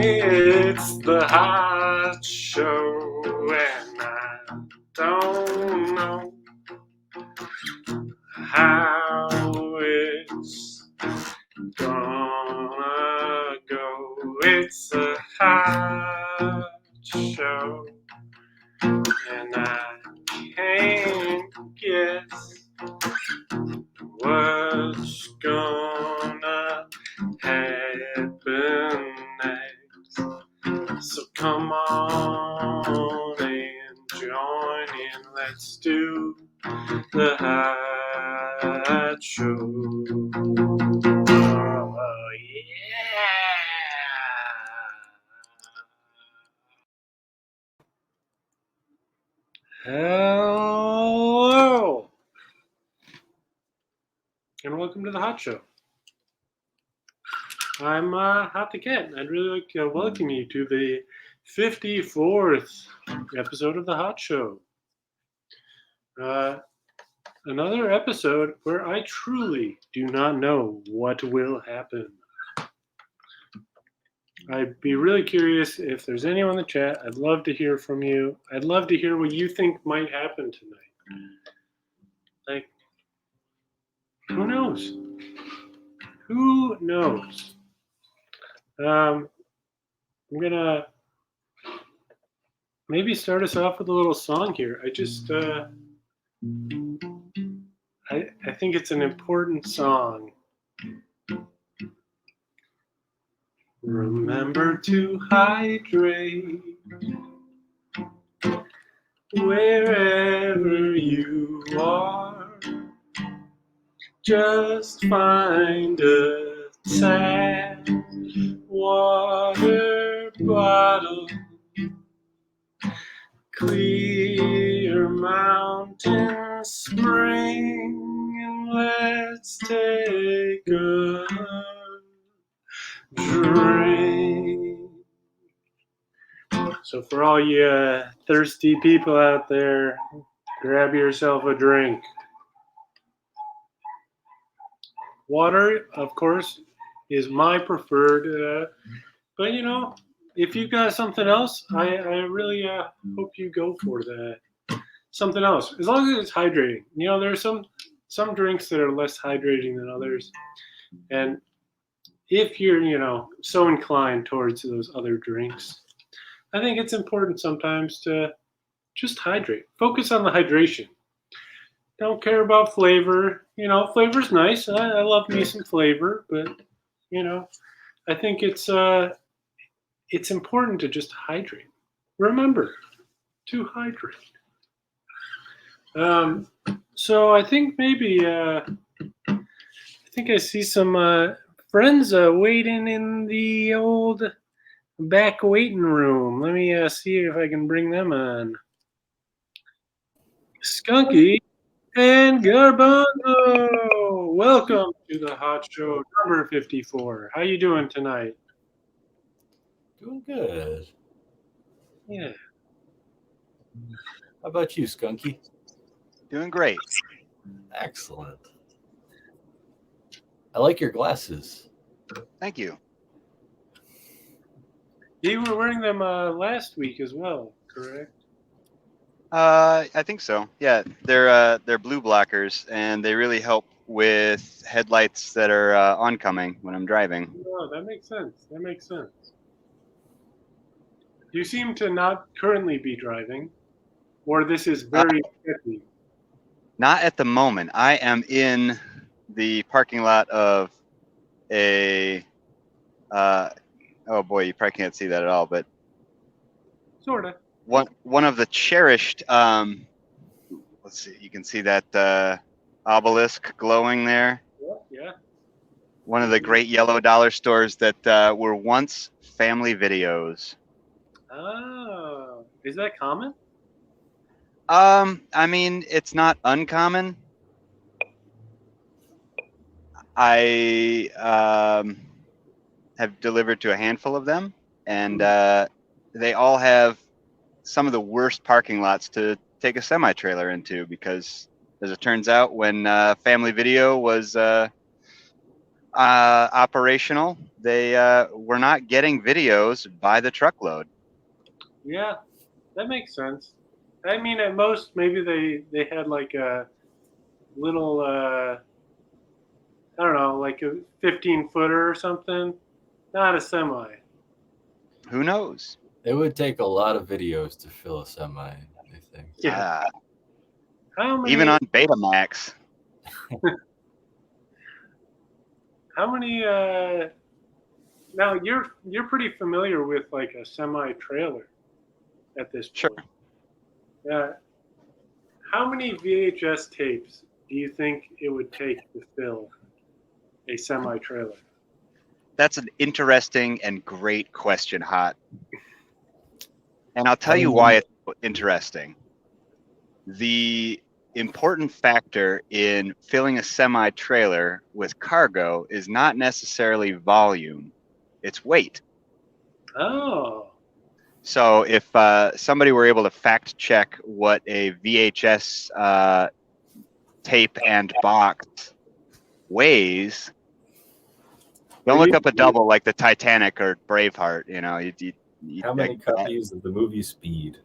It's the hot show, and I don't know how it's gonna go. It's a hot show, and I can't guess what's gonna happen next. So come on and join in. Let's do the hot show. Oh, yeah. Hello, and welcome to the Hot Show. I'm Hot the Cat, and I'd really like to welcome you to the 54th episode of the Hot Show. Another episode where I truly do not know what will happen. I'd be really curious if there's anyone in the chat. I'd love to hear from you. I'd love to hear what you think might happen tonight. Like, who knows? Who knows? I'm gonna maybe start us off with a little song here. I think it's an important song. Remember to hydrate wherever you are. Just find a tap water bottle. Clear mountain spring, and let's take a drink. So for all you thirsty people out there, grab yourself a drink. Water, of course, is my preferred. But if you've got something else, I really hope you go for that. Something else, as long as it's hydrating. There are some drinks that are less hydrating than others, and if you're so inclined towards those other drinks, I think it's important sometimes to just hydrate. Focus on the hydration. Don't care about flavor. Flavor's nice. I love me some flavor, but you know, I think it's important to just hydrate. Remember to hydrate. So I think maybe I think I see some friends waiting in the old back waiting room. Let me see if I can bring them on. Skunky and Garbanzo, welcome to the Hot Show number 54. How you doing tonight? Doing good. Yeah. How about you, Skunky? Doing great. Excellent. I like your glasses. Thank you. You were wearing them last week as well, correct? I think so. Yeah, they're blue blockers, and they really help with headlights that are oncoming when I'm driving. Oh, that makes sense. That makes sense. You seem to not currently be driving, or this is very sketchy. Not at the moment. I am in the parking lot of a. Oh boy, you probably can't see that at all, but Sorta. one of the cherished. Let's see. You can see that obelisk glowing there. Yeah. One of the great yellow dollar stores that were once Family Videos. Oh, is that common? I mean, it's not uncommon. I have delivered to a handful of them, and they all have some of the worst parking lots to take a semi-trailer into because, as it turns out, when Family Video was operational, they were not getting videos by the truckload. Yeah, that makes sense. I mean, at most, maybe they had like a little, I don't know, like a 15-footer or something. Not a semi. Who knows? It would take a lot of videos to fill a semi, I think. Yeah. How many? Even on Betamax. How many? Now you're pretty familiar with like a semi-trailer at this point. Sure. Yeah. How many VHS tapes do you think it would take to fill a semi-trailer? That's an interesting and great question, Hot. And I'll tell you why it's interesting. The important factor in filling a semi-trailer with cargo is not necessarily volume, it's weight. Oh. So if somebody were able to fact check what a VHS tape and box weighs, don't look up a double like the Titanic or Braveheart. How many copies of the movie Speed?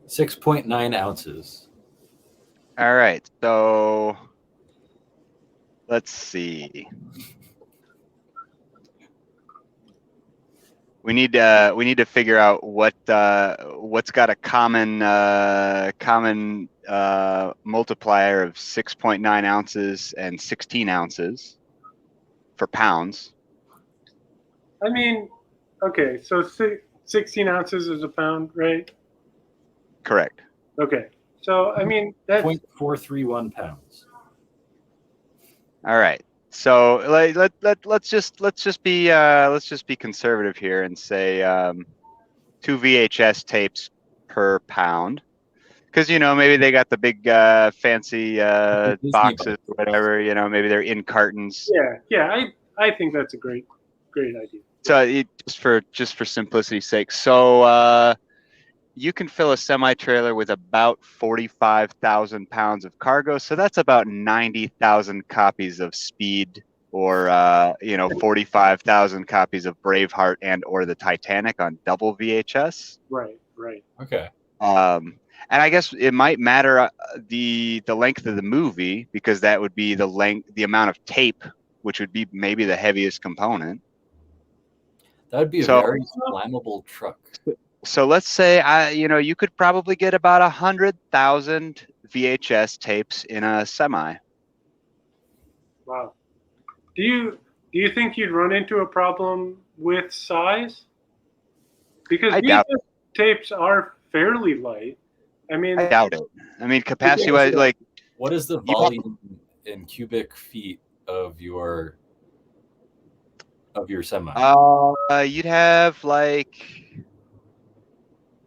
.9 ounces. All right, so let's see. We need to figure out what's got a common multiplier of 6.9 ounces and 16 ounces for pounds. I mean, okay, so 16 ounces is a pound, right? Correct. Okay, so I mean that's 0.431 pounds. All right. So let's just be conservative here and say 2 VHS tapes per pound, Because maybe they got the big fancy Disney boxes or whatever. Maybe they're in cartons. Yeah. I think that's a great idea. So just for simplicity's sake, so you can fill a semi-trailer with about 45,000 pounds of cargo. So that's about 90,000 copies of Speed, or 45,000 copies of Braveheart or the Titanic on double VHS. Right. Okay. And I guess it might matter the length of the movie, because that would be the amount of tape, which would be maybe the heaviest component. That would be a very flammable truck. So let's say you could probably get about 100,000 VHS tapes in a semi. Wow. Do you think you'd run into a problem with size? Because I doubt VHS tapes are fairly light. I mean, I doubt it. I mean, capacity-wise, like, what is the volume in cubic feet of your semi? you'd have like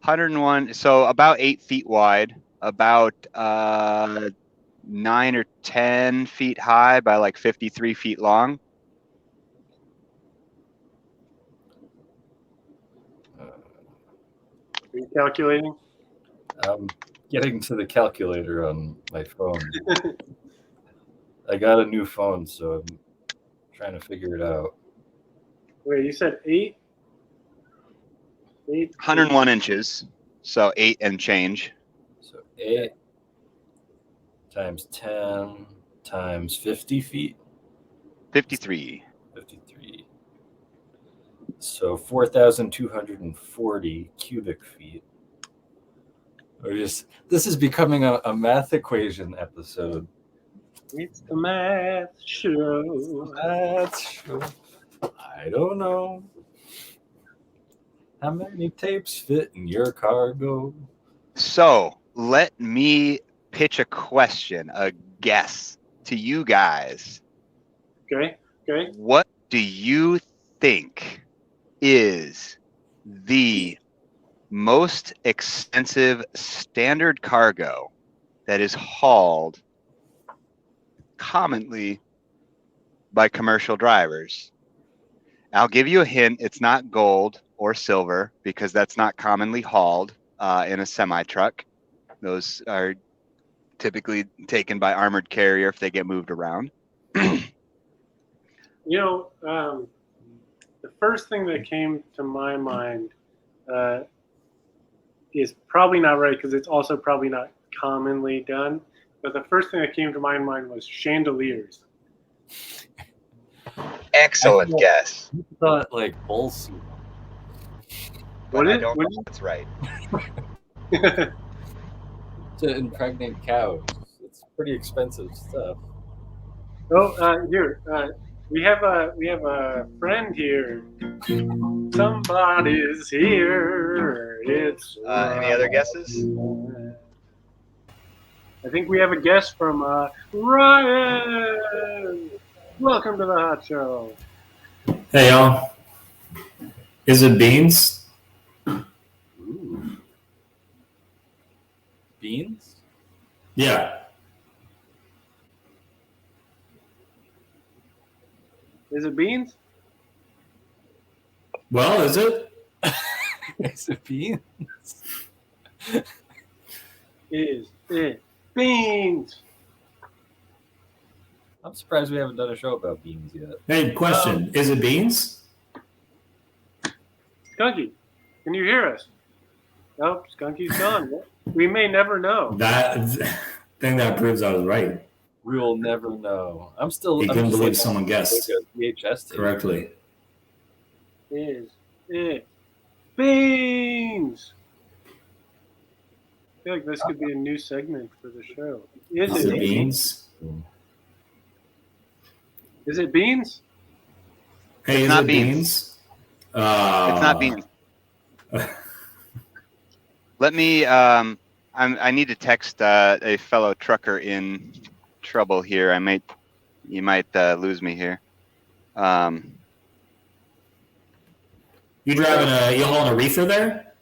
101, so about 8 feet wide, about 9 or 10 feet high by like 53 feet long. Are you calculating? I'm getting to the calculator on my phone. I got a new phone, so I'm trying to figure it out. Wait, you said 8? 101 inches, so 8 and change. So 8 times 10 times 50 feet? 53. 53. So 4,240 cubic feet. This is becoming a math equation episode. It's the math show. I don't know. How many tapes fit in your cargo? So let me pitch a question, a guess to you guys. Okay. What do you think is the most expensive standard cargo that is hauled commonly by commercial drivers? I'll give you a hint. It's not gold or silver, because that's not commonly hauled in a semi-truck. Those are typically taken by armored carrier if they get moved around. The first thing that came to my mind is probably not right, because it's also probably not commonly done. But the first thing that came to my mind was chandeliers. Excellent guess. You thought like bull soup. But I don't know if that's right. To impregnate cows. It's pretty expensive stuff. Here, we have a friend here. Somebody's here. It's Any other guesses? I think we have a guest from Ryan. Welcome to the Hot Show. Hey y'all. Is it beans? Ooh. Beans? Yeah. Is it beans? Well, is it? Is it beans? Is it beans? I'm surprised we haven't done a show about beans yet. Hey, question. Is it beans? Skunky, can you hear us? Nope, Skunky's gone. We may never know. That thing that proves I was right. We will never know. You couldn't believe someone guessed VHS tape. correctly. Is it beans? I feel like this could be a new segment for the show. Is it beans? Is it beans? Hey, It's is not it beans. beans? It's not beans. Let me. I need to text a fellow trucker in trouble here. You might lose me here. You hauling a reefer there?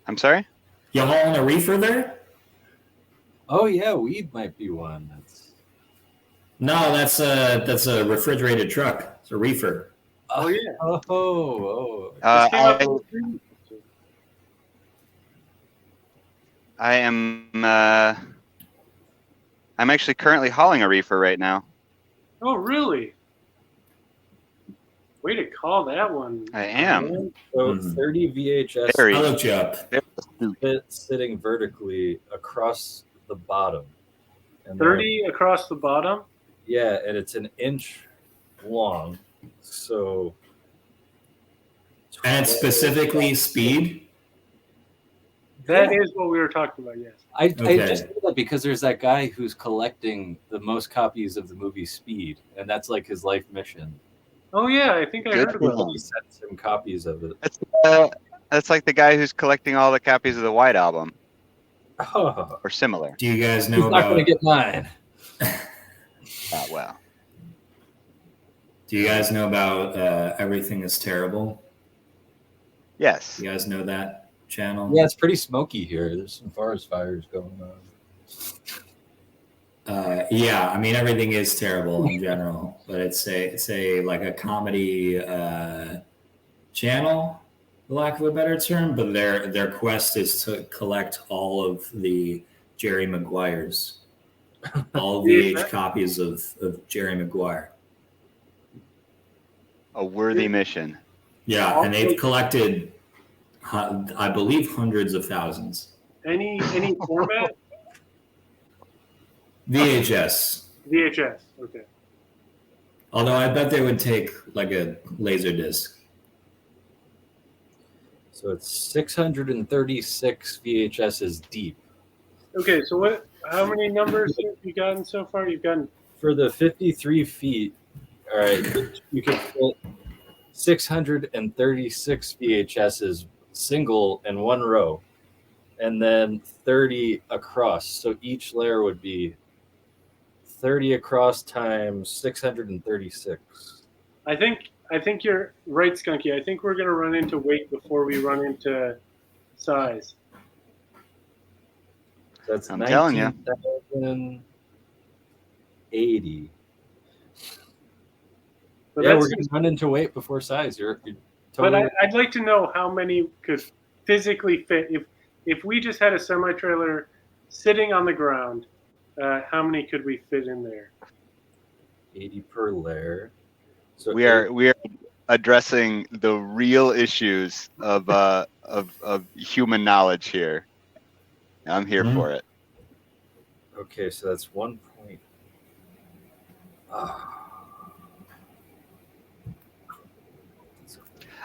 I'm sorry. You hauling a reefer there? Oh yeah, weed might be one. No, that's a refrigerated truck. It's a reefer. Oh, yeah. Oh. This came up I, in the stream. I am. I'm actually currently hauling a reefer right now. Oh, really? Way to call that one. I am. So Mhm. 30 VHS Very, I looked you up. very astute. fit sitting vertically across the bottom. And 30 across the bottom? yeah, and it's an inch long. So And it's specifically speed. That is what we were talking about, yes. I Okay. just know that because there's that guy who's collecting the most copies of the movie Speed, and that's like his life mission. Oh, yeah, I think I Good heard for about him. He sends him copies of it. That's like the guy who's collecting all the copies of the White Album, Oh, or similar. Do you guys he's know not going to about? get mine. Well, Do you guys know about Everything Is Terrible? yes. You guys know that channel? Yeah, it's pretty smoky here. There's some forest fires going on. Yeah, I mean everything is terrible in general, but it's a like a comedy channel, for lack of a better term. But their quest is to collect all of the Jerry Maguires, all VH copies of Jerry Maguire. A worthy mission. Yeah, and they've collected, I believe, hundreds of thousands. Any format? VHS. VHS, okay. Although I bet they would take like a laser disc. So it's 636 VHSs deep. Okay, so how many numbers have you gotten so far? You've gotten For the 53 feet, all right, you can fit 636 VHSs single in one row, and then 30 across. So each layer would be 30 across times 636. I think you're right, Skunky. I think we're gonna run into weight before we run into size. That's I'm telling ya. 19,080. But Yeah, that's we're going to run into weight before size. You're but totally. I'd like to know how many could physically fit if we just had a semi trailer sitting on the ground. How many could we fit in there? 80 per layer. So We are addressing the real issues of human knowledge here. I'm here Mhm. for it. Okay, so that's 1 point.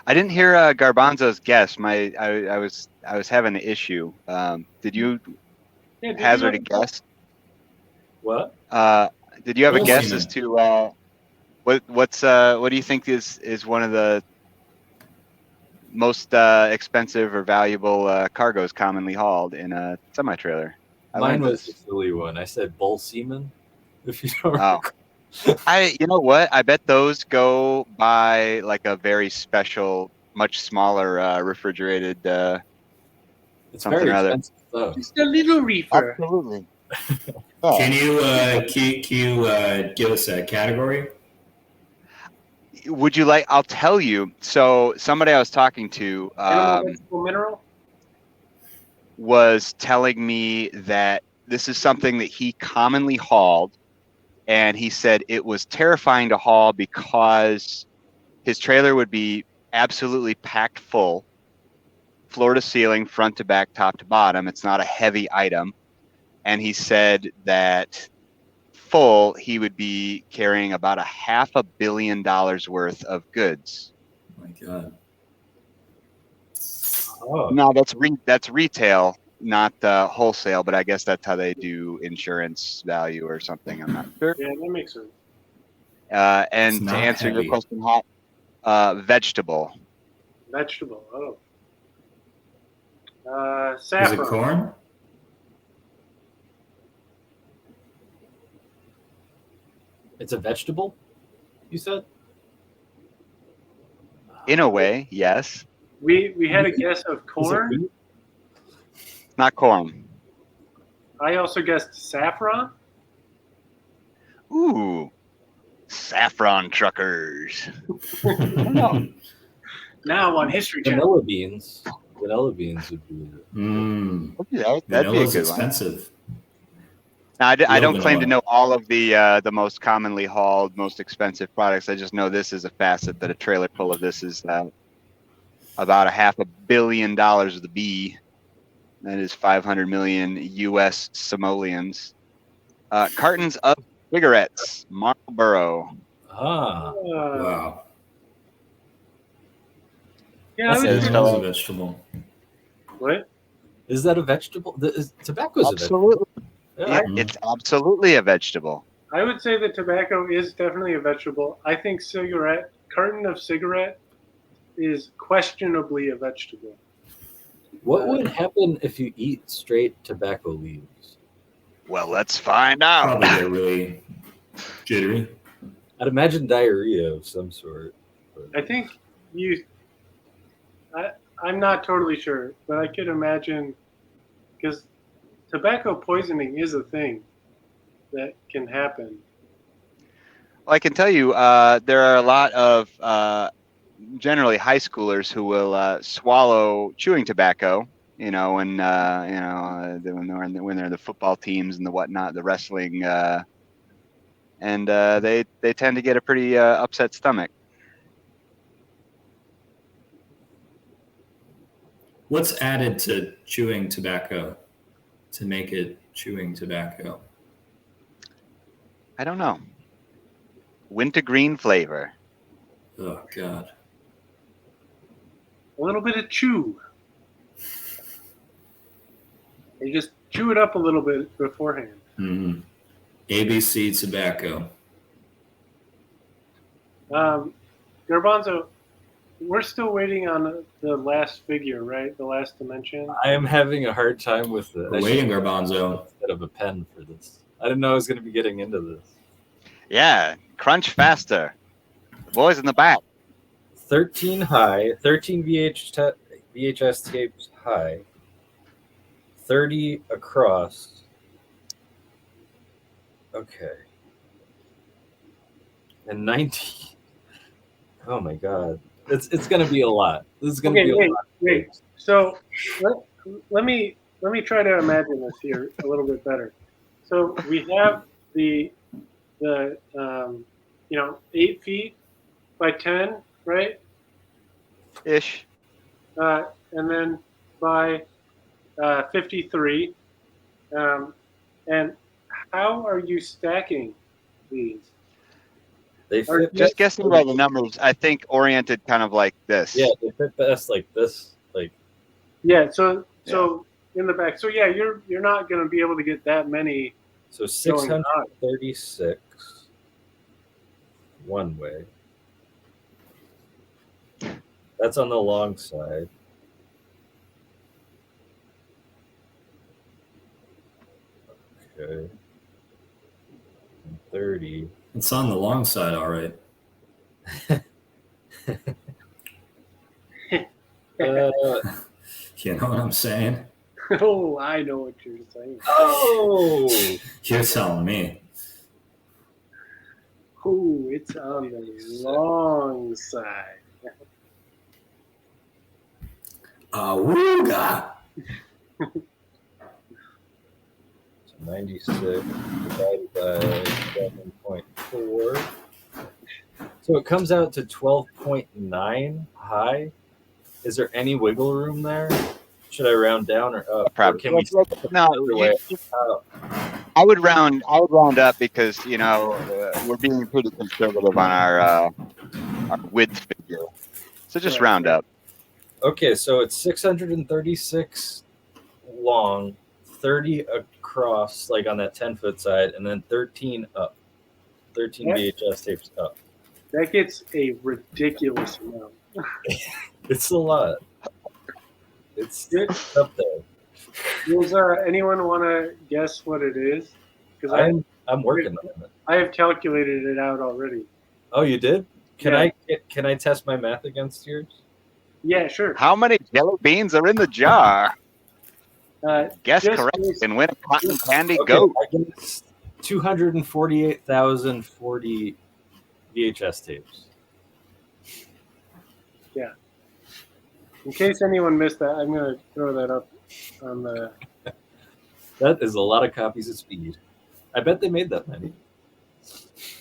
I didn't hear Garbanzo's guess. I was having an issue. Did you Yeah, did hazard you a guess? What? Did you have a We'll guess see, as man. to what do you think is one of the most expensive or valuable cargoes commonly hauled in a semi trailer? Mine was a silly one. I said bull semen. If you don't Oh. recall. You know what? I bet those go by like a very special, much smaller refrigerated. It's Something very or other. expensive though. just a little reefer? Absolutely. Can you give us a category? Would you like? I'll tell you. So somebody I was talking to Animal, vegetable, mineral? was telling me that this is something that he commonly hauled, and he said it was terrifying to haul because his trailer would be absolutely packed full, floor to ceiling, front to back, top to bottom. It's not a heavy item. And he said that full, he would be carrying about $500 million worth of goods. Oh my God. Oh, No, that's retail, not wholesale, but I guess that's how they do insurance value or something. I'm not sure. Yeah, that makes sense. And It's to not answer heavy. your question, Hot, vegetable. Vegetable. Oh. Is it Saffron. corn? it's a vegetable. You said. In a way, yes. We had a guess of Is it corn. wheat? Not corn. I also guessed saffron. Ooh, saffron truckers. Now on History Channel. Vanilla beans. Vanilla beans would be. That'd be a Vanilla's good one. expensive. Now, I Real don't claim to vanilla. know all of the most commonly hauled, most expensive products. I just know this is a facet that a trailer full of this is about $500 million of the B. That is 500 million U.S. simoleons. Cartons of cigarettes, Marlboro. Ah. Wow. Yeah, I That's would it. say, That is a vegetable. what? Is that a vegetable? Tobacco is a Absolutely. vegetable. Yeah. It's absolutely a vegetable. I would say that tobacco is definitely a vegetable. I think carton of cigarette is questionably a vegetable. What would happen if you eat straight tobacco leaves? Well, let's find out. Probably get really jittery. I'd imagine diarrhea of some sort. I think I'm not totally sure, but I could imagine because tobacco poisoning is a thing that can happen. Well, I can tell you, there are a lot of generally high schoolers who will swallow chewing tobacco. When when they're in the football teams and the whatnot, the wrestling, and they tend to get a pretty upset stomach. What's added to chewing tobacco to make it chewing tobacco? I don't know. Wintergreen flavor. Oh, God. A little bit of chew. You just chew it up a little bit beforehand. Mm-hmm. ABC tobacco. Garbanzo, we're still waiting on the last figure, right? The last dimension. I am having a hard time with it. We're waiting, Garbanzo. Instead of a pen for this. I didn't know I was going to be getting into this. Yeah, crunch faster. Boys in the back. 13 high, 13 VHS tapes high, 30 across. Okay. And 19. Oh my God. It's going to be a lot. This is going to be a lot. Wait. So let me try to imagine this here a little bit better. So we have the 8 feet by 10, right? Ish. And then by 53. And how are you stacking these? They fit Just guessing by the numbers, I think oriented kind of like this. Yeah, they fit best like this. Like Yeah, so in the back. So yeah, you're not going to be able to get that many. so 636 one way. That's on the long side. Okay. And 30. It's on the long side, all right. You know what I'm saying? Oh, I know what you're saying. Oh! You're telling me. Oh, it's on the long side. Awooga. So 96 divided by 7.4. So it comes out to 12.9 high. Is there any wiggle room there? Should I round down or up? Probably. Or can we No, I would round up because we're being pretty conservative on our width figure. So just round up. Okay, so it's 636 long, 30 across, like on that 10-foot side, and then 13 up. 13 VHS tapes up. That gets a ridiculous amount. It's a lot. It's up there. Does anyone want to guess what it is? Because I'm working on it. I have calculated it out already. Oh, you did? Can Yeah. I test my math against yours? Yeah, sure. How many jelly beans are in the jar? Guess just correct based- and win a cotton candy Okay, goat. I guess 248,040 VHS tapes. In case anyone missed that, I'm going to throw that up on the. That is a lot of copies of Speed. I bet they made that many.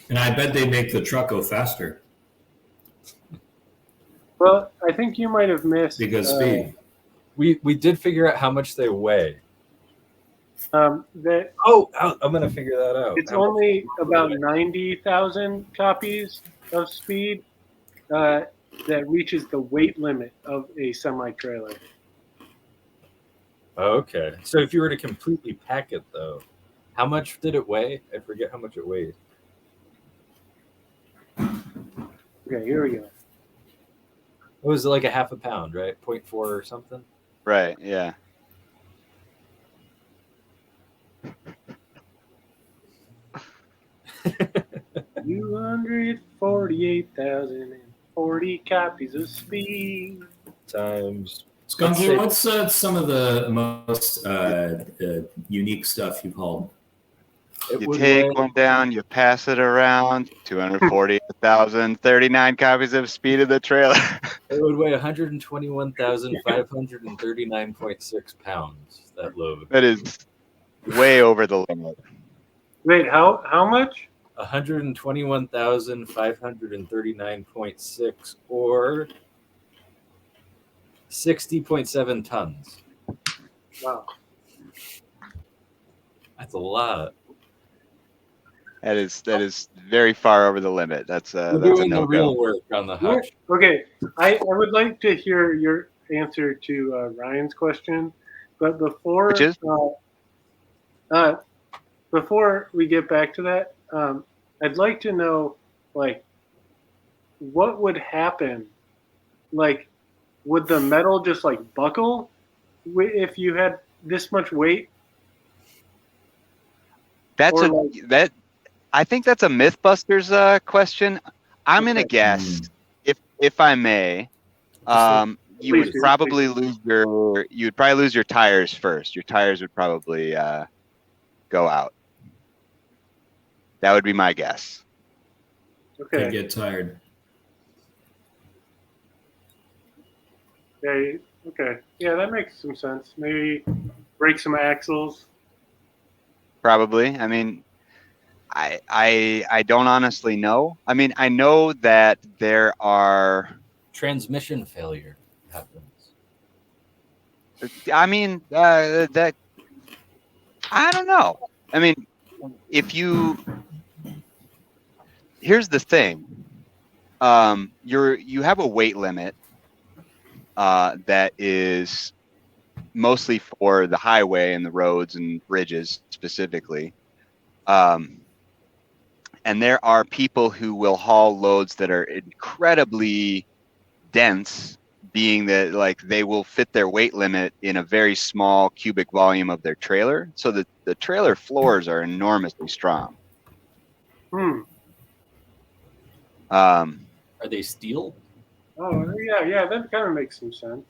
And I bet they make the truck go faster Well, I think you might have missed because speed. We did figure out how much they weigh. that Oh, I'm gonna figure that out. it's How much only they about weigh. 90,000 copies of Speed that reaches the weight limit of a semi-trailer. Okay, so if you were to completely pack it, though, how much did it weigh? I forget how much it weighed. Okay, here we go. It was like a half a pound, right? 0.4 or something. Right, yeah. You 148,040 copies of Speed. Times. Skunky, what's some of the most unique stuff you've hauled? It You would take weigh, one down, you pass it around. 240,039 copies of Speed of the Trailer. it would weigh 121,539.6 pounds. That load. That is way over the limit. Wait, how much? 121,539.6 or 60.7 tons. Wow. That's a lot. That is very far over the limit. That's We're a doing the no-go. real work on the hutch. Okay, I would like to hear your answer to Ryan's question, but before Which is? Before we get back to that, I'd like to know, like, what would happen? Like, would the metal just like buckle if you had this much weight? That's Or a like- that. I think that's a MythBusters question. I'm gonna Okay. guess, if I may, you Please would do, probably lose your tires first. Your tires would probably go out. That would be my guess. They Okay. get tired. Okay. Okay. Yeah, that makes some sense. Maybe break some axles. Probably. I mean, I don't honestly know. I mean, I know that there are. Transmission failure happens. I mean, that. I don't know. I mean, here's the thing. You have a weight limit that is mostly for the highway and the roads and bridges specifically. And there are people who will haul loads that are incredibly dense, being that like they will fit their weight limit in a very small cubic volume of their trailer. So the trailer floors are enormously strong. Hmm. Are they steel? Oh, yeah. That kind of makes some sense.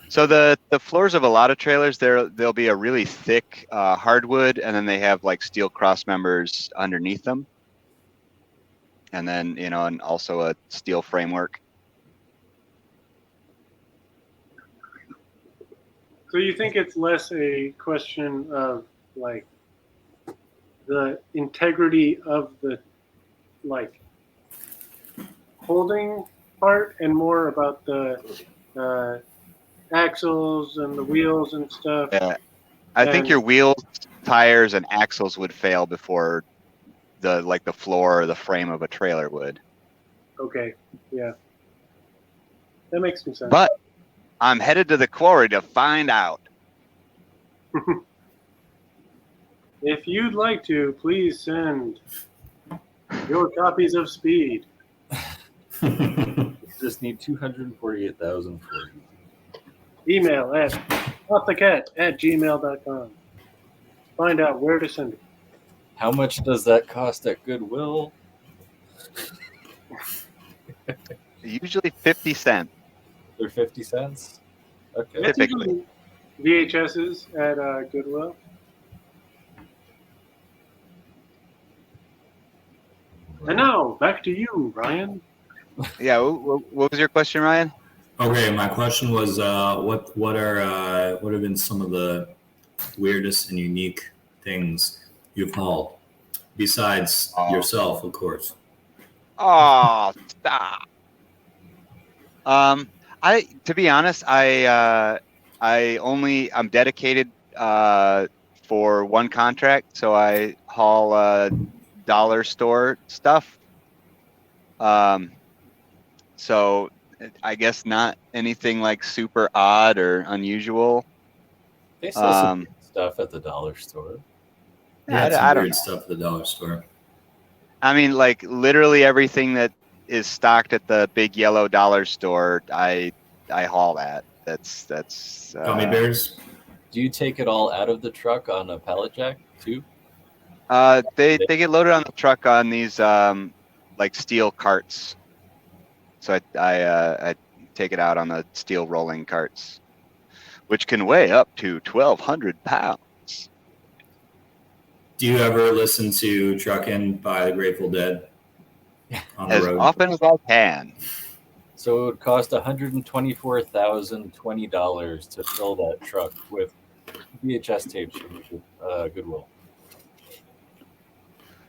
So the floors of a lot of trailers, there'll be a really thick hardwood, and then they have like steel cross members underneath them, and then and also a steel framework. So you think it's less a question of like the integrity of the like holding part and more about the axles and the wheels and stuff? Yeah, I think And- your wheels, tires, and axles would fail before the floor or the frame of a trailer would. Okay, yeah. That makes some sense. But I'm headed to the quarry to find out. If you'd like to, please send your copies of Speed. Just need 248,040. Email at offthecat@gmail.com. Find out where to send it. How much does that cost at Goodwill? Usually 50 cents. They're 50 cents. Okay. That's Typically. usually, VHSs at Goodwill. And now back to you, Ryan. Yeah. What was your question, Ryan? Okay, my question was, what have been some of the weirdest and unique things you've hauled besides yourself, of course? Oh, stop. To be honest, I'm dedicated for one contract, so I haul dollar store stuff. So I guess not anything like super odd or unusual. They sell some stuff at the dollar store. Yeah, I some don't weird know. stuff at the dollar store. I mean, like literally everything that is stocked at the big yellow dollar store, I haul that. That's Gummy bears. Do you take it all out of the truck on a pallet jack too? They get loaded on the truck on these like steel carts. So I take it out on the steel rolling carts, which can weigh up to 1,200 pounds. Do you ever listen to Truckin' by the Grateful Dead on the As road? often as I can. So it would cost $124,020 to fill that truck with VHS tapes from Goodwill.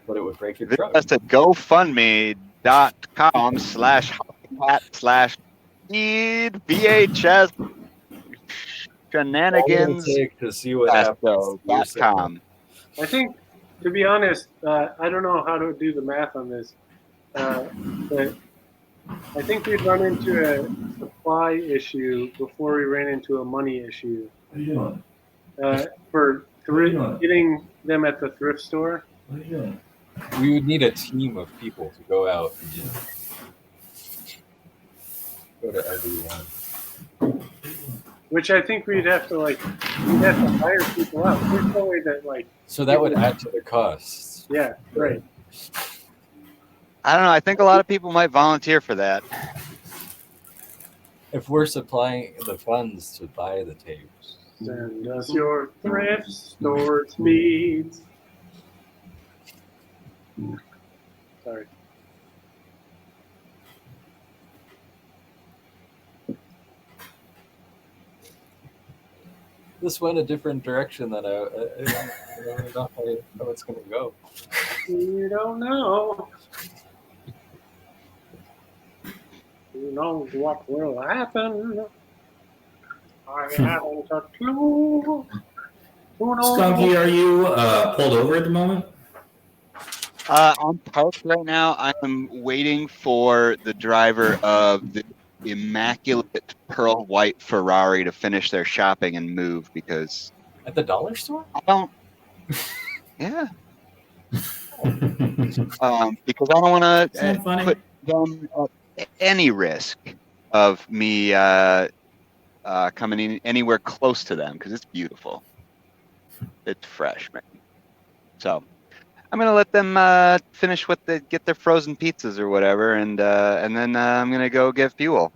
But it would break your truck. That's at GoFundMe.com/VHS shenanigans. To see what happens. .com. I think, to be honest, I don't know how to do the math on this, but I think we'd run into a supply issue before we ran into a money issue. What are you doing? For What are you doing? getting them at the thrift store. What are you doing? We would need a team of people to go out and go to everyone. Which I think we'd have to hire people out. There's no way that So that would add to the costs. Yeah, right. I don't know. I think a lot of people might volunteer for that. If we're supplying the funds to buy the tapes. Send us your thrift store speeds. Sorry. This went a different direction than I don't know how it's going to go. You don't know. Who knows what will happen? I haven't a clue. Who knows? Skunky, are you pulled over at the moment? I'm parked right now. I'm waiting for the driver of the immaculate pearl white Ferrari to finish their shopping and move because At the dollar store? I don't. Yeah. Because I don't want to funny. put them at any risk of me coming in anywhere close to them because it's beautiful. It's fresh, man. So I'm gonna let them finish get their frozen pizzas or whatever, and then I'm gonna go get fuel.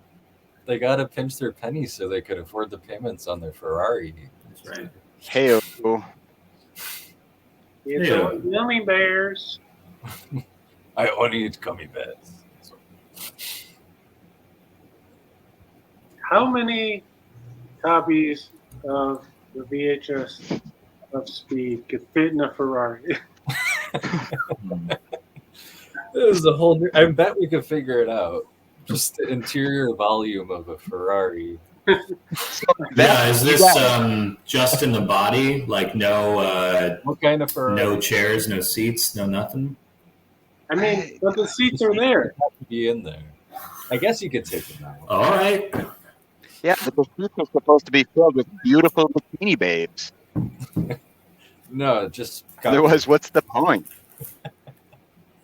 They got to pinch their pennies so they could afford the payments on their Ferrari. That's right. Hey, It's Yeah. all yummy bears. I only eat gummy bears. How many copies of the VHS of Speed could fit in a Ferrari? This is a whole new. I bet we could figure it out. Just the interior volume of a Ferrari. Yeah, is this just in the body? Like no What kind of Ferrari? no chairs, no seats, no nothing? I mean, but the seats are there. Have to be in there. I guess you could take them out. All right. yeah, but the seats are supposed to be filled with beautiful bikini babes. No, just Otherwise, what's the point?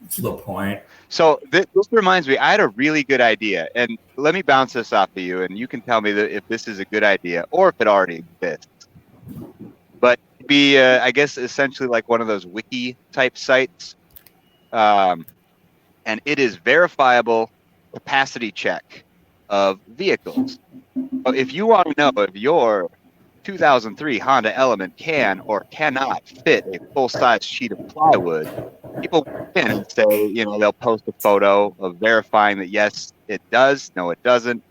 That's the point. So this reminds me, I had a really good idea, and let me bounce this off of you, and you can tell me if this is a good idea or if it already exists. But it'd be, I guess, essentially like one of those wiki type sites, and it is verifiable capacity check of vehicles. So if you want to know if your 2003 Honda Element can or cannot fit a full-size sheet of plywood, people walk in and say, they'll post a photo of verifying that yes, it does, no, it doesn't.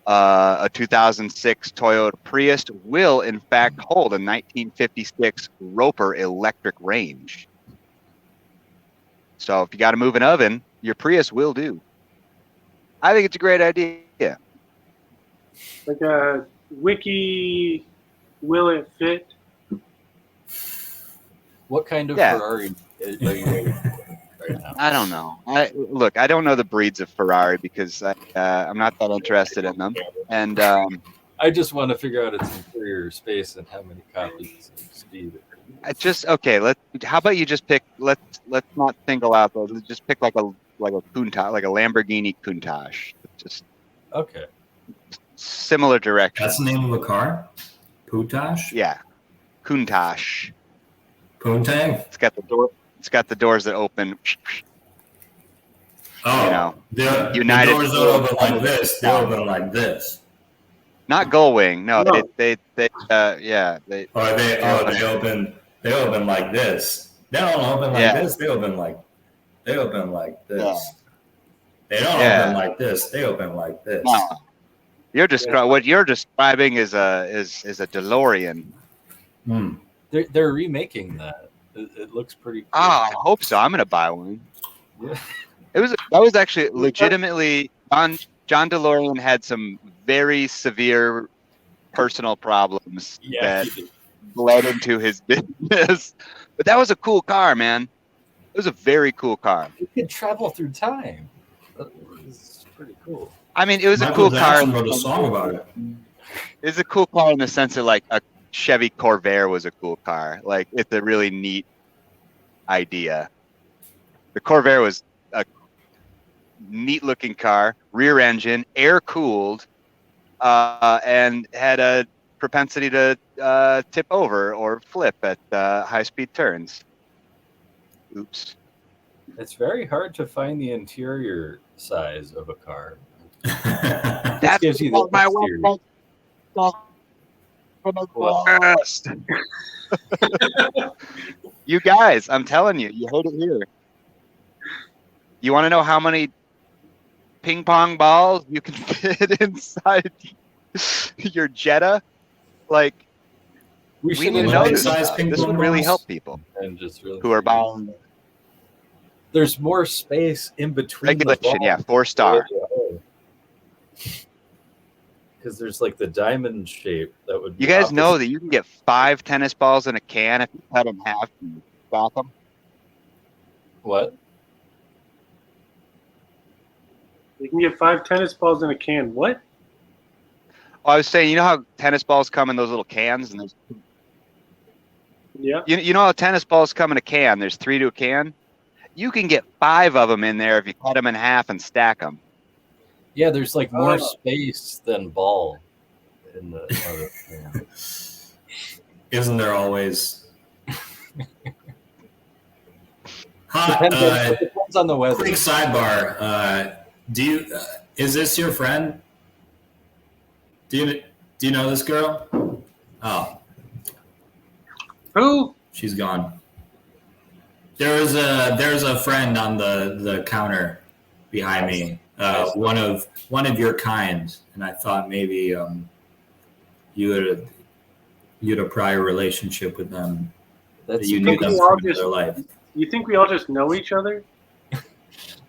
A 2006 Toyota Prius will, in fact, hold a 1956 Roper electric range. So if you got to move an oven, your Prius will do. I think it's a great idea. Like a wiki, will it fit? What kind of Yeah. Ferrari are you waiting for right now? I don't know. I don't know the breeds of Ferrari because I'm not that interested in them. And I just want to figure out its interior space and how many copies of speed. How about you just pick? Let's not single out those. Let's just pick like a Countach, like a Lamborghini Countach. Just Okay. similar direction. That's the name of a car? Countach? Yeah, Countach. Poontang? It's got the door. It's got the doors that open. Oh, the United doors don't open like this. They open like this. Not Gullwing. No, No. they They open like this. They don't open like this. They open like this. Yeah. They don't open like this. They open like this. No. What you're describing is a DeLorean. Hmm. They're remaking that. It looks pretty cool. Oh, I hope so. I'm gonna buy one. Yeah. That was actually legitimately John DeLorean had some very severe personal problems Yeah, that bled into his business. But that was a cool car, man. It was a very cool car. you could travel through time. It's pretty cool. I mean, it was Michael a cool car. Jackson wrote a song about it. It was a cool car in the sense that like a Chevy Corvair was a cool car. Like it's a really neat idea. The Corvair was a neat looking car, rear engine, air cooled, and had a propensity to tip over or flip at high speed turns. Oops. It's very hard to find the interior size of a car. That's gives you the what my exterior. website. You guys, I'm telling you, you heard it here. You want to know how many ping pong balls you can fit inside your Jetta? Like, we should need to have know known this. size Stuff. ping This would pong really balls? help people and just really who are buying There's more space in between regulation. the Yeah, 4-star. Because there's like the diamond shape that would be You guys opposite. know that you can get 5 tennis balls in a can if you cut them in half and stack them. What? You can get 5 tennis balls in a can. What? Oh, I was saying, you know how tennis balls come in those little cans, and there's Yeah. you know how tennis balls come in a can. There's 3 to a can. You can get 5 of them in there if you cut them in half and stack them. Yeah, there's like more Oh. space than ball in the other can. Isn't there always? Depends on the weather. Quick sidebar. Is this your friend? Do you know this girl? Oh, Who? she's gone. There's a friend on the counter behind me. One of your kind, and I thought maybe you had a prior relationship with them. That's You knew them from their life. You think we all just know each other?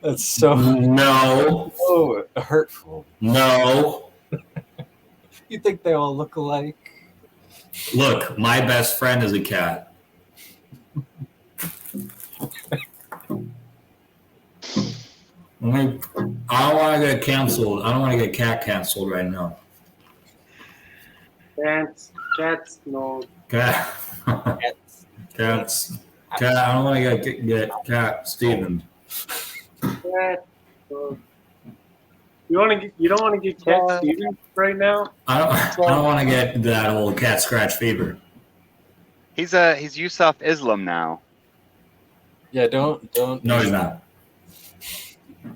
That's so No, hurtful. no. You think they all look alike? Look, my best friend is a cat. I don't want to get canceled. I don't want to get cat canceled right now. Cats, no. Cat. Cats. Cat. I don't want to get cat Steven. Cat, no. You don't want to get Cat Stevens right now? I don't want to get that old cat scratch fever. He's Yusuf Islam now. Yeah, don't. No, he's not.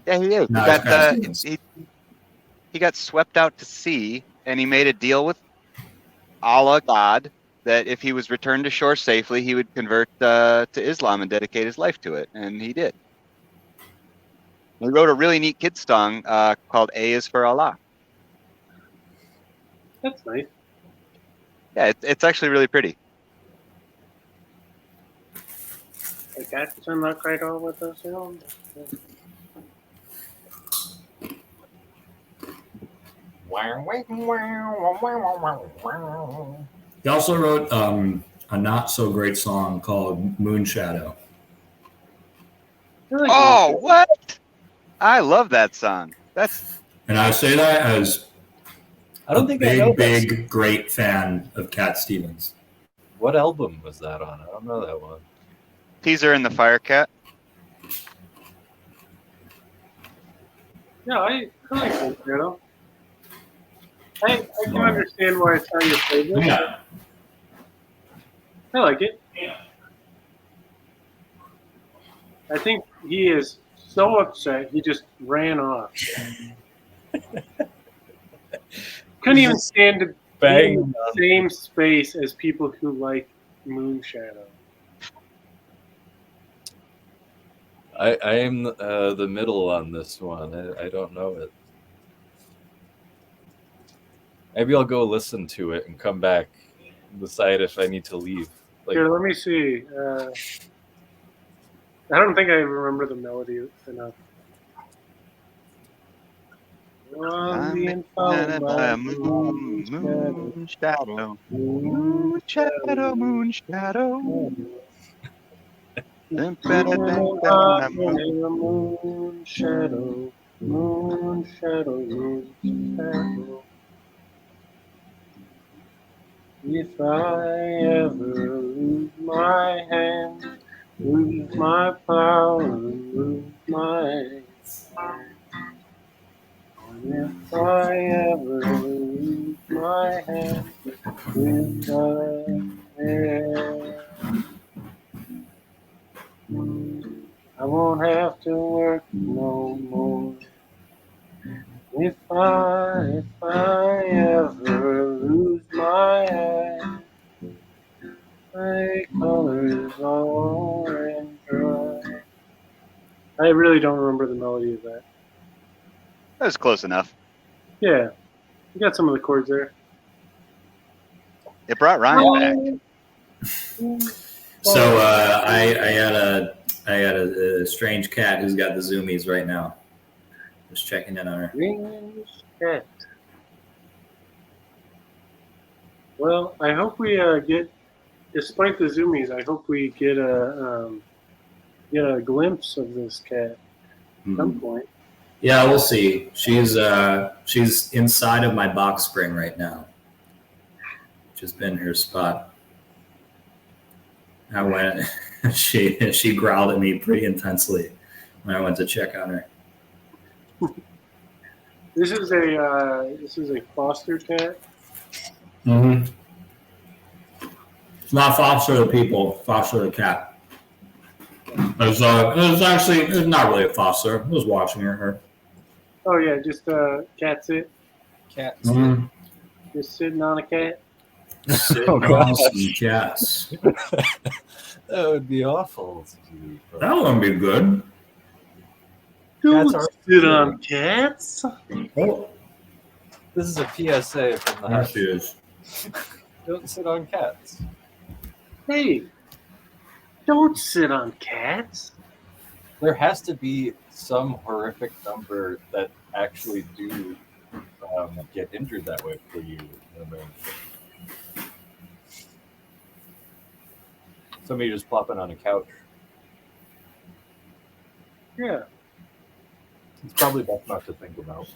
Yeah, he is. No, He got swept out to sea, and he made a deal with Allah God, that if he was returned to shore safely, he would convert to Islam and dedicate his life to it, and he did. He wrote a really neat kid song called "A is for Allah." That's nice. Yeah, it's actually really pretty. The cats are not quite all with us. You know? He also wrote a not so great song called Moon Shadow. I like Oh, that. what? I love that song. That's And I say that as I don't a think I know big, this. great fan of Cat Stevens. What album was that on? I don't know that one. Teaser in the Firecat. Yeah, I like that, you know. I can understand why it's not your favorite. Yeah. I like it. I think he is so upset he just ran off. Couldn't even stand to be in Bang. the same space as people who like Moonshadow. I am the middle on this one. I don't know it. Maybe I'll go listen to it and come back and decide if I need to leave. Like, Here, let me see. I don't think I remember the melody enough. I'm Being followed by a moon shadow. Moon shadow, moon shadow. Moon shadow, moon shadow, moon shadow. If I ever lose my hand, lose my power, lose my and if I ever lose my hand, lose my hair, I won't have to work no more. If I ever lose my hand, my colors all ran dry. I really don't remember the melody of that. That was close enough. Yeah, you got some of the chords there. It brought Ryan back. So I had a strange cat who's got the zoomies right now. Just checking in on her. Strange cat. Well, I hope we get, despite the zoomies, I hope we get a glimpse of this cat at some point. Yeah, we'll see. She's inside of my box spring right now, which has been her spot. I went. She growled at me pretty intensely when I went to check on her. This is a foster cat. Mm-hmm. It's not foster the people, foster the cat. It was not really a foster. I was watching her. Oh yeah, just cat sit, cat. Mm-hmm. just sitting on a cat. Oh, gosh. Some cats. That would be awful. That wouldn't be good. Don't are- sit on cats. Oh, This is a PSA from the there house. she is. Don't sit on cats. Hey, don't sit on cats. There has to be some horrific number that actually do get injured that way for you in America. Somebody just plopping on a couch. Yeah. It's probably best not to think about.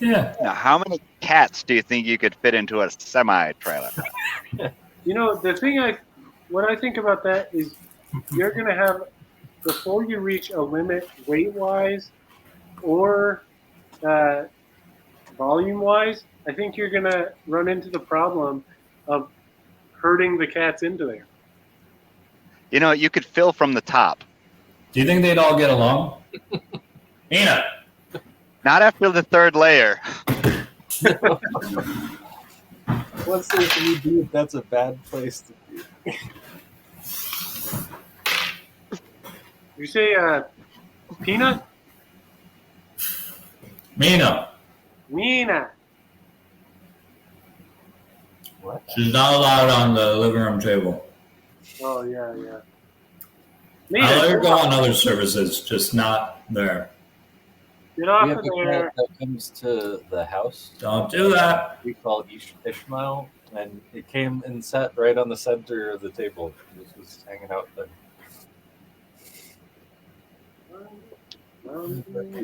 Yeah. Now, how many cats do you think you could fit into a semi-trailer? You know, what I think about that is you're going to have, before you reach a limit weight-wise or volume-wise, I think you're going to run into the problem of herding the cats into there. You know, you could fill from the top. Do you think they'd all get along? Nina. Not after the third layer. Let's see if you do. That's a bad place to be. You say peanut? Mina, Nina. What? she's not allowed on the living room table. Oh yeah. I let her Nina, go on other services, just not there. get off We have of a there. cat that comes to the house. Don't do that. We call Ishmael, and it came and sat right on the center of the table. It was hanging out there.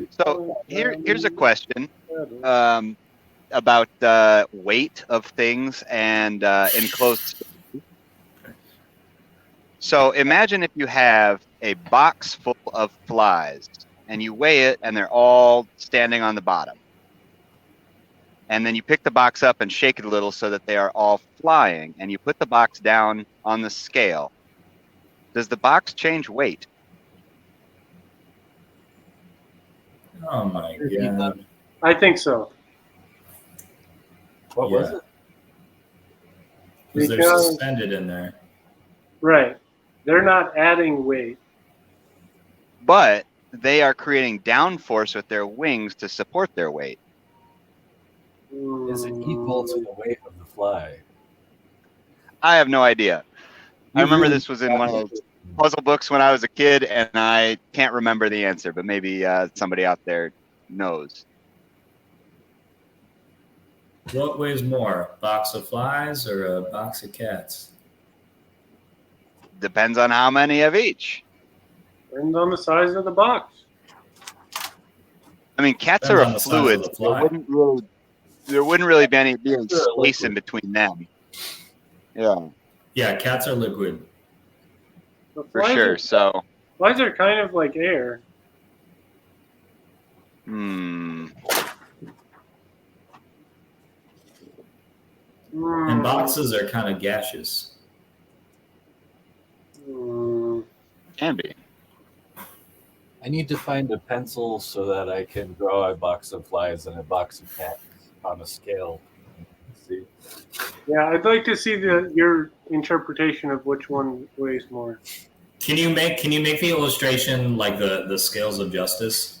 So here's a question about weight of things and enclosed. So imagine if you have a box full of flies and you weigh it and they're all standing on the bottom. And then you pick the box up and shake it a little so that they are all flying, and you put the box down on the scale. Does the box change weight? Oh my Repeat god. that. I think so. What was Yeah. it? Because they're Because- suspended in there. Right. They're not adding weight. But they are creating downforce with their wings to support their weight. Is it equal to the weight of the fly? I have no idea. I You remember really this was in one of those puzzle books when I was a kid, and I can't remember the answer, but maybe somebody out there knows. What weighs more, a box of flies or a box of cats? Depends on how many of each. Depends on the size of the box. I mean, cats Depends are on a the size fluid. of the So fly. there wouldn't really be any They're a space in liquid. between them. Yeah, Yeah, cats are liquid. The for flies sure. Are, So, flies are kind of like air. And Mm, boxes are kind of gaseous. can be. I need to find a pencil so that I can draw a box of flies and a box of cats on a scale. Let's see. Yeah, I'd like to see your interpretation of which one weighs more. Can you make the illustration like the scales of justice?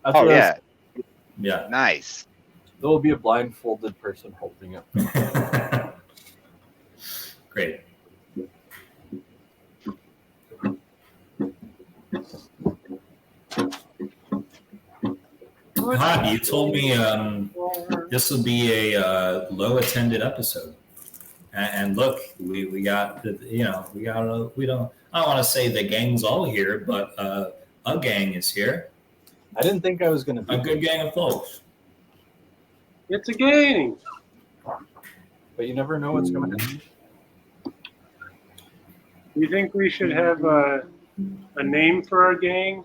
That's Oh what I was- yeah, Yeah. nice. There will be a blindfolded person holding it. Great. Hod, you told me this will be a low attended episode, and look, we got we don't, I don't want to say the gang's all here, but a gang is here, I didn't think I was going to be a good gang of folks. It's a game. but you never know what's going to happen. Do you think we should have a name for our gang?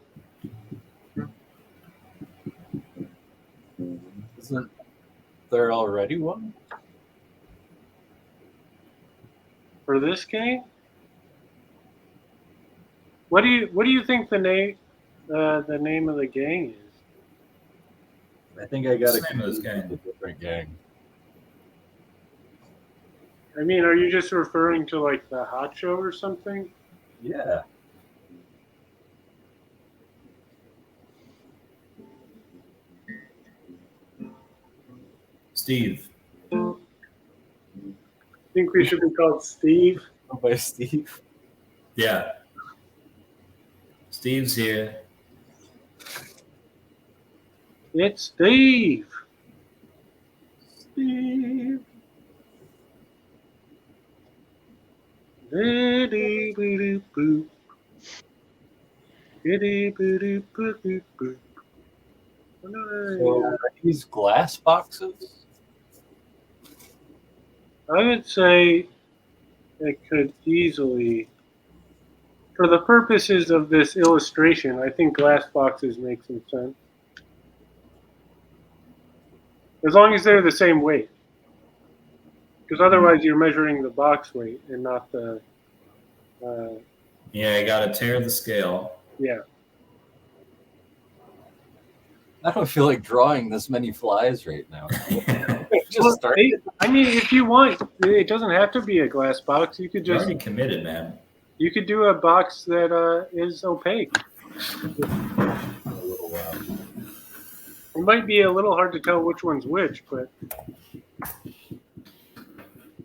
Isn't there already one? For this gang? What do you think the name of the gang is? I think I got What's a the name of this gang? different gang. I mean, are you just referring to like the hot show or something? Yeah. Steve. I think we should be called Steve. By Steve. Yeah. Steve's here. It's Steve. Steve. Biddy-biddy-boo. Biddy-biddy-boo-boo-boo. So are these glass boxes? I would say it could easily, for the purposes of this illustration, I think glass boxes make some sense. As long as they're the same weight. Because otherwise you're measuring the box weight and not the, Yeah, you got to tear the scale. yeah. I don't feel like drawing this many flies right now. just Well, start. I mean, if you want, it doesn't have to be a glass box. You could You're just already committed, man. you could do a box that is opaque. A little while. It might be a little hard to tell which one's which, but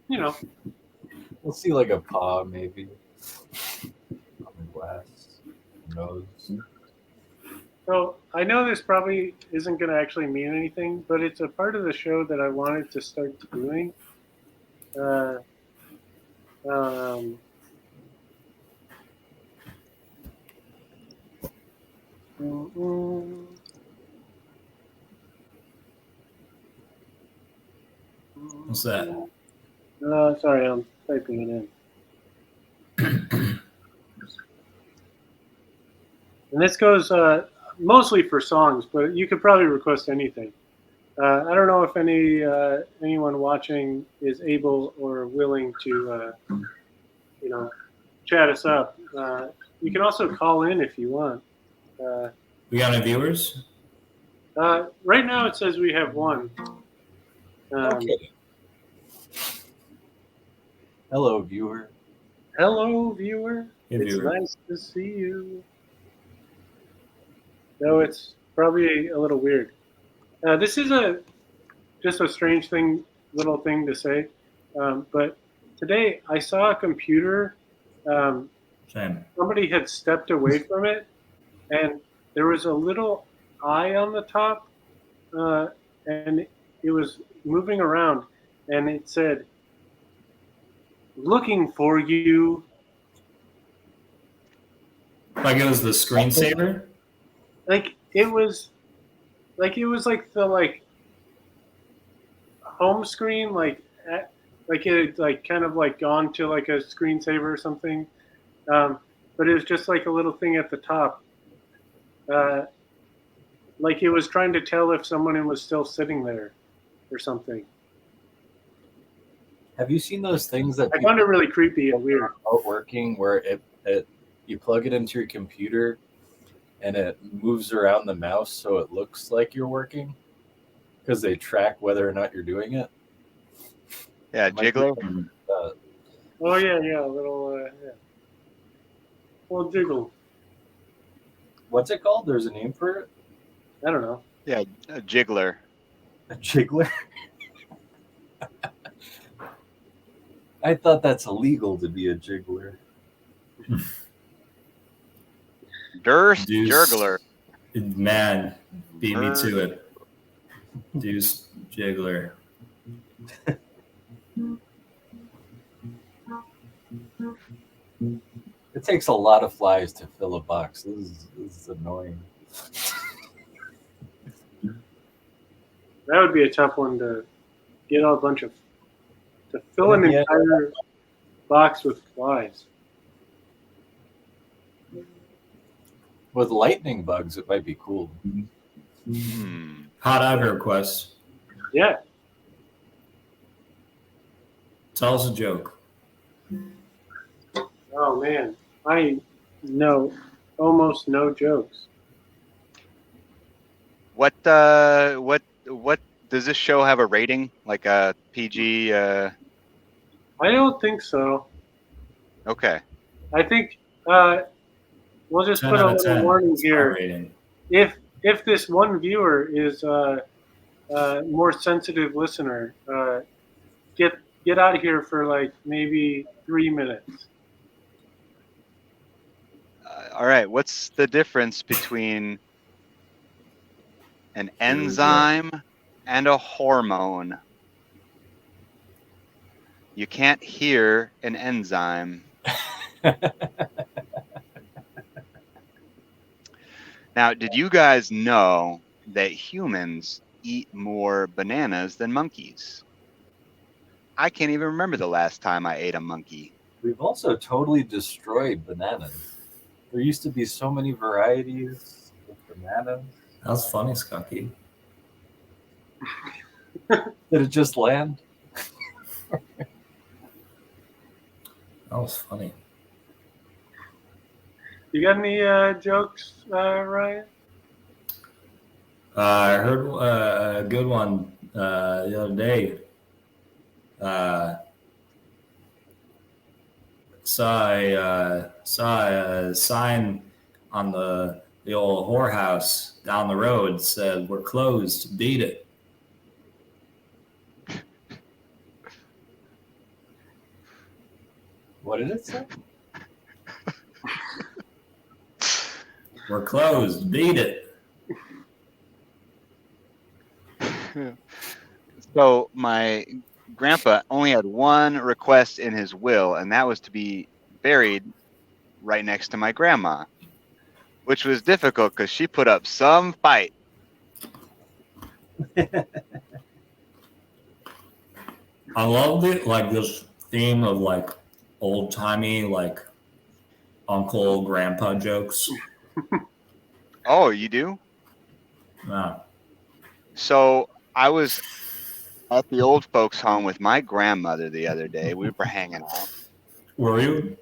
you know, We'll see like a paw maybe on the glass. Who knows? so I know this probably isn't going to actually mean anything, but it's a part of the show that I wanted to start doing. Uh, um, mm, What's that? sorry, I'm typing it in. And this goes mostly for songs, but you could probably request anything. I don't know if anyone watching is able or willing to, chat us up. You can also call in if you want. We got any viewers? Right now, it says we have one. Okay. Hello, viewer. Hello, viewer. Hey, It's viewer. nice to see you. Though it's probably a little weird. This is just a strange little thing to say. But today I saw a computer. Same. Somebody had stepped away from it, and there was a little eye on the top, and it was moving around, and it said, "Looking for you." Like it was the screensaver? Like it was like the home screen, like it had like kind of like gone to like a screensaver or something, but it was just like a little thing at the top, like it was trying to tell if someone was still sitting there or something. Have you seen those things that I found it really creepy and weird. remote working where it you plug it into your computer and it moves around the mouse so it looks like you're working because they track whether or not you're doing it? Yeah, It might be jiggler. something like that. Oh yeah, a little jiggle. What's it called? There's a name for it? I don't know. Yeah, a jiggler. A jiggler? I thought that's illegal to be a jiggler. Durst Deuce. jurgler. Man, beat me to it. Deuce jiggler. It takes a lot of flies to fill a box. This is annoying. That would be a tough one to get to fill an Yeah. entire box with flies. With lightning bugs, it might be cool. Hot out request. Yeah. Tell us a joke. Oh man, I know almost no jokes. What does this show have a rating? Like a PG? I don't think so. Okay. I think we'll just 10 put a out of little 10. warning Star here. rating. If this one viewer is more sensitive listener, get out of here for like maybe 3 minutes. All right. What's the difference between an enzyme and a hormone? You can't hear an enzyme. Now, did you guys know that humans eat more bananas than monkeys? I can't even remember the last time I ate a monkey. We've also totally destroyed bananas. There used to be so many varieties of bananas. That was funny, Skunky. Did it just land? That was funny. You got any jokes, Ryan? I heard a good one the other day. Saw a sign on the old whorehouse down the road, said we're closed. Beat it. What did it say? We're closed. Beat it. So my grandpa only had one request in his will, and that was to be buried right next to my grandma, which was difficult because she put up some fight. I loved it, like this theme of like old timey, like uncle grandpa jokes. Oh, you do? Yeah. So I was at the old folks' home with my grandmother the other day. We were hanging out. Were you?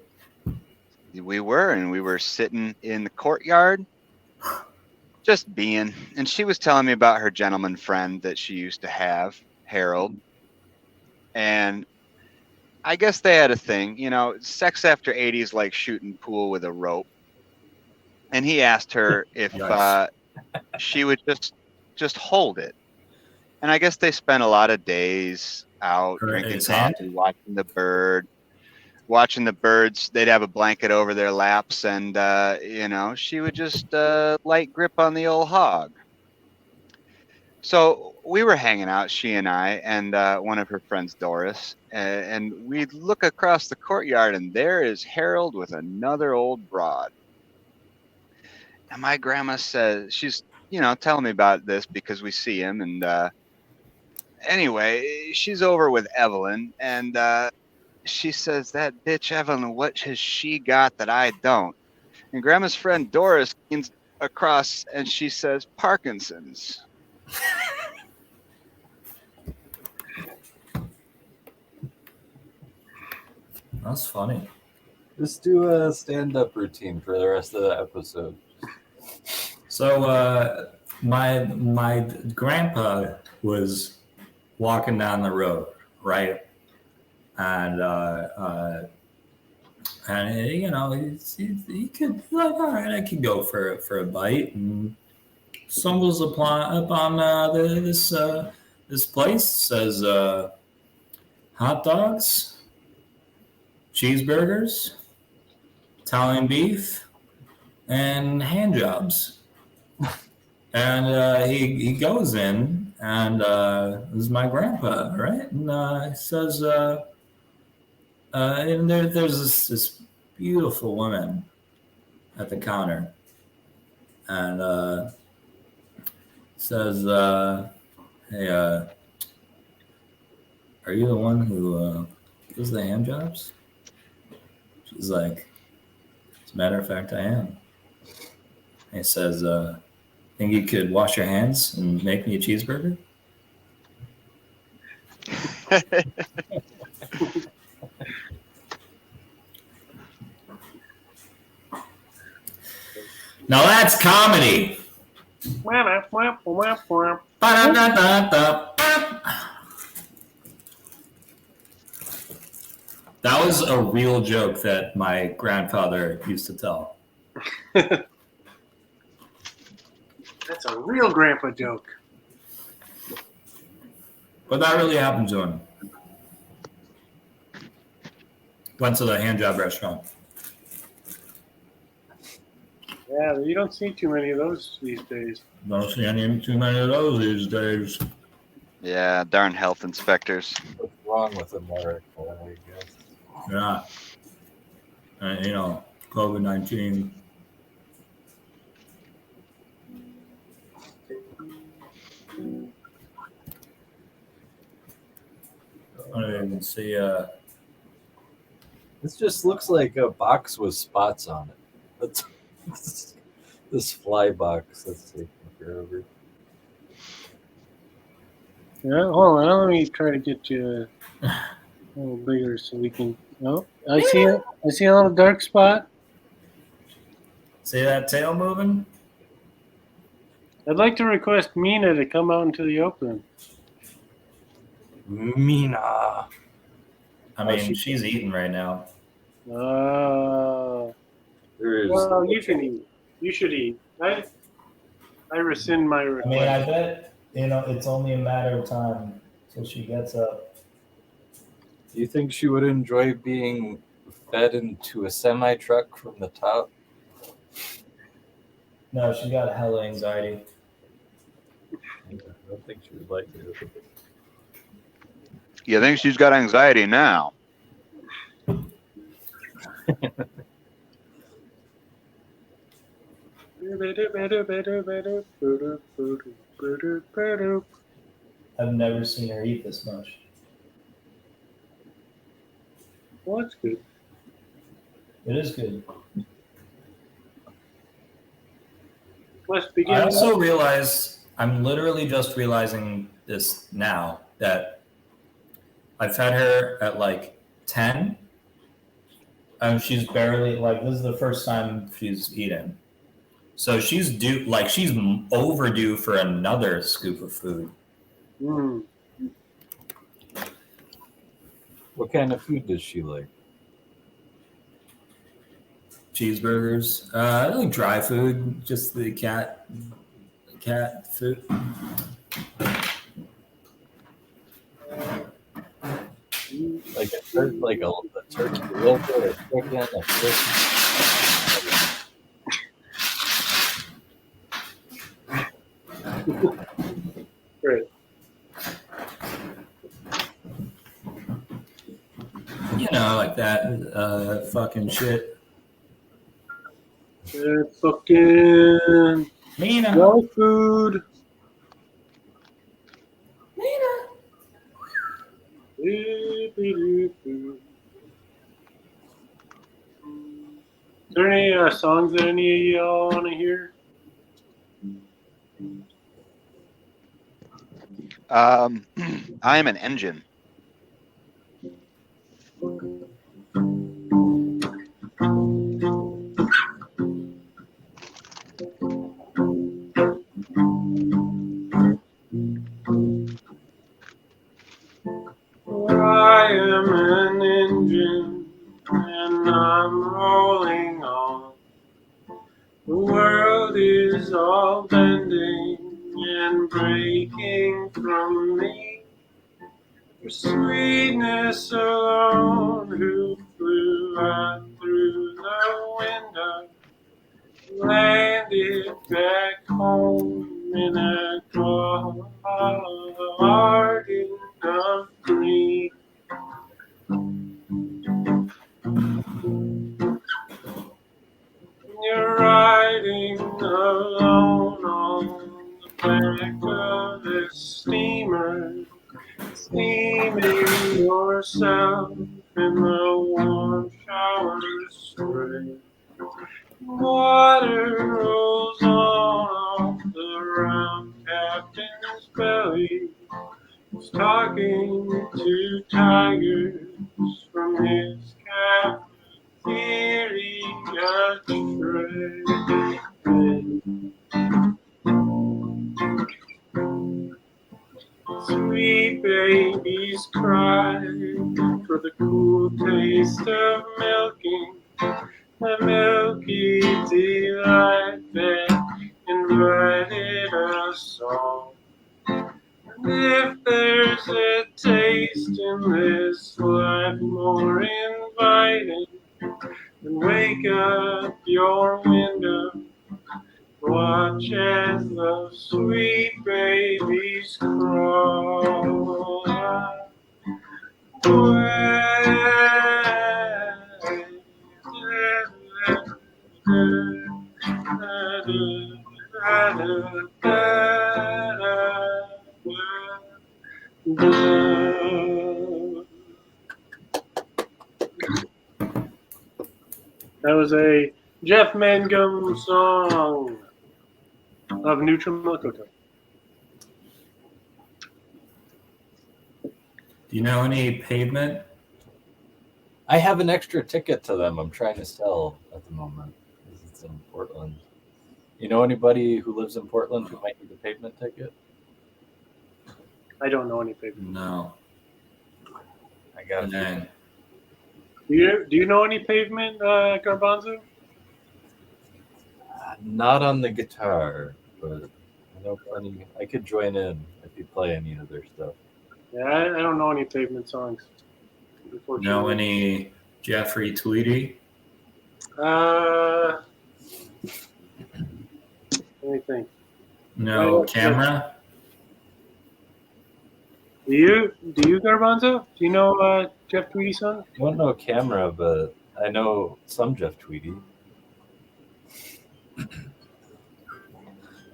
We were sitting in the courtyard, just being. And she was telling me about her gentleman friend that she used to have, Harold. And I guess they had a thing, sex after 80 is like shooting pool with a rope. And he asked her if Nice. she would just hold it. And I guess they spent a lot of days out Her in drinking his coffee, hand? watching the birds. They'd have a blanket over their laps, and she would just light grip on the old hog. So we were hanging out, she and I, and one of her friends, Doris, and we look across the courtyard, and there is Harold with another old broad. And my grandma says, she's, telling me about this because we see him, and anyway, she's over with Evelyn, and she says, that bitch Evelyn, what has she got that I don't? And grandma's friend Doris leans across and she says, Parkinson's. That's funny. Just do a stand-up routine for the rest of the episode. So my grandpa was walking down the road, right? And he could like, all right, I could go for a bite, and stumbles upon this place. Says hot dogs, cheeseburgers, Italian beef, and hand jobs. And he goes in, and this is my grandpa, right? And he says, and there's this beautiful woman at the counter, and says, "Hey, are you the one who does the hand jobs?" She's like, "As a matter of fact, I am." And he says, "Think you could wash your hands and make me a cheeseburger?" Now that's comedy. That was a real joke that my grandfather used to tell. That's a real grandpa joke. But that really happened to him. Went to the handjob restaurant. Yeah, you don't see too many of those these days. Don't see too many of those these days. Yeah, darn health inspectors. What's wrong with America, I guess? Yeah. And, COVID-19. I don't even see. This just looks like a box with spots on it. That's this fly box that's taking forever. Yeah, hold on. Let me try to get you a little bigger so we can. Oh, I see it. I see a little dark spot. See that tail moving? I'd like to request Mina to come out into the open. Mina. I mean, she's eating right now. There is. Well, you can eat. You should eat. I rescind my I request. mean, I bet it's only a matter of time till she gets up. Do you think she would enjoy being fed into a semi truck from the top? No, she's got hella anxiety. I don't think she would like it. You think she's got anxiety now? I've never seen her eat this much. Well, that's good. It is good. Let's begin. I also realize, I'm literally just realizing this now, that I fed her at like 10, and she's barely, like, this is the first time she's eaten. So she's she's overdue for another scoop of food. Mm. What kind of food does she like? Cheeseburgers, I like dry food, just the cat food. Like a turkey, like a turkey liver, a chicken, a fish. Great. Like that fucking shit. Fucking Mina. no food. Mina. Is there any songs that any of y'all want to hear? I am an engine. I am an engine and I'm rolling on. The world is all bending and breaking from me. For sweetness alone who flew out through the window, landed back home in a garden of green. You're riding alone on the back of the steamer, steaming yourself in the warm shower spray. Water rolls off the round captain's belly. He's talking to tigers from his cafeteria tray. Sweet babies cry for the cool taste of milking, the milky delight that invited us all. And if there's a taste in this life more inviting, then wake up your window, watch as the sweet babies crawl That was a Jeff Mangum song of Nutramakoto. Do you know any Pavement? I have an extra ticket to them I'm trying to sell at the moment because it's in Portland. You know anybody who lives in Portland who might need a Pavement ticket? I don't know any paper. No. I got And it. then Do you know any Pavement, Garbanzo? Not on the guitar, but I know plenty. I could join in if you play any of their stuff. Yeah, I don't know any Pavement songs. know Unfortunately. any Jeffrey Tweedy? Let me think. No Right, Camera? Do you Garbanzo? Do you know Jeff Tweedy song? I don't know Camera, but I know some Jeff Tweedy.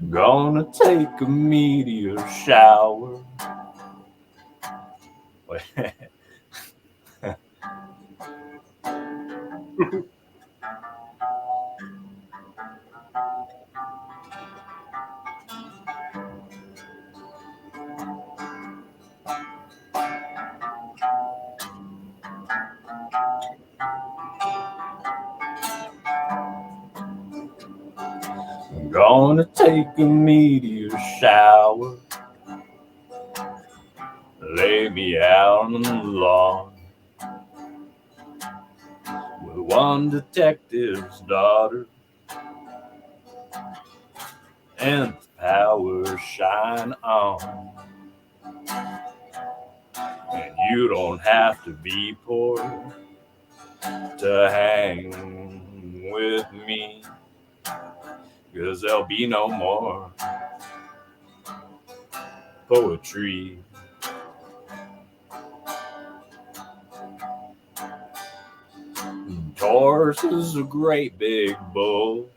Gonna take a meteor shower. Wait. Gonna take a meteor shower. Lay me out on the lawn with one detective's daughter, and the power shine on. And you don't have to be poor to hang with me, 'cause there'll be no more poetry. Horse is a great big bull,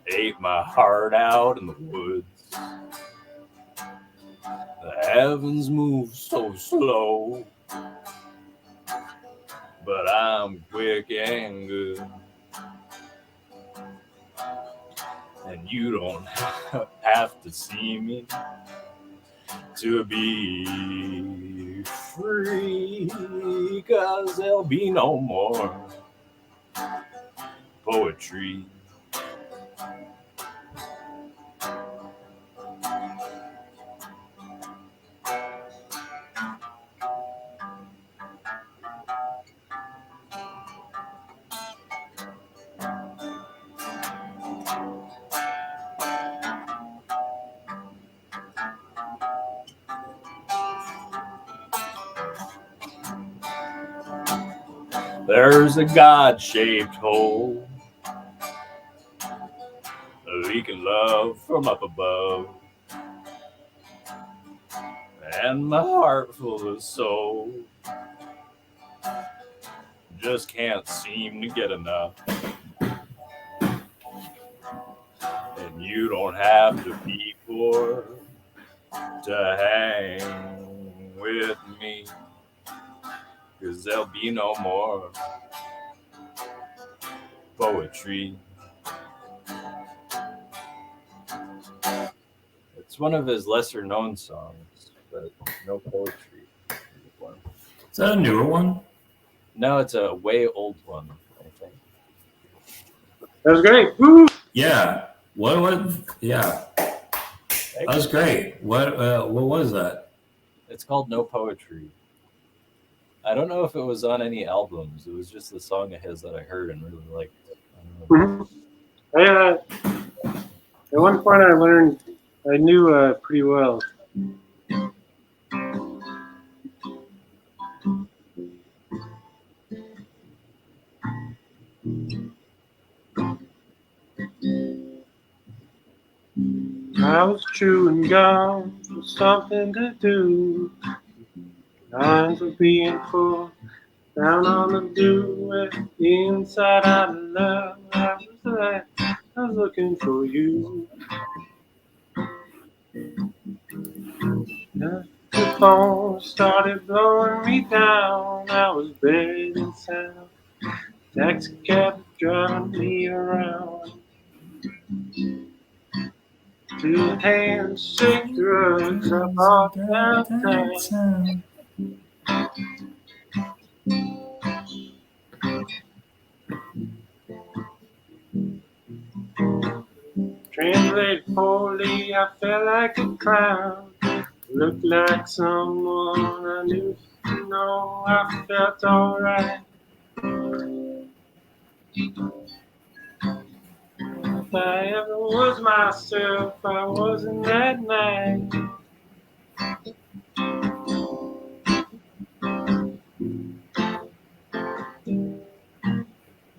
ate my heart out in the woods. The heavens move so slow, but I'm quick and good. And you don't have to see me to be free, 'cause there'll be no more poetry. There's a God-shaped hole leaking love from up above, and my heart full of soul just can't seem to get enough. And you don't have to be poor to hang with me, 'cause there'll be no more poetry. It's one of his lesser known songs, but no poetry. Is that a newer one? No, it's a way old one, I think. That was great. Woo! Yeah. What? Yeah. That was great. What was that? It's called No Poetry. I don't know if it was on any albums. It was just the song of his that I heard and really liked. At one point I knew pretty well. I was chewing gum for something to do. Eyes were being full, down on the dew, inside out of love. I was looking for you. The phone started blowing me down. I was buried in sound. Taxi cab driving me around. Two hands shake drugs up off downtown. Translated poorly, I felt like a clown. looked like someone I knew. You know, I felt alright. If I ever was myself, I wasn't that night.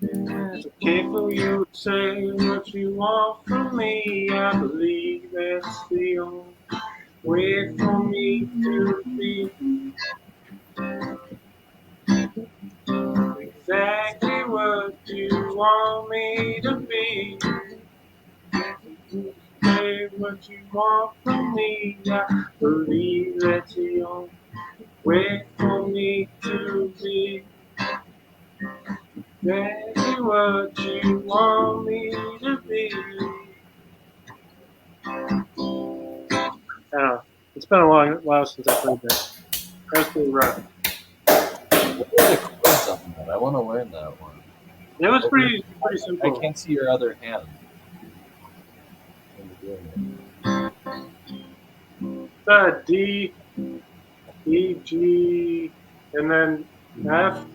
It's okay for you to say what you want from me. I believe that's the only way for me to be exactly what you want me to be. Say what you want from me. I believe that's the only way for me to be exactly what you want me to be. I don't know. It's been a long while since I played that. That's pretty rough. What are the chords on that? I want to learn that one. It was pretty I simple. can't see your other hand when you're doing it. D, E, G, and then F,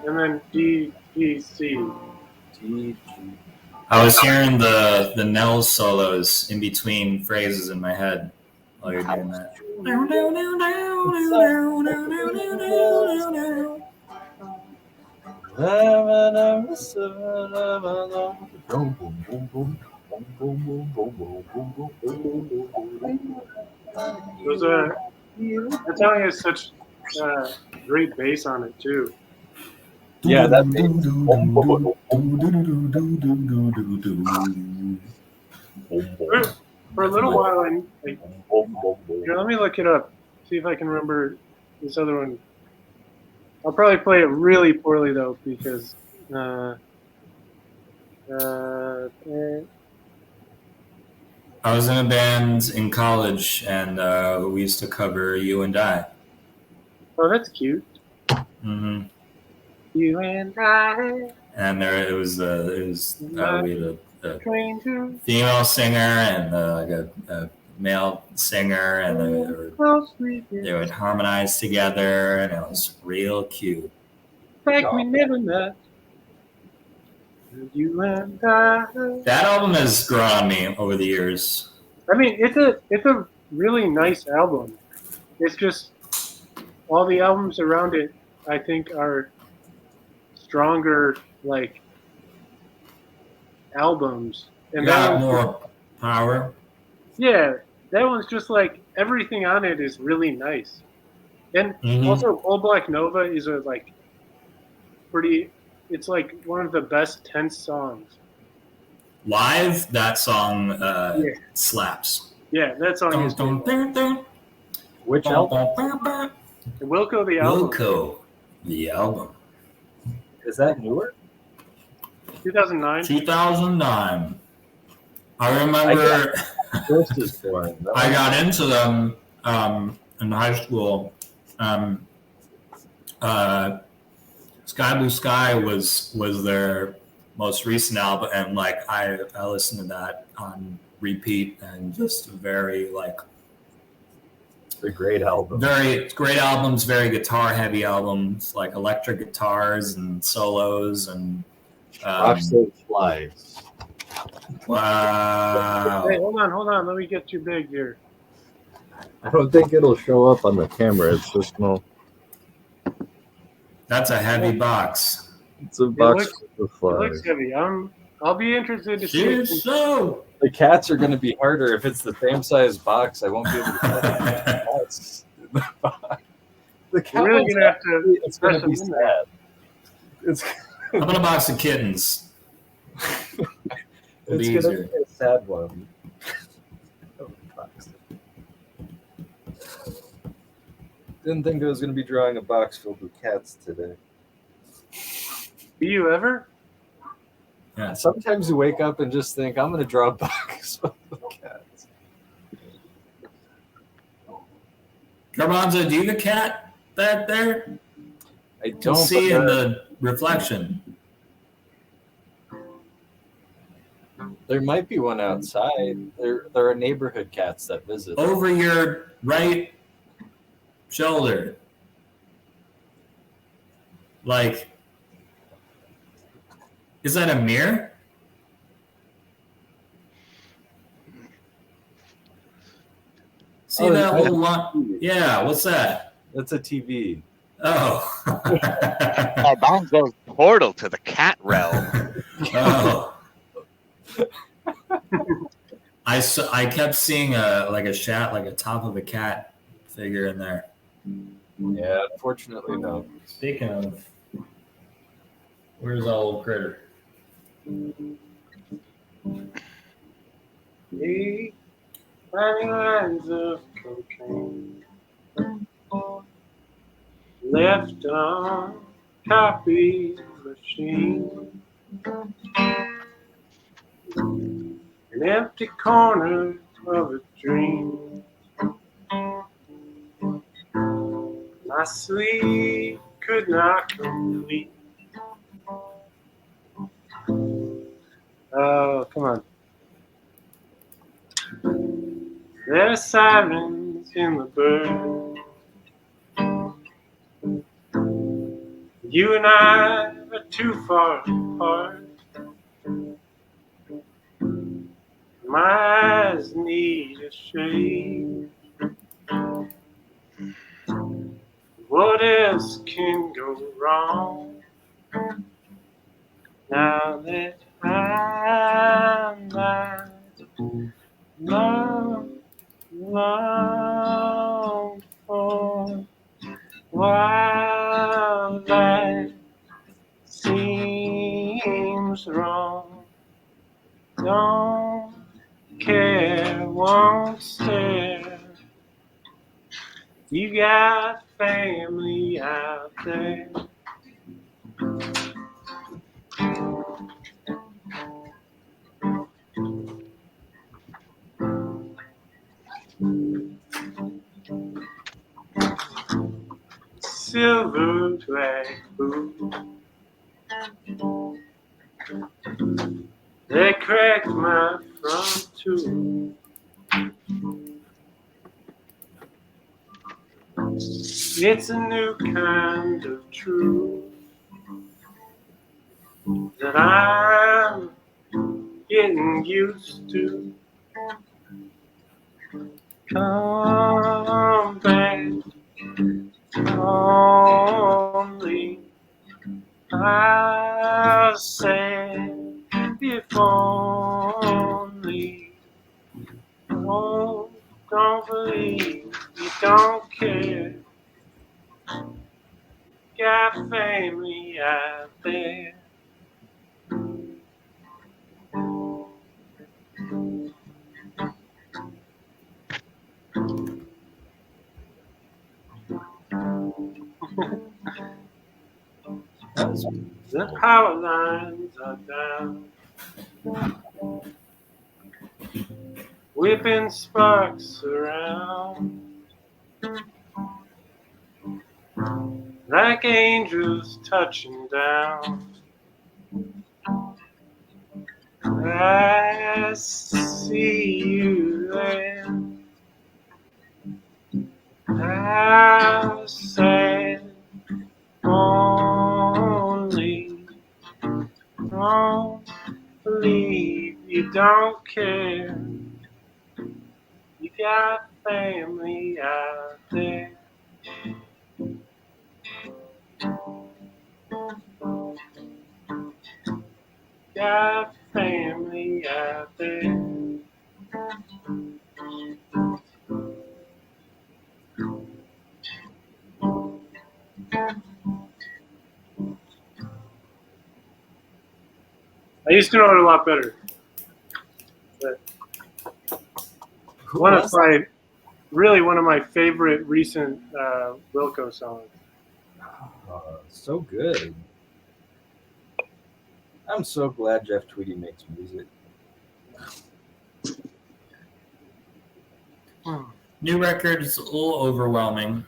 and then D, G, C. G, G. I was hearing the Nels solos in between phrases in my head while you're doing that. Those are, that song has such great bass on it too. Yeah, that For a little while, here, let me look it up. See if I can remember this other one. I'll probably play it really poorly though, because I was in a band in college, and we used to cover "You and I." oh, that's cute. Mm-hmm. You and I, And there it was we had a stranger, female singer and like a male singer, and they would harmonize together, and it was real cute. like we never met. You and I. That album has grown on me over the years. I mean, it's a really nice album. It's just all the albums around it, I think, are stronger like albums. And that Got one's more power. yeah, that one's just like everything on it is really nice. And also, Old Black Nova is a like pretty. It's like one of the best tense songs. Live, that song slaps. Yeah, that song is great. Which album? Wilco the album. Wilco, the album. Is that newer? 2009. 2009. I remember First is born. I got into them in high school. Sky Blue Sky was their most recent album, and like I listened to that on repeat, and just very like a great album. Very great albums, very guitar heavy albums, like electric guitars and solos and Offset flies. Wow. Hey, hold on. Let me get you big here. I don't think it'll show up on the camera. It's so small. That's a heavy box. It's a box looks- of It flies. looks heavy. I'll be interested to see. Cheers, so. The cats are going to be harder if it's the same size box. I won't be able to put the cats in the box. The cat We're really one's gonna have to. it's going to be press them in there. sad. It's How about a box of kittens? it's Easier. going to be a sad one. Didn't think I was going to be drawing a box filled with cats today. Do you ever? Yeah. Sometimes you wake up and just think, I'm going to draw a box filled with cats. Garbanzo, do you have a cat back there? I Don't don't see but in the reflection. There might be one outside. There are neighborhood cats that visit. Over your right shoulder. Like, is that a mirror? See Oh, that I- little line? Yeah, what's that? That's a TV. Oh. Garbanzo's portal to the cat realm. Oh. I kept seeing a top of a cat figure in there. Yeah, unfortunately, no. Speaking of, where's that old critter? The tiny lines of cocaine left on copy machine. An empty corner of a dream. My sleep could not complete. Oh, come on. There's sirens in the bird. You and I are too far apart. My eyes need a shade. What else can go wrong? Now that I'm not long for, while that seems wrong, don't care, won't stare. You got family out there. Silver black boots, they cracked my front tooth. It's a new kind of truth that I'm getting used to. Come back only, I said, if only. Oh, don't believe, you don't care. Got family out there. That was The power lines are down, whipping sparks around like angels touching down. I see you there. I said only, don't believe, you don't care. You got family out there. Got family out there. I used to know it a lot better. But Who one was of my favorite recent Wilco songs. so good. I'm so glad Jeff Tweedy makes music. New record is a little overwhelming.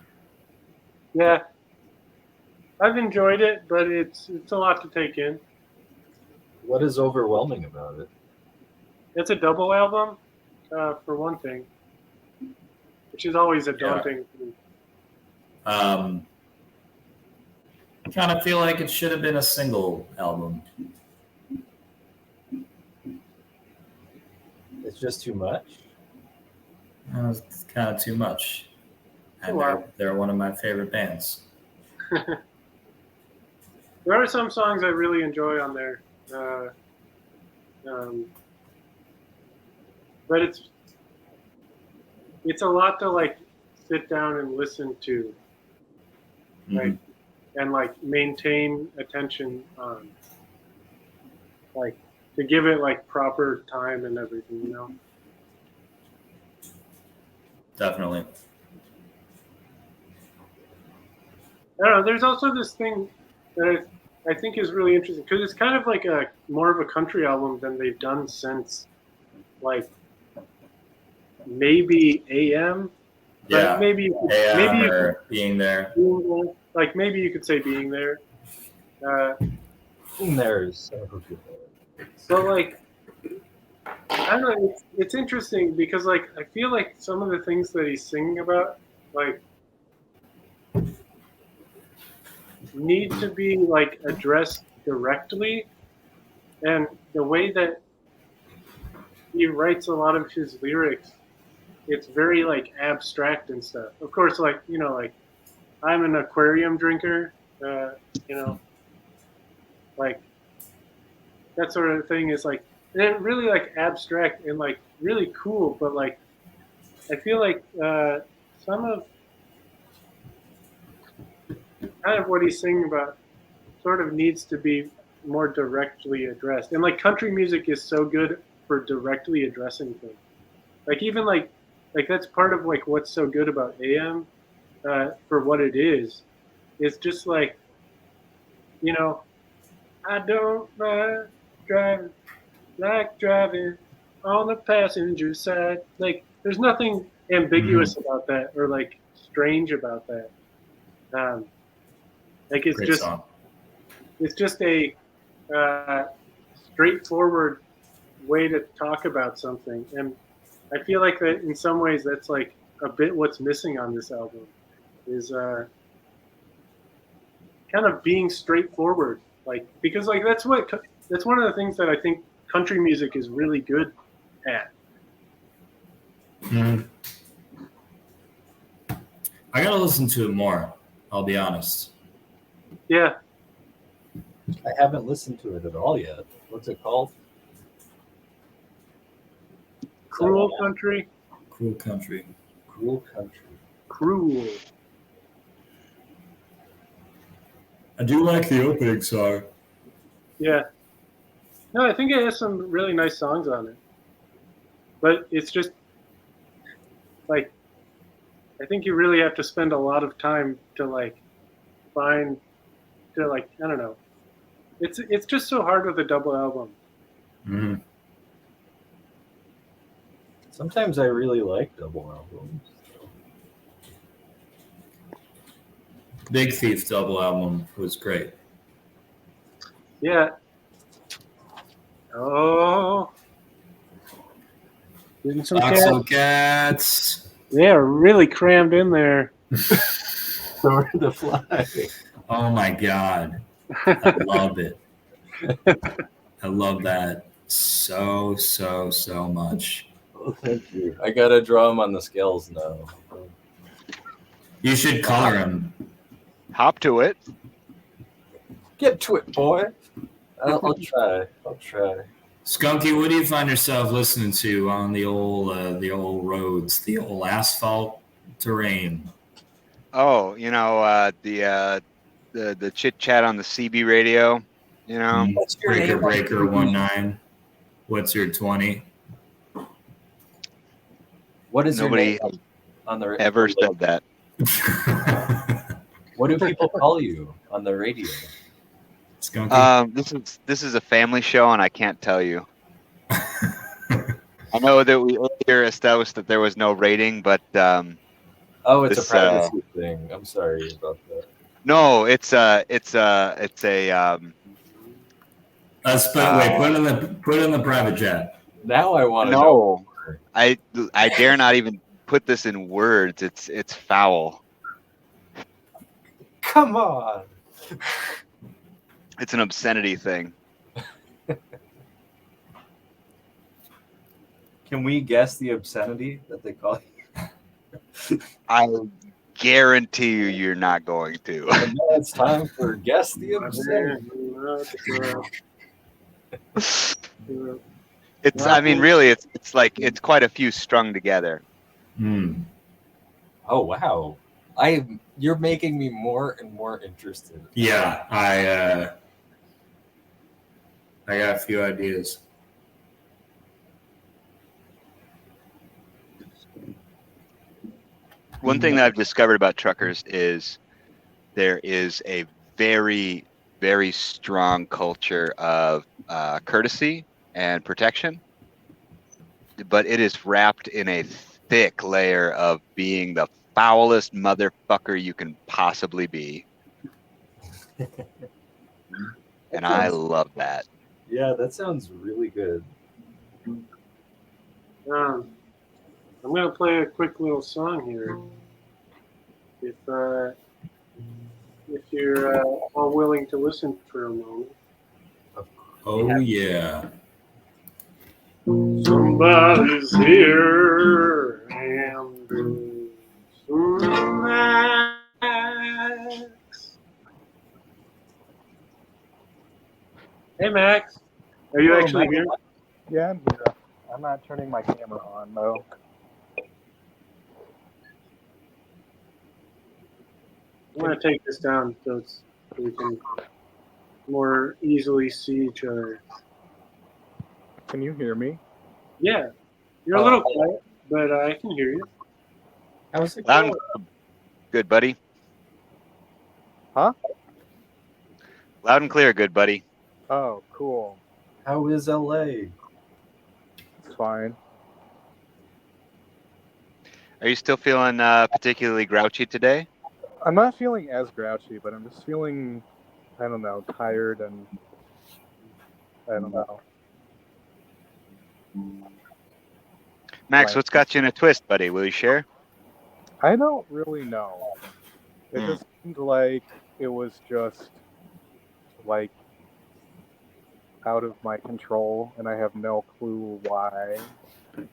Yeah, I've enjoyed it, but it's a lot to take in. What is overwhelming about it? It's a double album, for one thing, which is always a daunting thing. I kind of feel like it should have been a single album. It's just too much. It's kind of too much. And Wow. they're one of my favorite bands. There are some songs I really enjoy on there, but it's a lot to like sit down and listen to, like, and like maintain attention on, like to give it like proper time and everything, you know. Definitely. I don't know. There's also this thing that I think is really interesting because it's kind of like a more of a country album than they've done since like maybe AM. Yeah. Maybe or Being There. Like maybe you could say Being There. Being There is So like I don't know. It's interesting because like I feel like some of the things that he's singing about like need to be like addressed directly, and the way that he writes a lot of his lyrics, it's very like abstract and stuff. Of course, like you know, like I'm an aquarium drinker, you know, like that sort of thing is like and really like abstract and like really cool, but like I feel like some of kind of what he's singing about sort of needs to be more directly addressed. And like country music is so good for directly addressing things. Like even like that's part of like what's so good about AM for what it is. It's just like, you know, I don't mind driving like driving on the passenger side. Like there's nothing ambiguous about that or like strange about that. Like it's Great just song. it's just a straightforward way to talk about something, and I feel like that in some ways that's like a bit what's missing on this album is kind of being straightforward, like because like that's one of the things that I think country music is really good at. Mm-hmm. I gotta listen to it more. I'll be honest. Yeah, I haven't listened to it at all yet. What's it called? Cruel Country. Cruel Country. Cruel Country. Cruel. I do like the opening song. Yeah. No, I think it has some really nice songs on it. But it's just like I think you really have to spend a lot of time to like find to like I don't know. It's just so hard with a double album. Mm-hmm. Sometimes I really like double albums. Big Thief double album was great. Yeah. Oh. Getting some Oxo Cats. Yeah, really crammed in there. Sorry to fly. Oh my God. I love it. I love that so much. Oh, thank you. I gotta draw him on the scales now. You should color him. Hop to it. Get to it, boy. I'll try. Skunky, what do you find yourself listening to on the old roads, the old asphalt terrain? Oh, you know, the chit chat on the CB radio, you know. What's your name? Breaker 19. What's your 20? What is Nobody your name on the ever said that. What do people call you on the radio? Skunky. This is a family show, and I can't tell you. I know that we earlier established that there was no rating, but Oh, it's a privacy thing. I'm sorry about that. no, it's a Wait, put it in the private chat. Now I want to know. No, I dare not even put this in words. It's foul. Come on. It's an obscenity thing. Can we guess the obscenity that they call it? I guarantee you're not going to. And now it's time for guess the obscenity. It's. I mean, really, it's like it's quite a few strung together. Hmm. Oh wow! You're making me more and more interested. Yeah, I got a few ideas. One thing that I've discovered about truckers is there is a very, very strong culture of courtesy and protection, but it is wrapped in a thick layer of being the foulest motherfucker you can possibly be. And I love that. Yeah, that sounds really good. I'm gonna play a quick little song here. If you're all willing to listen for a moment. Oh yeah. Somebody's here and Max. Hey Max, are you Hello, actually Max. here? Yeah, I'm here. I'm not turning my camera on though. I'm gonna take this down so we can more easily see each other. Can you hear me? Yeah, you're a little quiet, but I can hear you. How's it Loud going? and good, buddy. Huh? Loud and clear, good buddy. Oh, cool. How is LA? It's fine. Are you still feeling particularly grouchy today? I'm not feeling as grouchy, but I'm just feeling, I don't know, tired and I don't know. Max, Right. what's got you in a twist, buddy? Will you share? I don't really know. It Hmm. just seemed like it was just like out of my control and I have no clue why.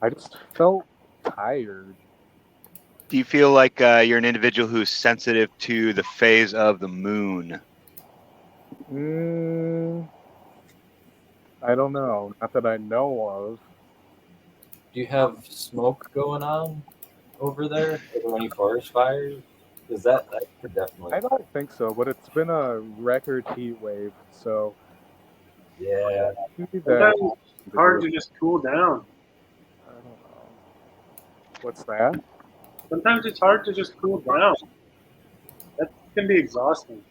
I just felt tired. Do you feel like you're an individual who's sensitive to the phase of the moon? I don't know. Not that I know of. Do you have smoke going on over there? Are there any forest fires? Because that could definitely. I don't think so, but it's been a record heat wave, so Yeah. maybe Sometimes that. it's hard to just cool down. I don't know. What's that? Sometimes it's hard to just cool down. That can be exhausting.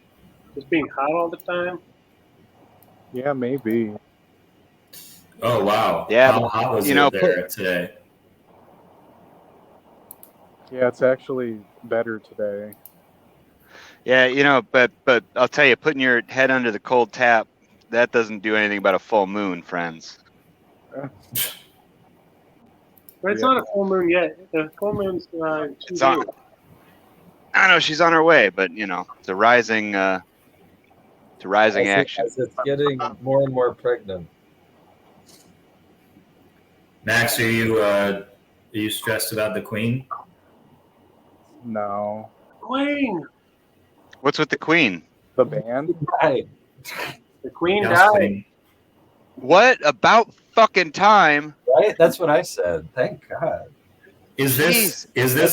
Just being hot all the time. Yeah, maybe. Oh wow. Yeah, How hot was you it know, there today? Yeah, it's actually better today. Yeah, you know, but I'll tell you, putting your head under the cold tap, that doesn't do anything about a full moon, friends. But it's Yeah. not a full moon yet. The full moon's 2 It's on. days. I know she's on her way, but you know, it's a rising action. As it's getting more and more pregnant. Max, are you stressed about the Queen? No. Queen! What's with the Queen? The band? Right. The Queen Yes, died. Queen. What about fucking time? Right? That's what I said. Thank God. Is this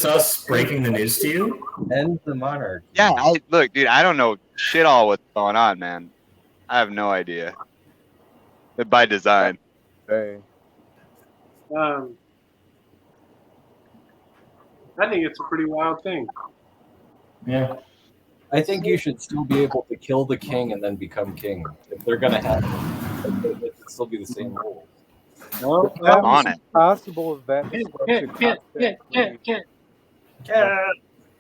us breaking the news to you? End the monarchy. Yeah, look, dude, I don't know shit all what's going on, man. I have no idea. But by design. Hey. I think it's a pretty wild thing. Yeah. I think you should still be able to kill the king and then become king. If they're gonna have it should still be the same rules. No, I'm on it. Possible that disruption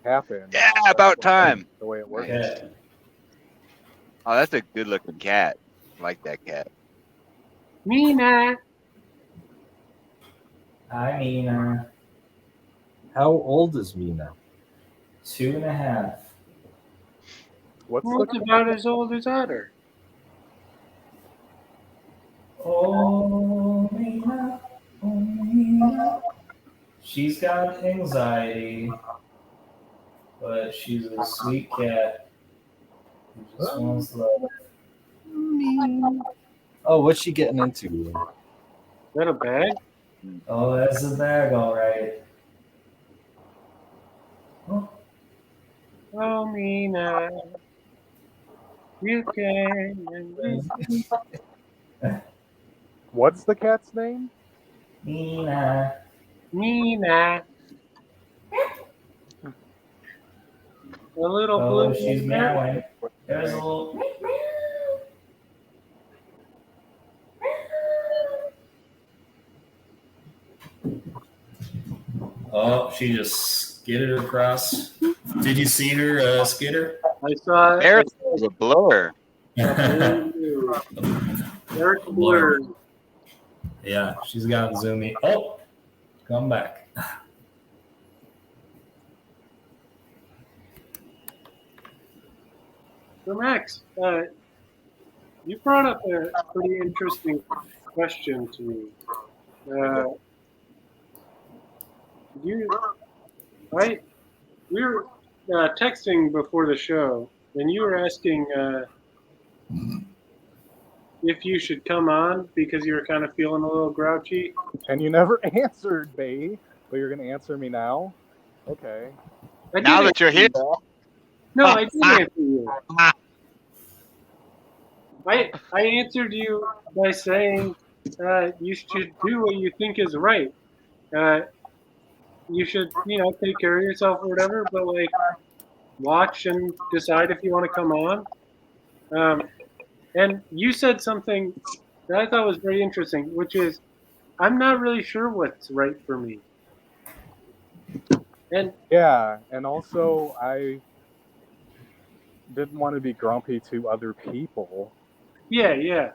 happen. Yeah, about time. The way it works. Yeah. Oh, that's a good looking cat. I like that cat. Mina. Hi, Nina. How old is Mina? 2.5. What's Well, it's about as old as Otter. Oh, Nina. Oh, Nina. She's got anxiety, but she's a sweet cat who just wants love. Oh, what's she getting into? Is that a bag? Oh, that's the bag, all right. Oh, Oh, Mina. You can. What's the cat's name? Nina. Mina. A little Oh, blue. she's meowing. What's the There's a name? little. Oh, she just skidded across. Did you see her skidder? I saw There it. was a blur. Dark blur. Yeah, she's got zoomy. Oh, come back. So Max, you brought up a pretty interesting question to me. We were texting before the show, and you were asking if you should come on because you were kind of feeling a little grouchy. And you never answered, Bay. But you're gonna answer me now? Okay. I did Now that answer you're here, you. No, I did answer you. I answered you by saying you should do what you think is right. You should, take care of yourself or whatever, but like watch and decide if you want to come on. And you said something that I thought was very interesting, which is I'm not really sure what's right for me. And Yeah, and also I didn't want to be grumpy to other people. yeah.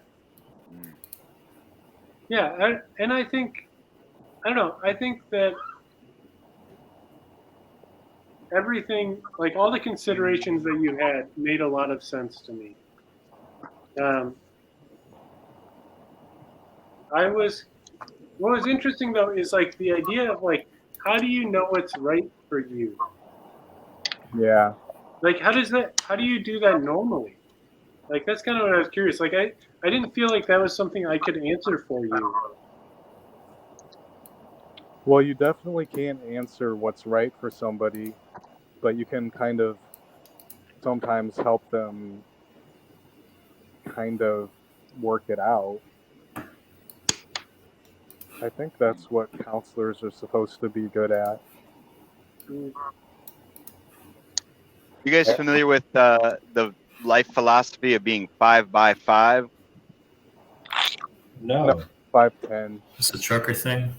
And I think I don't know. I think that everything, like all the considerations that you had, made a lot of sense to me. What was interesting though is like the idea of like, how do you know what's right for you? Yeah. Like, how do you do that normally? Like, that's kind of what I was curious. Like, I didn't feel like that was something I could answer for you. Well, you definitely can't answer what's right for somebody, but you can kind of sometimes help them kind of work it out. I think that's what counselors are supposed to be good at. Mm. you guys familiar with the life philosophy of being 5 by 5? No. 5'10". It's a trucker thing.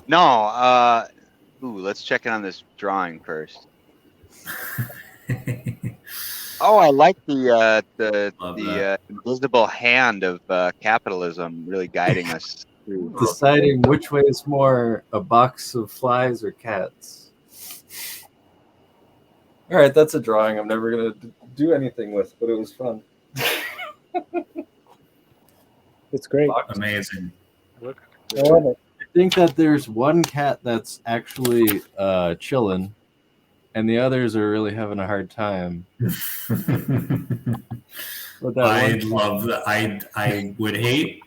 No. Let's check in on this drawing first. Oh, I like the Love that. invisible hand of capitalism really guiding us through. Deciding which way is more a box of flies or cats. All right, that's a drawing I'm never going to do anything with, but it was fun. It's great. Amazing. I love it. I think that there's one cat that's actually chilling, and the others are really having a hard time. But that I one, love that. I would hate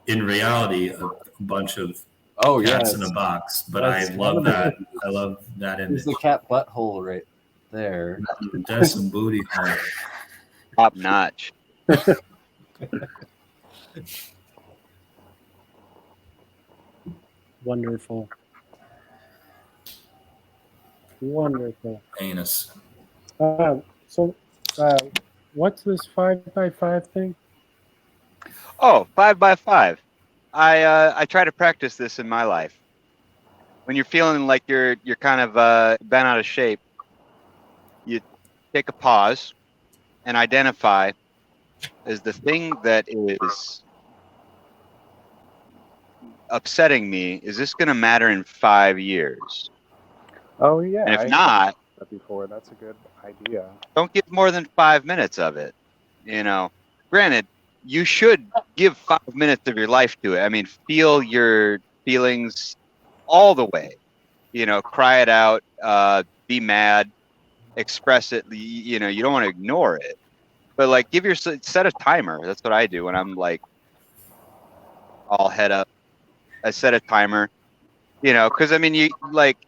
in reality a bunch of oh yeah, cats in a box, but I that's love one of that. the- I love that image. there's the cat butthole right there. That's some booty hole. Top notch. Wonderful. Anus. So, what's this 5 by 5 thing? Oh, 5 by 5. I try to practice this in my life. When you're feeling like you're kind of bent out of shape, you take a pause and identify as the thing that is upsetting me, is this going to matter in 5 years? Oh yeah, And if I not, that before. That's a good idea. don't give more than 5 minutes of it. Granted, you should give 5 minutes of your life to it. I mean, feel your feelings all the way. Cry it out, be mad, express it. You don't want to ignore it, but like set a timer. That's what I do when I'm like all head up. I set a timer. Because I mean, you like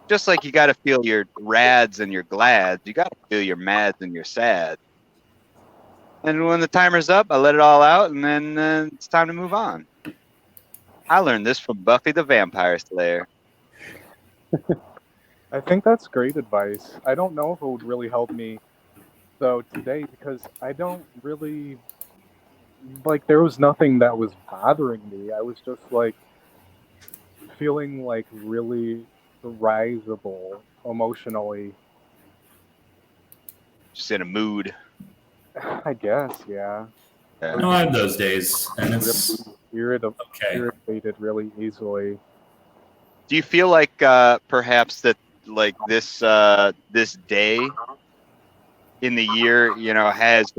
just like you got to feel your rads and your glads, you got to feel your mads and your sads. And when the timer's up, I let it all out, and then it's time to move on. I learned this from Buffy the Vampire Slayer. I think that's great advice. I don't know if it would really help me though today because I don't really like there was nothing that was bothering me. I was just like feeling like really risable emotionally. Just in a mood. I guess, yeah. Yeah. No, I have those days, and it's okay. Irritated really easily. Do you feel like perhaps that like this day in the year, has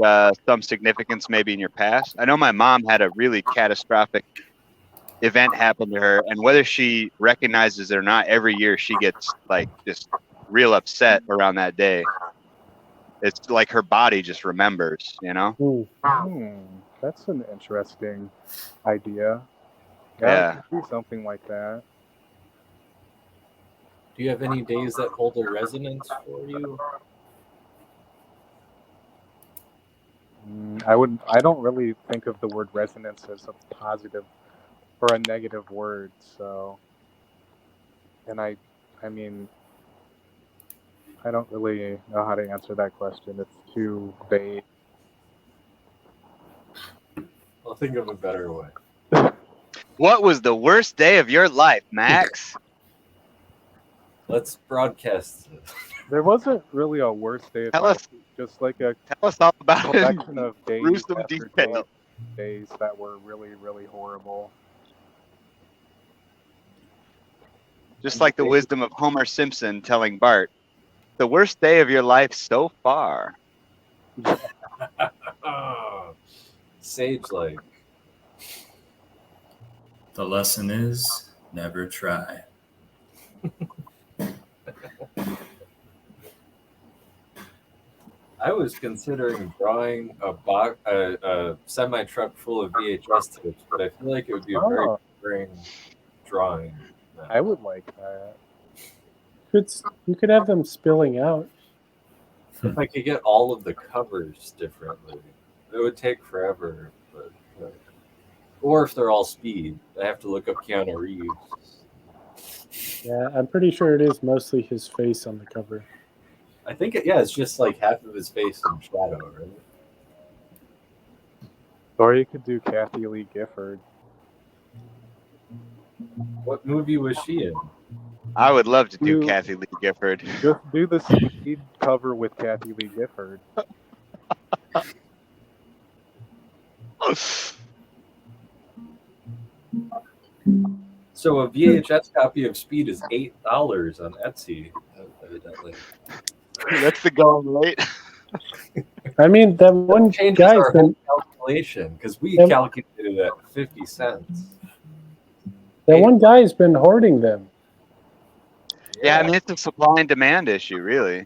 some significance maybe in your past? I know my mom had a really catastrophic event happen to her, and whether she recognizes it or not, every year she gets like just real upset around that day. It's like her body just remembers, That's an interesting idea. Yeah. It could be something like that. Do you have any days that hold a resonance for you? I don't really think of the word resonance as a positive or a negative word, so. And I mean, I don't really know how to answer that question. It's too vague. I'll think of a better way. What was the worst day of your life, Max? Let's broadcast it. There wasn't really a worst day of Tell my us- life, just like a Tell us all about it. collection of days Gruesome after detail. days that were really, really horrible. Just like the wisdom of Homer Simpson telling Bart, the worst day of your life so far. Sage-like. The lesson is never try. I was considering drawing a semi truck full of VHS tapes, but I feel like it would be a very boring drawing. I would like that. You could have them spilling out. If I could get all of the covers differently, it would take forever. But, or if they're all speed, I have to look up Keanu Reeves. Yeah, I'm pretty sure it is mostly his face on the cover. I think it's just like half of his face in shadow, right? Or you could do Kathy Lee Gifford. What movie was she in? I would love to do Kathy Lee Gifford. Just do the speed cover with Kathy Lee Gifford. So a VHS copy of Speed is $8 on Etsy, evidently. That's the going rate. I mean, that one Changes guy's our been whole calculation because we calculated it at 50 cents. that one guy's been hoarding them. Yeah, I mean it's a supply and demand issue, really.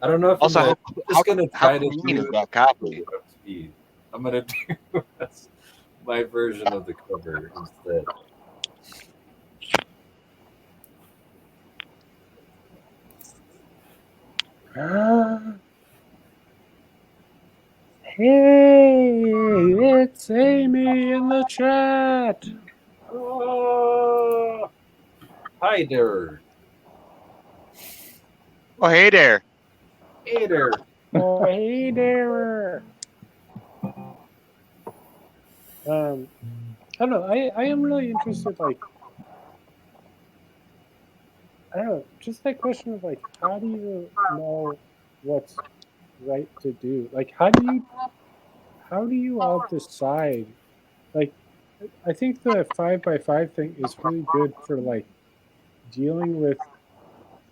I don't know if Also, I'm just gonna try to clean do is that copy? Speed. I'm gonna do my version of the cover instead. Hey, it's Amy in the chat. Oh, hi there. Oh, hey there. Hey there. Oh, hey there. I don't know. I am really interested. Like, I don't know. Just that question of like, how do you know what's right to do? Like, how do how do you all decide? Like, I think the 5x5 thing is really good for like dealing with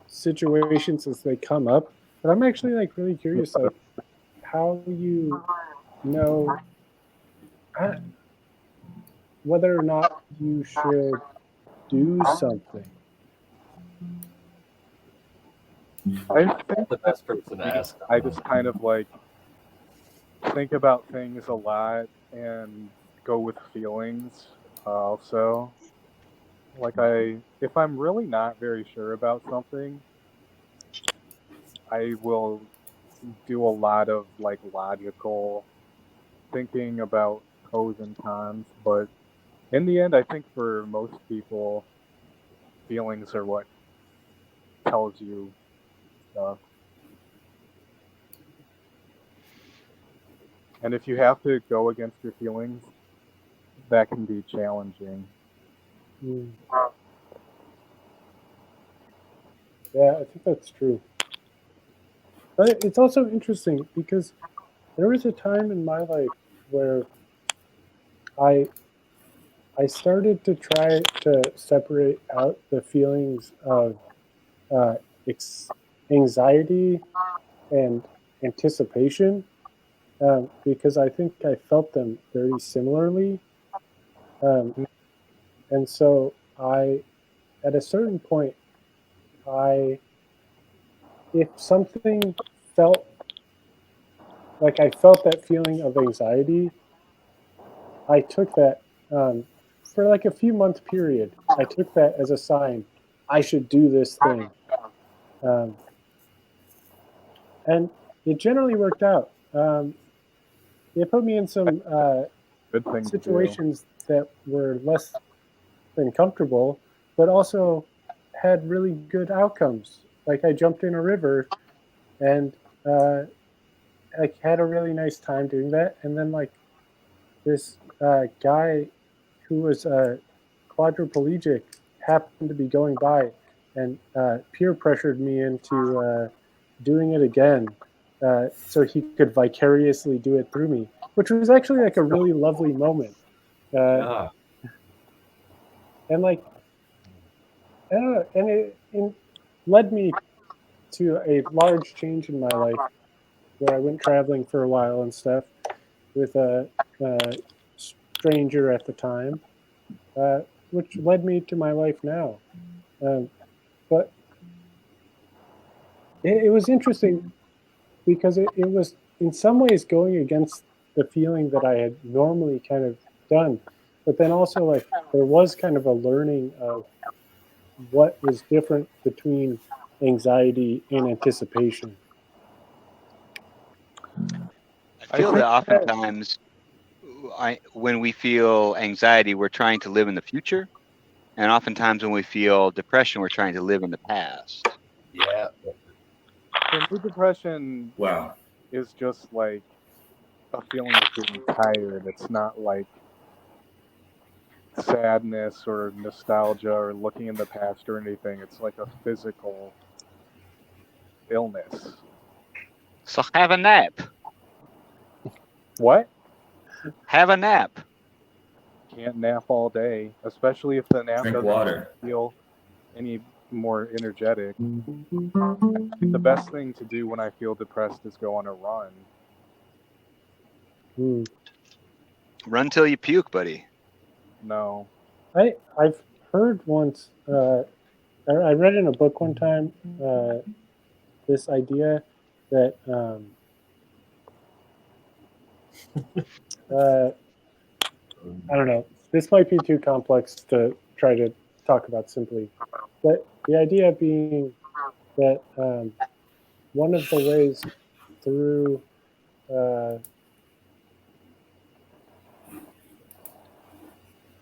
situations as they come up. But I'm actually like really curious, like how you know uh, whether or not you should do something. I I'm think the best person to ask. I just kind of like think about things a lot and go with feelings. Also, like if I'm really not very sure about something, I will do a lot of like logical thinking about pros and cons. But in the end, I think for most people, feelings are what tells you stuff. And if you have to go against your feelings, that can be challenging. Hmm. Yeah, I think that's true. But it's also interesting because there was a time in my life where I I started to try to separate out the feelings of uh, anxiety and anticipation because I think I felt them very similarly. Um, and so at a certain point, I, if something felt like I felt that feeling of anxiety, I took that for like a few month period. I took that as a sign I should do this thing. Um, and it generally worked out. It put me in some Good thing to do. situations that were less than comfortable, but also had really good outcomes. Like I jumped in a river and uh, like had a really nice time doing that. And then like this guy who was quadriplegic happened to be going by and peer pressured me into doing it again so he could vicariously do it through me, which was actually like a really lovely moment. Yeah. And like, I don't know, and it led me to a large change in my life where I went traveling for a while and stuff with a stranger at the time, uh, which led me to my life now. Um, but it was interesting because it was in some ways going against the feeling that I had normally kind of done. But then also, like, there was kind of a learning of what was different between anxiety and anticipation. I feel think that oftentimes when we feel anxiety, we're trying to live in the future. And oftentimes when we feel depression, we're trying to live in the past. Yeah. for me, depression Wow. is just like a feeling of being tired. It's not like sadness or nostalgia or looking in the past or anything. It's like a physical illness. So have a nap. What? Have a nap. Can't nap all day, especially if the nap Drink doesn't water. feel any more energetic. The best thing to do when I feel depressed is go on a run. Hmm. Run till you puke, buddy. No. I've heard once. I read in a book one time this idea that uh, I don't know. This might be too complex to try to talk about simply, but the idea being that one of the ways through uh,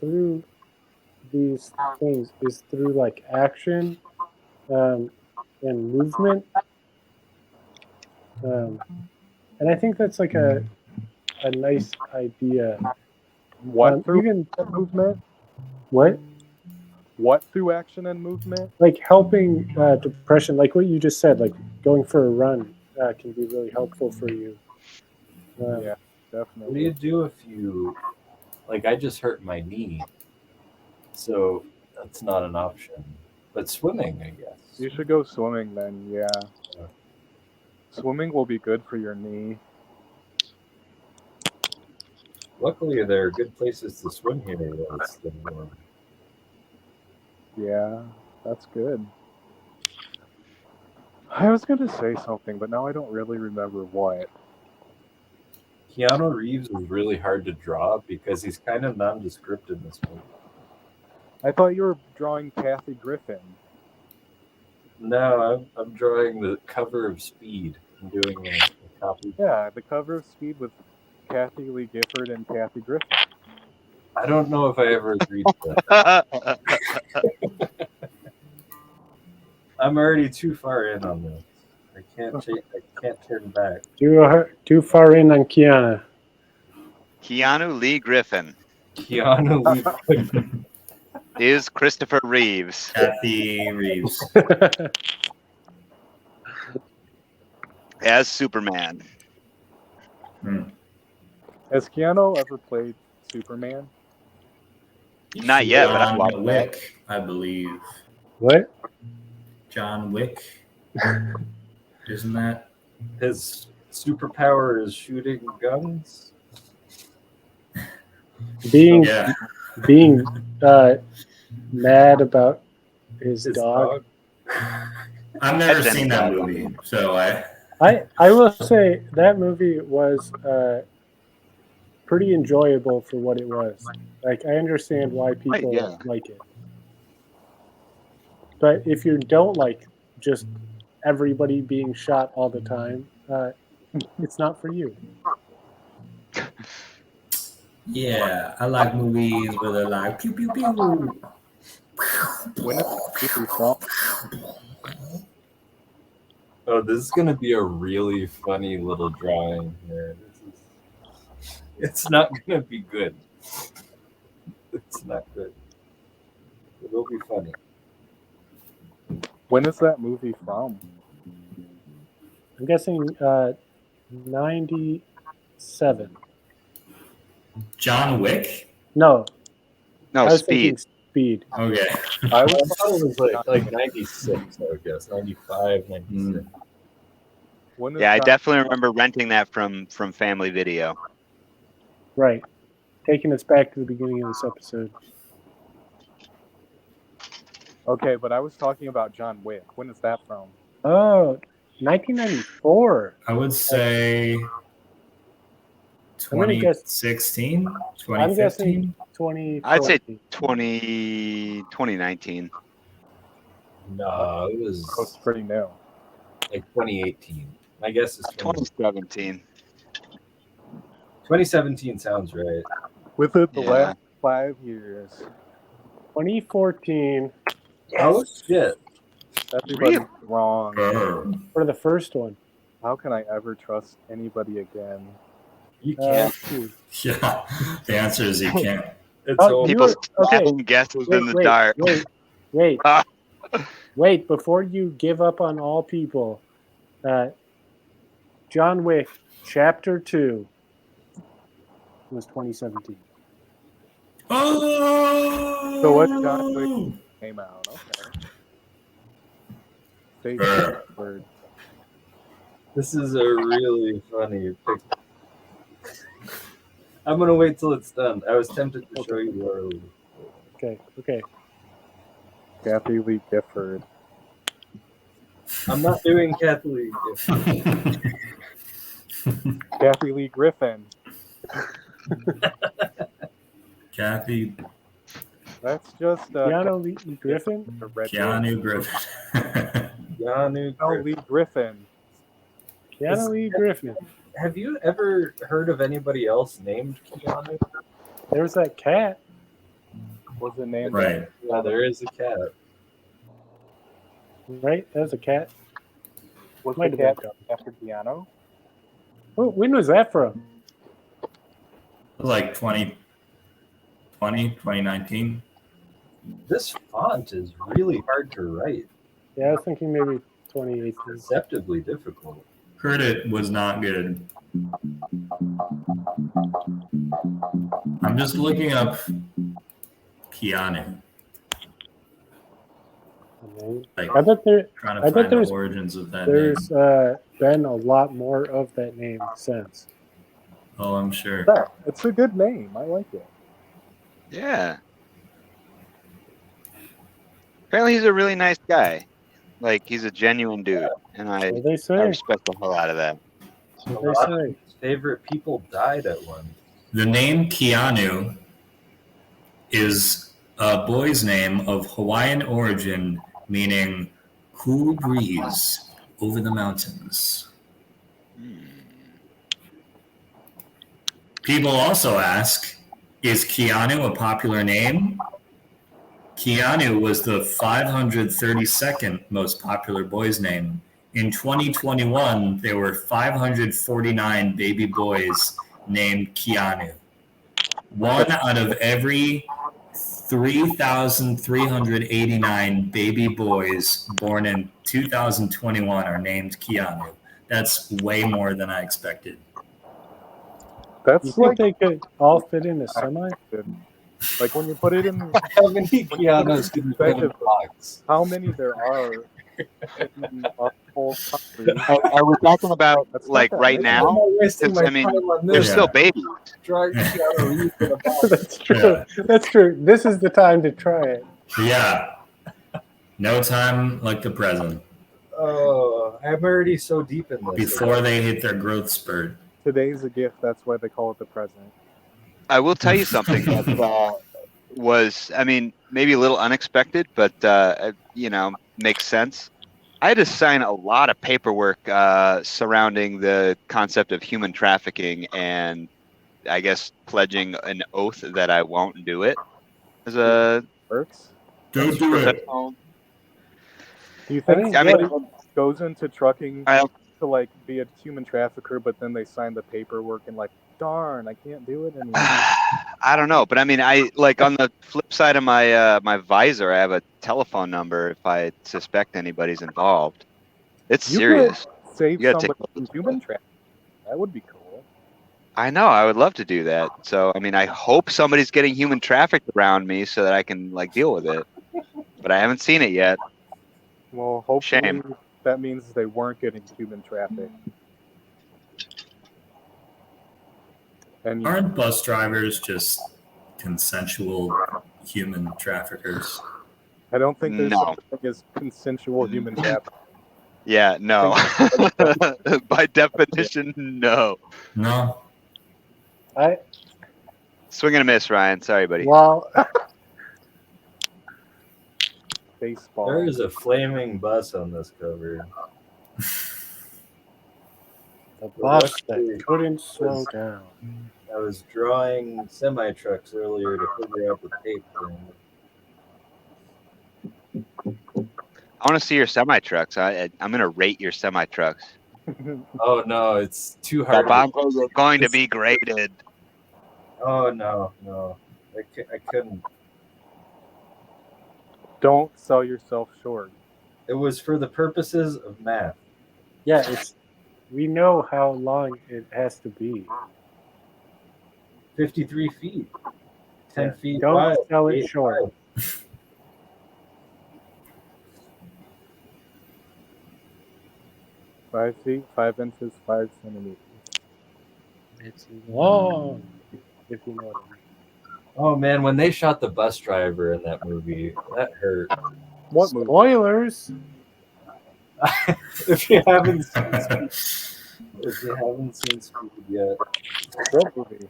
through these things is through like action um, and movement, and I think that's like a nice idea. What through Even movement? what What through action and movement? like helping depression, like what you just said, like going for a run can be really helpful for you. Yeah, What do definitely. you do if you, like, I just hurt my knee, so that's not an option. But swimming, I guess. You should go swimming then, yeah. Swimming will be good for your knee. Luckily, there are good places to swim here while it's still warm. Yeah, that's good. I was going to say something, but now I don't really remember what. Keanu Reeves is really hard to draw because he's kind of nondescript in this movie. I thought you were drawing Kathy Griffin. No, I'm drawing the cover of Speed. I'm doing a copy. Yeah, the cover of Speed with Kathy Lee Gifford and Kathy Griffin. I don't know if I ever agreed to that. I'm already too far in on this. I can't turn back. Too far in on Kiana. Keanu Lee Griffin Keanu Reeves. is Christopher Reeves. Kathy Reeves. As Superman. Has Keanu ever played Superman? Not yet, but I'm John Wick, I believe. What? John Wick. Isn't that? His superpower is shooting guns. Being Yeah. mad about his His dog. I've never That's seen that anything. movie, so I. I will say that movie was pretty enjoyable for what it was. Like, I understand why people yeah. like it. But if you don't like just everybody being shot all the time, it's not for you. Yeah, I like movies where they're like pew pew pew. When is the movie from? Oh, this is gonna be a really funny little drawing here. It's not gonna be good. It's not good. It will be funny. When is that movie from? I'm guessing 97. John Wick. No, No, I was Speed. thinking Speed. Okay. I I was thought it was like 96, I would guess. 95, 96. when is Yeah, I that- definitely remember renting that from Family Video. Right. Taking us back to the beginning of this episode. Okay, but I was talking about John Wick. When is that from? Oh, 1994. I would say I'm gonna guess- 2016, I'm guessing 2015. 2014. I'd say 2019. No, it It's was pretty new. like 2018. My guess is 2017. 2017 sounds right. With it the Yeah. last 5 years. 2014 Oh shit! Everybody's Really? wrong. Oh. for the first one. How can I ever trust anybody again? You Let's can't. see. Yeah. The answer is you can't. It's Oh, all you People were- okay. stabbing guesses in the dark. Wait. Ah. Wait, before you give up on all people, John Wick Chapter 2 was 2017. Oh. So what John Wick came out? Okay. Stay Brr. word. This is a really funny picture. I'm gonna wait till it's done. I was tempted to show you earlier. Okay. Kathy Lee Gifford. I'm not doing Kathleen. Kathy Lee Griffin. Kathy. That's just Keanu Lee Griffin? the red Keanu Griffin. Keanu Keanu Griffin. Lee Griffin. Keanu Lee Griffin. Have you ever heard of anybody else named Keanu? There's that cat. Was it named? Right. Yeah, there is a cat. Right? That was a cat. Was Might the have cat been. after Keanu? Oh, when was that from? Like 2020, 2019. This font is really hard to write. Yeah, I was thinking maybe 2018. Deceptively difficult. Heard it was not good. I'm just looking up Keanu. Like, I bet trying I to bet find the there's- origins of that there's name. been a lot more of that name since. Oh, I'm sure. Yeah, it's a good name. I like it. Yeah. Apparently, he's a really nice guy. Like, he's a genuine dude, and I So they I say. respect the hell out of that. So A they lot of say. his favorite people died at one. The name Keanu is a boy's name of Hawaiian origin, meaning cool breeze over the mountains. People also ask, is Keanu a popular name? Keanu was the 532nd most popular boy's name. In 2021, there were 549 baby boys named Keanu. One out of every 3,389 baby boys born in 2021 are named Keanu. That's way more than I expected. You That's think like they could all fit in a semi? like when you put it in How many Keanu's can you fit in a box? how many there are in a whole country. Are we talking about That's not like that right many. Why am now? I wasting my I mean, time on They're this? Yeah. still babies. Drawing Keanu Reeves in a box. That's true. Yeah. That's true. This is the time to try it. Yeah. No time like the present Oh, I'm already so deep in this. before they hit their growth spurt. Today's a gift. That's why they call it the present. I will tell you something that was, I mean, maybe a little unexpected, but makes sense. I had to sign a lot of paperwork surrounding the concept of human trafficking, and I guess pledging an oath that I won't do it as a Works. Don't do it. professional. Do you think I mean- somebody goes into trucking I- to like be a human trafficker, but then they sign the paperwork and like, darn, I can't do it anymore. I don't know, but I mean, I like on the flip side of my my visor, I have a telephone number if I suspect anybody's involved. It's You serious. Save You gotta somebody take- from human trafficking. That would be cool. I know. I would love to do that. So, I mean, I hope somebody's getting human trafficked around me so that I can like deal with it. But I haven't seen it yet. Well, hopefully Shame. that means they weren't getting human trafficked. And Aren't bus drivers just consensual human traffickers? I don't think there's No. such thing as consensual human trafficking. Yeah, no. By definition, no. No. I Swing and a miss, Ryan. Sorry, buddy. well, Baseball. There is a flaming bus on this cover. the bus that couldn't slow down. I was drawing semi trucks earlier to figure out the tape thing. I want to see your semi trucks. I'm gonna rate your semi trucks. Oh no, it's too hard. Garbanzo, you're going to be graded. Oh no, I couldn't. Don't sell yourself short. It was for the purposes of math. Yeah, we know how long it has to be. 53 feet. 10 Yeah, feet don't wide. sell it 8 short. wide. 5 feet, 5 inches, 5 centimeters. It's long, if you know what I mean. Oh man, when they shot the bus driver in that movie, that hurt. What movie? Spoilers. If you haven't seen Speed yet, What movie?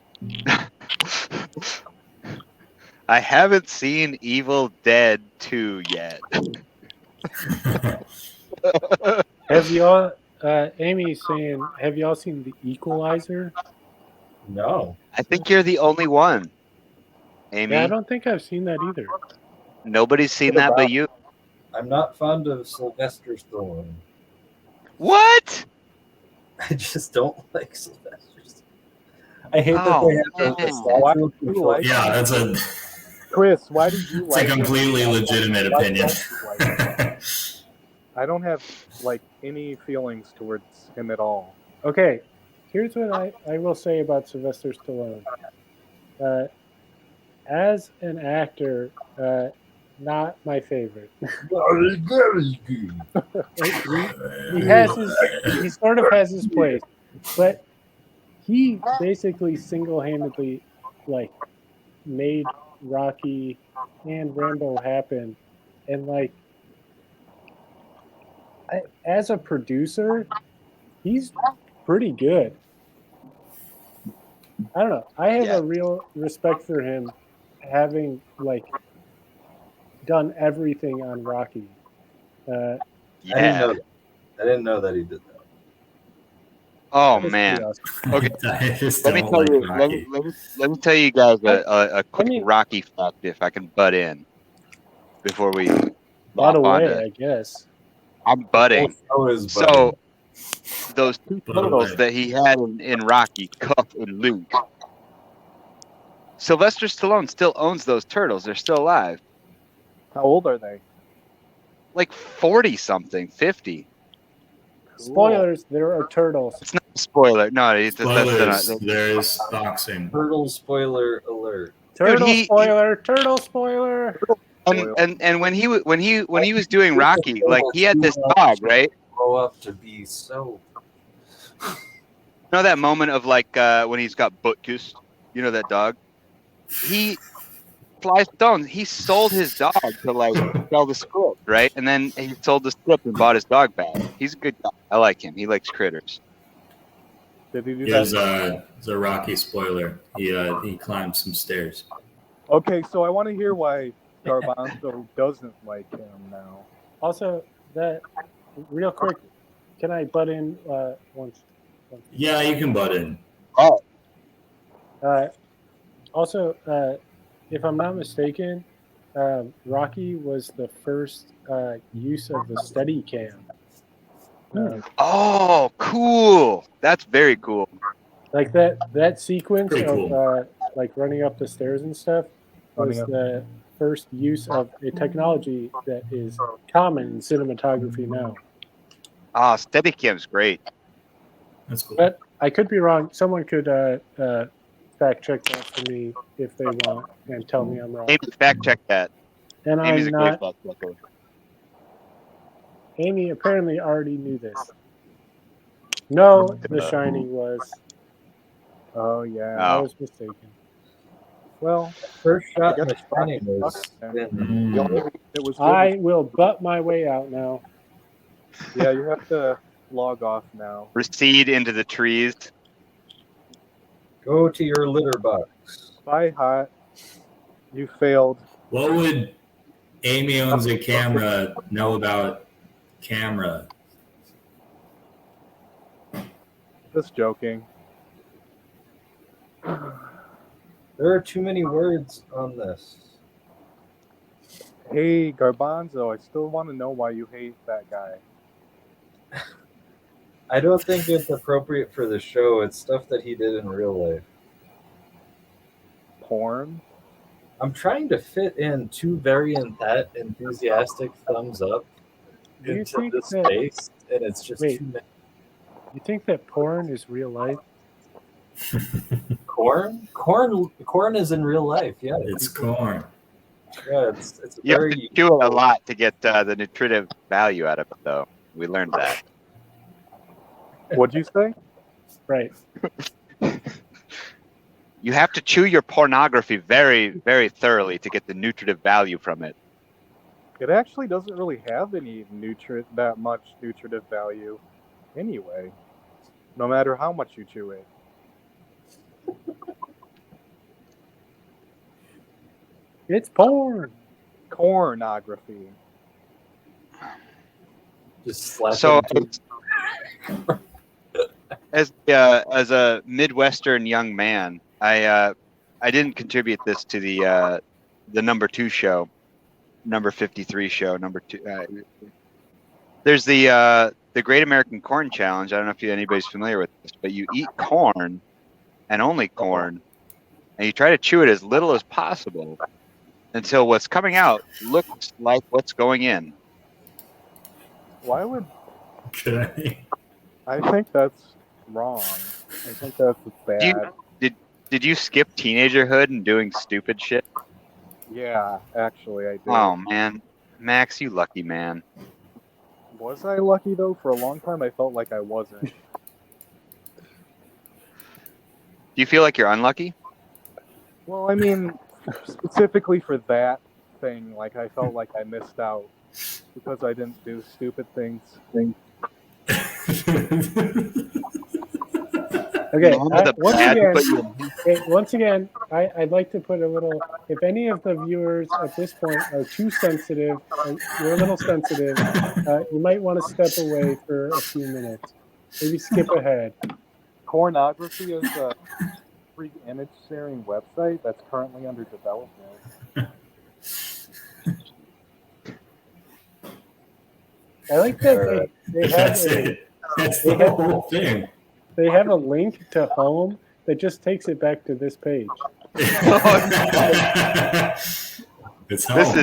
I haven't seen Evil Dead 2 yet. Have y'all? Amy's saying, have y'all seen The Equalizer? no. I think you're the only one, Amy. Yeah, I don't think I've seen that either. Nobody's seen that but you. I'm not fond of Sylvester Stallone. What? I just don't like Sylvester Stallone. I hate Oh, that they have man. the statue Why of do you control. like Yeah, that's a Chris, why do you it's like a completely legitimate Why opinion. don't you like I don't have like any feelings towards him at all. Okay, here's what I will say about Sylvester Stallone. As an actor, not my favorite. He sort of has his place, but he basically single-handedly like made Rocky and Rambo happen, and like as a producer, he's pretty good. I don't know. I have Yeah. a real respect for him, having like done everything on Rocky. I Yeah. didn't know that he did that. Oh That's man. pretty awesome. Okay. I just Let me don't tell like you. Rocky. Let me tell you guys a quick mean- Rocky fact, if I can butt in before we Butt hop on away, to. I guess. I'm butting. Show is So budding. those two Butt turtles away. that he had in Rocky, Cuff and Luke. Sylvester Stallone still owns those turtles. They're still alive. How old are they? Like 40 something, 50. Cool. Spoilers: there are turtles. It's not a spoiler. No, Spoilers. There's boxing. Turtle spoiler alert. Turtle he- spoiler. Turtle spoiler. and when he was doing Rocky, like he had this dog, right? Grow up to be so. You know that moment of like when he's got Butkus, you know that dog? He flies stones. He sold his dog to like sell the script, right? And then he sold the script and bought his dog back. He's a good guy. I like him. He likes critters. Did he do Here's that? a Rocky spoiler. He climbed some stairs. Okay, so I want to hear why Garbanzo doesn't like him now. Also, that real quick, can I butt in once? Yeah, you can butt in. Oh, Also, if I'm not mistaken, Rocky was the first use of the Steadicam. oh, cool. That's very cool. Like that sequence Pretty of cool. like running up the stairs and stuff was Running up. the first use of a technology that is common in cinematography now. Ah, Steadicam's great. That's cool. But I could be wrong. Someone could fact check that for me if they want and tell me I'm wrong. Amy, fact check that. And Amy's I'm a great not. fact checker. Amy apparently already knew this. No, The Shining was. Oh yeah. I Oh. was mistaken. Well, First shot I in the guess Shining was. Mm. it was. I will butt my way out now. Yeah, you have to log off now. Recede into the trees. Go to your litter box. Bye, Hot. You failed. What would Amy owns a camera know about camera? Just joking. There are too many words on this. Hey, Garbanzo, I still want to know why you hate that guy. I don't think it's appropriate for the show. It's stuff that he did in real life. Porn? I'm trying to fit in two very enthusiastic thumbs up Do you into think this that- space, and it's just Wait. too many. You think that porn is real life? Corn is in real life. Yeah, It's corn. Yeah, it's You have very. to chew it a lot to get the nutritive value out of it, though. We learned that. What'd you say? Right. You have to chew your pornography very, very thoroughly to get the nutritive value from it. It actually doesn't really have any that much nutritive value anyway. No matter how much you chew it. It's porn. Cornography. Just slap So, into- as a Midwestern young man, I didn't contribute this to the number 2 show, number 53 show, number 2. There's the Great American Corn Challenge. I don't know if anybody's familiar with this, but you eat corn and only corn, and you try to chew it as little as possible until what's coming out looks like what's going in. Why would Okay. I think that's wrong? I think that's bad. Did you skip teenagerhood and doing stupid shit? Yeah, actually, I did. Oh man, Max, you lucky man. Was I lucky though? For a long time, I felt like I wasn't. Do you feel like you're unlucky? Well, I mean, specifically for that thing, like I felt like I missed out because I didn't do stupid things. Okay, You know, the once bad, again, but you- once again, I'd like to put a little. If any of the viewers at this point are too sensitive, or you're a little sensitive, you might want to step away for a few minutes. Maybe skip ahead. Pornography is a free image sharing website that's currently under development. I like that they have That's a, it. That's the whole thing. they have a link to home that just takes it back to this page. It's home.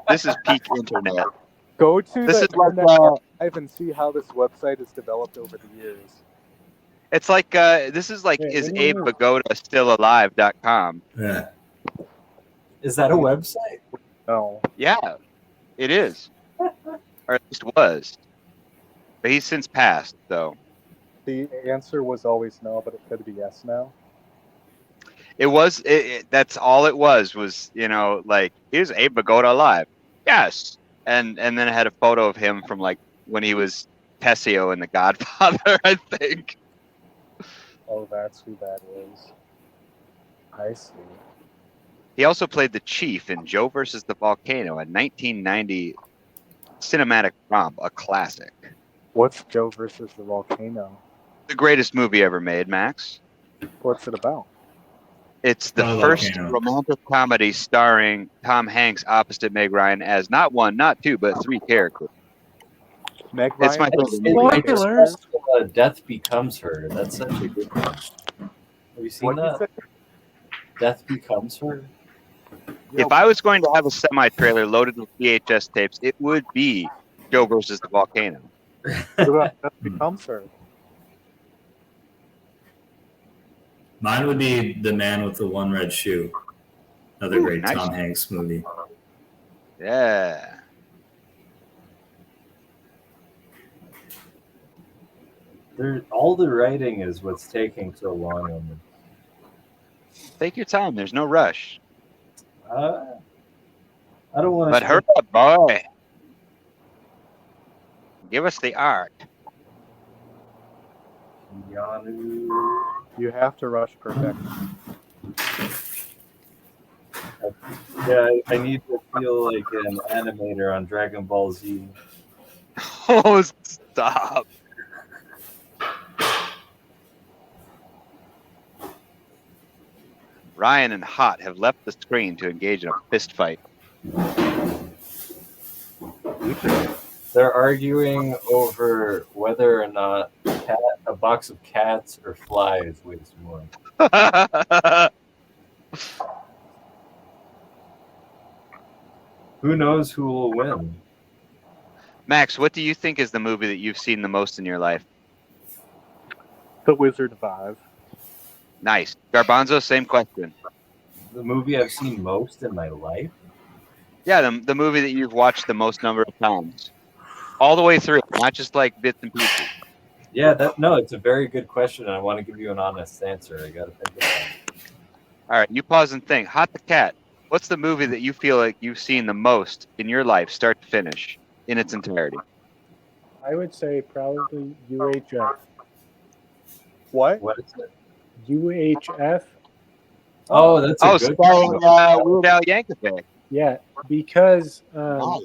this is peak internet. Go to This the is like, Internet Archive and see how this website has developed over the years. It's like this is like Wait, is what do you Abe mean? Vigoda still alive.com. Yeah. Is that a website? No. Yeah, it is, or at least was. But he's since passed, so The answer was always no, but it could be yes now. it was. That's all it was. Like, is Abe Vigoda alive? Yes, and then it had a photo of him from like when he was Tessio in The Godfather, I think. Oh, that's who that is. I see. He also played the chief in Joe versus the Volcano, a 1990 cinematic romp, a classic. What's Joe versus the Volcano? The greatest movie ever made, Max. What's it about? It's the Oh, first Volcano. romantic comedy starring Tom Hanks opposite Meg Ryan as not one, not two, but three characters. Meg It's my Ryan? favorite movie. Spoilers. Death Becomes Her. That's such a good one. Have you seen What you that? say? Death Becomes Her. If I was going to have a semi-trailer loaded with VHS tapes, it would be Joe versus the Volcano. What about Death Becomes Her? Mine would be The Man with the One Red Shoe. Another Ooh, great nice. Tom Hanks movie. Yeah. All the writing is what's taking so long on them. Take your time. There's no rush. I don't want But to. hurry up, boy. Give us the art. You have to rush perfection. Yeah, I need to feel like an animator on Dragon Ball Z. Oh, stop. Ryan and Hot have left the screen to engage in a fist fight. They're arguing over whether or not a box of cats or flies weighs more. Who knows who will win? Max, what do you think is the movie that you've seen the most in your life? The Wizard of Oz. Nice. Garbanzo, same question. The movie I've seen most in my life? Yeah, the movie that you've watched the most number of times. All the way through, not just like bits and pieces. Yeah, it's a very good question, and I want to give you an honest answer. I got to think about it. All right, you pause and think. Hot the Cat, what's the movie that you feel like you've seen the most in your life, start to finish, in its entirety? I would say probably UHF. What? What is it? UHF. Oh, that's a good starring one. Weird Al Yankovic. Yeah, because Nice.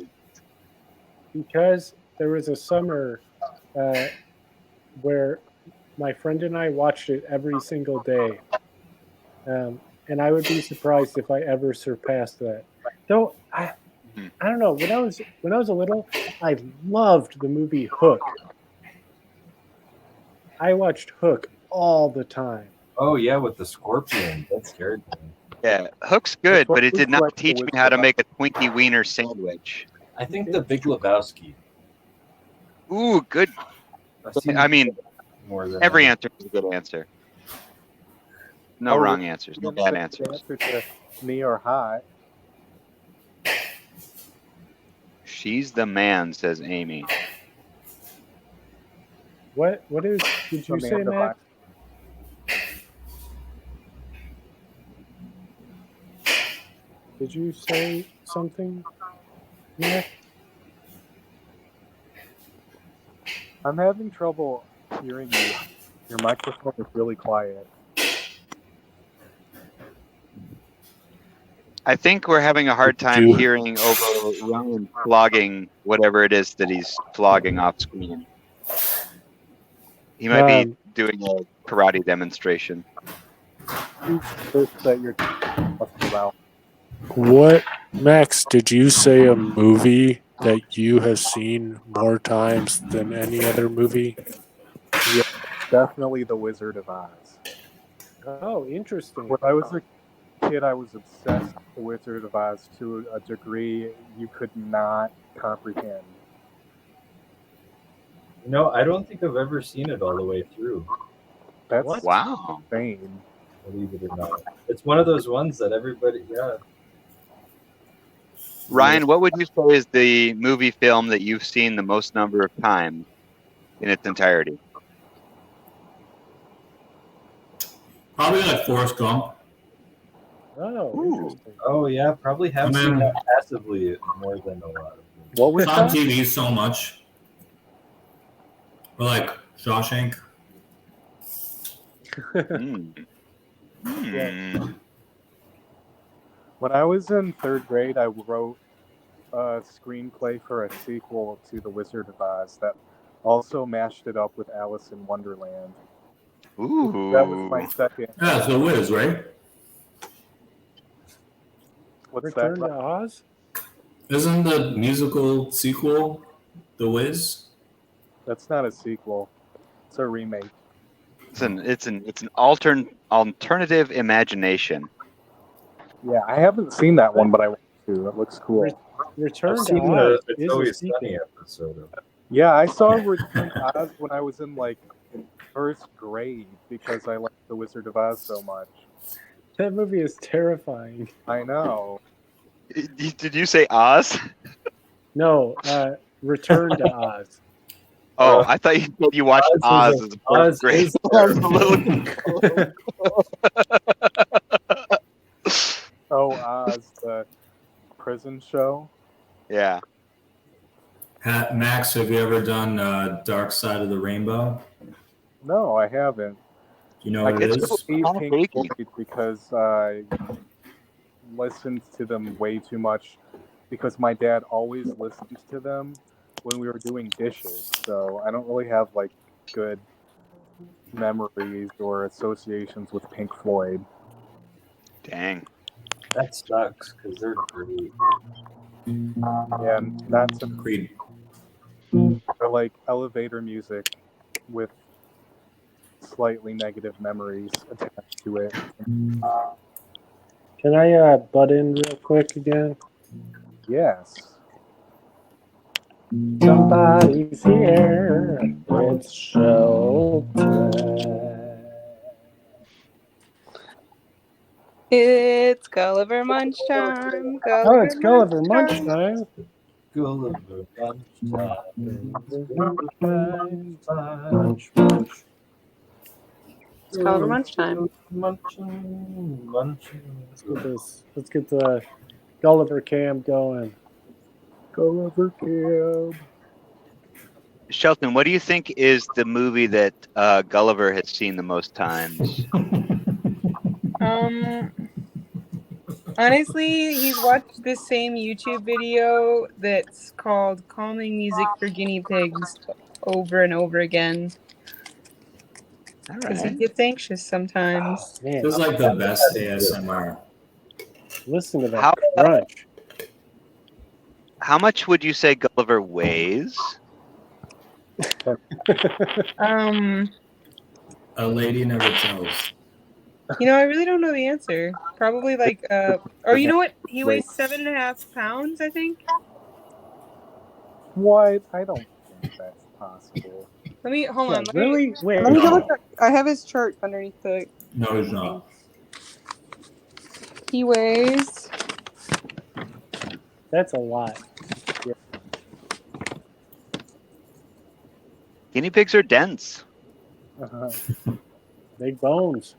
because there was a summer where my friend and I watched it every single day, and I would be surprised if I ever surpassed that. Though I don't know. When I was a little, I loved the movie Hook. I watched Hook all the time. Oh, yeah, with the scorpion. That scared me. Yeah, Hook's good, That's what but it did looks not like the teach me Wizard how to of make a Twinkie Wiener sandwich. I think The Big Lebowski. Ooh, good. I've seen I mean, more than every that. answer is a good answer. No wrong answers. No bad answers. Answer to me or hot. She's the man, says Amy. What did you say, Amanda Max? Did you say something, Max? I'm having trouble hearing you. Your microphone is really quiet. I think we're having a hard time hearing over Ryan flogging whatever it is that he's flogging off screen. He might be doing a karate demonstration. That you're talking about. What, Max, did you say a movie that you have seen more times than any other movie? Yeah, definitely The Wizard of Oz. Oh, interesting. When I was a kid, I was obsessed with The Wizard of Oz to a degree you could not comprehend. I don't think I've ever seen it all the way through. That's Wow. insane. Believe it or not, it's one of those ones that everybody, Ryan, what would you say is the movie film that you've seen the most number of times in its entirety? Probably like Forrest Gump. Oh, Ooh. interesting. Oh yeah, probably have I seen mean- that passively more than a lot of them. What was It's on that? TV so much. Or like Shawshank. When I was in third grade, I wrote a screenplay for a sequel to The Wizard of Oz that also mashed it up with Alice in Wonderland. Ooh. That was my second. Yeah, it's The Wiz, right? What's Return that? to Oz? Isn't the musical sequel The Wiz? That's not a sequel. It's a remake. It's an alternative imagination. Yeah, I haven't seen that one, but I want to. It looks cool. Return I've to seen Oz the It's is a Always sequel. Sunny episode of it. Yeah, I saw Return to Oz when I was in like first grade because I liked The Wizard of Oz so much. That movie is terrifying. I know. Did you say Oz? No, Return to Oz. Oh, I thought you said you watched Oz as a Oz fourth grade. is Oh, Oz, the prison show. Yeah. Max, have you ever done Dark Side of the Rainbow? No, I haven't. Do you know I what it get is? to hate Kinda Pink freaky. Floyd because I listened to them way too much because my dad always listened to them when we were doing dishes. So I don't really have like good memories or associations with Pink Floyd. Dang. That sucks because they're great. Yeah, not to Creed. or like elevator music with slightly negative memories attached to it. Can I butt in real quick again? Yes. Somebody's here. It's Shelton. It's Gulliver Munch time. Oh, it's Gulliver Munch time. Gulliver It's Gulliver Munch time. Let's get the Gulliver cam going. Gulliver Cab. Shelton, what do you think is the movie that Gulliver has seen the most times? Honestly, he's watched the same YouTube video that's called Calming Music for Guinea Pigs over and over again. All Because he right. gets anxious sometimes. Man, Feels like the best ASMR. listen to that How- crunch. How much would you say Gulliver weighs? A lady never tells. I really don't know the answer. Probably like, or you know what? He weighs 7.5 pounds, I think. What? I don't think that's possible. Let me hold Yeah, on. really? Wait. Let me No. double check. I have his chart underneath the. No, it's not. He weighs. That's a lot. Guinea pigs are dense. Big bones.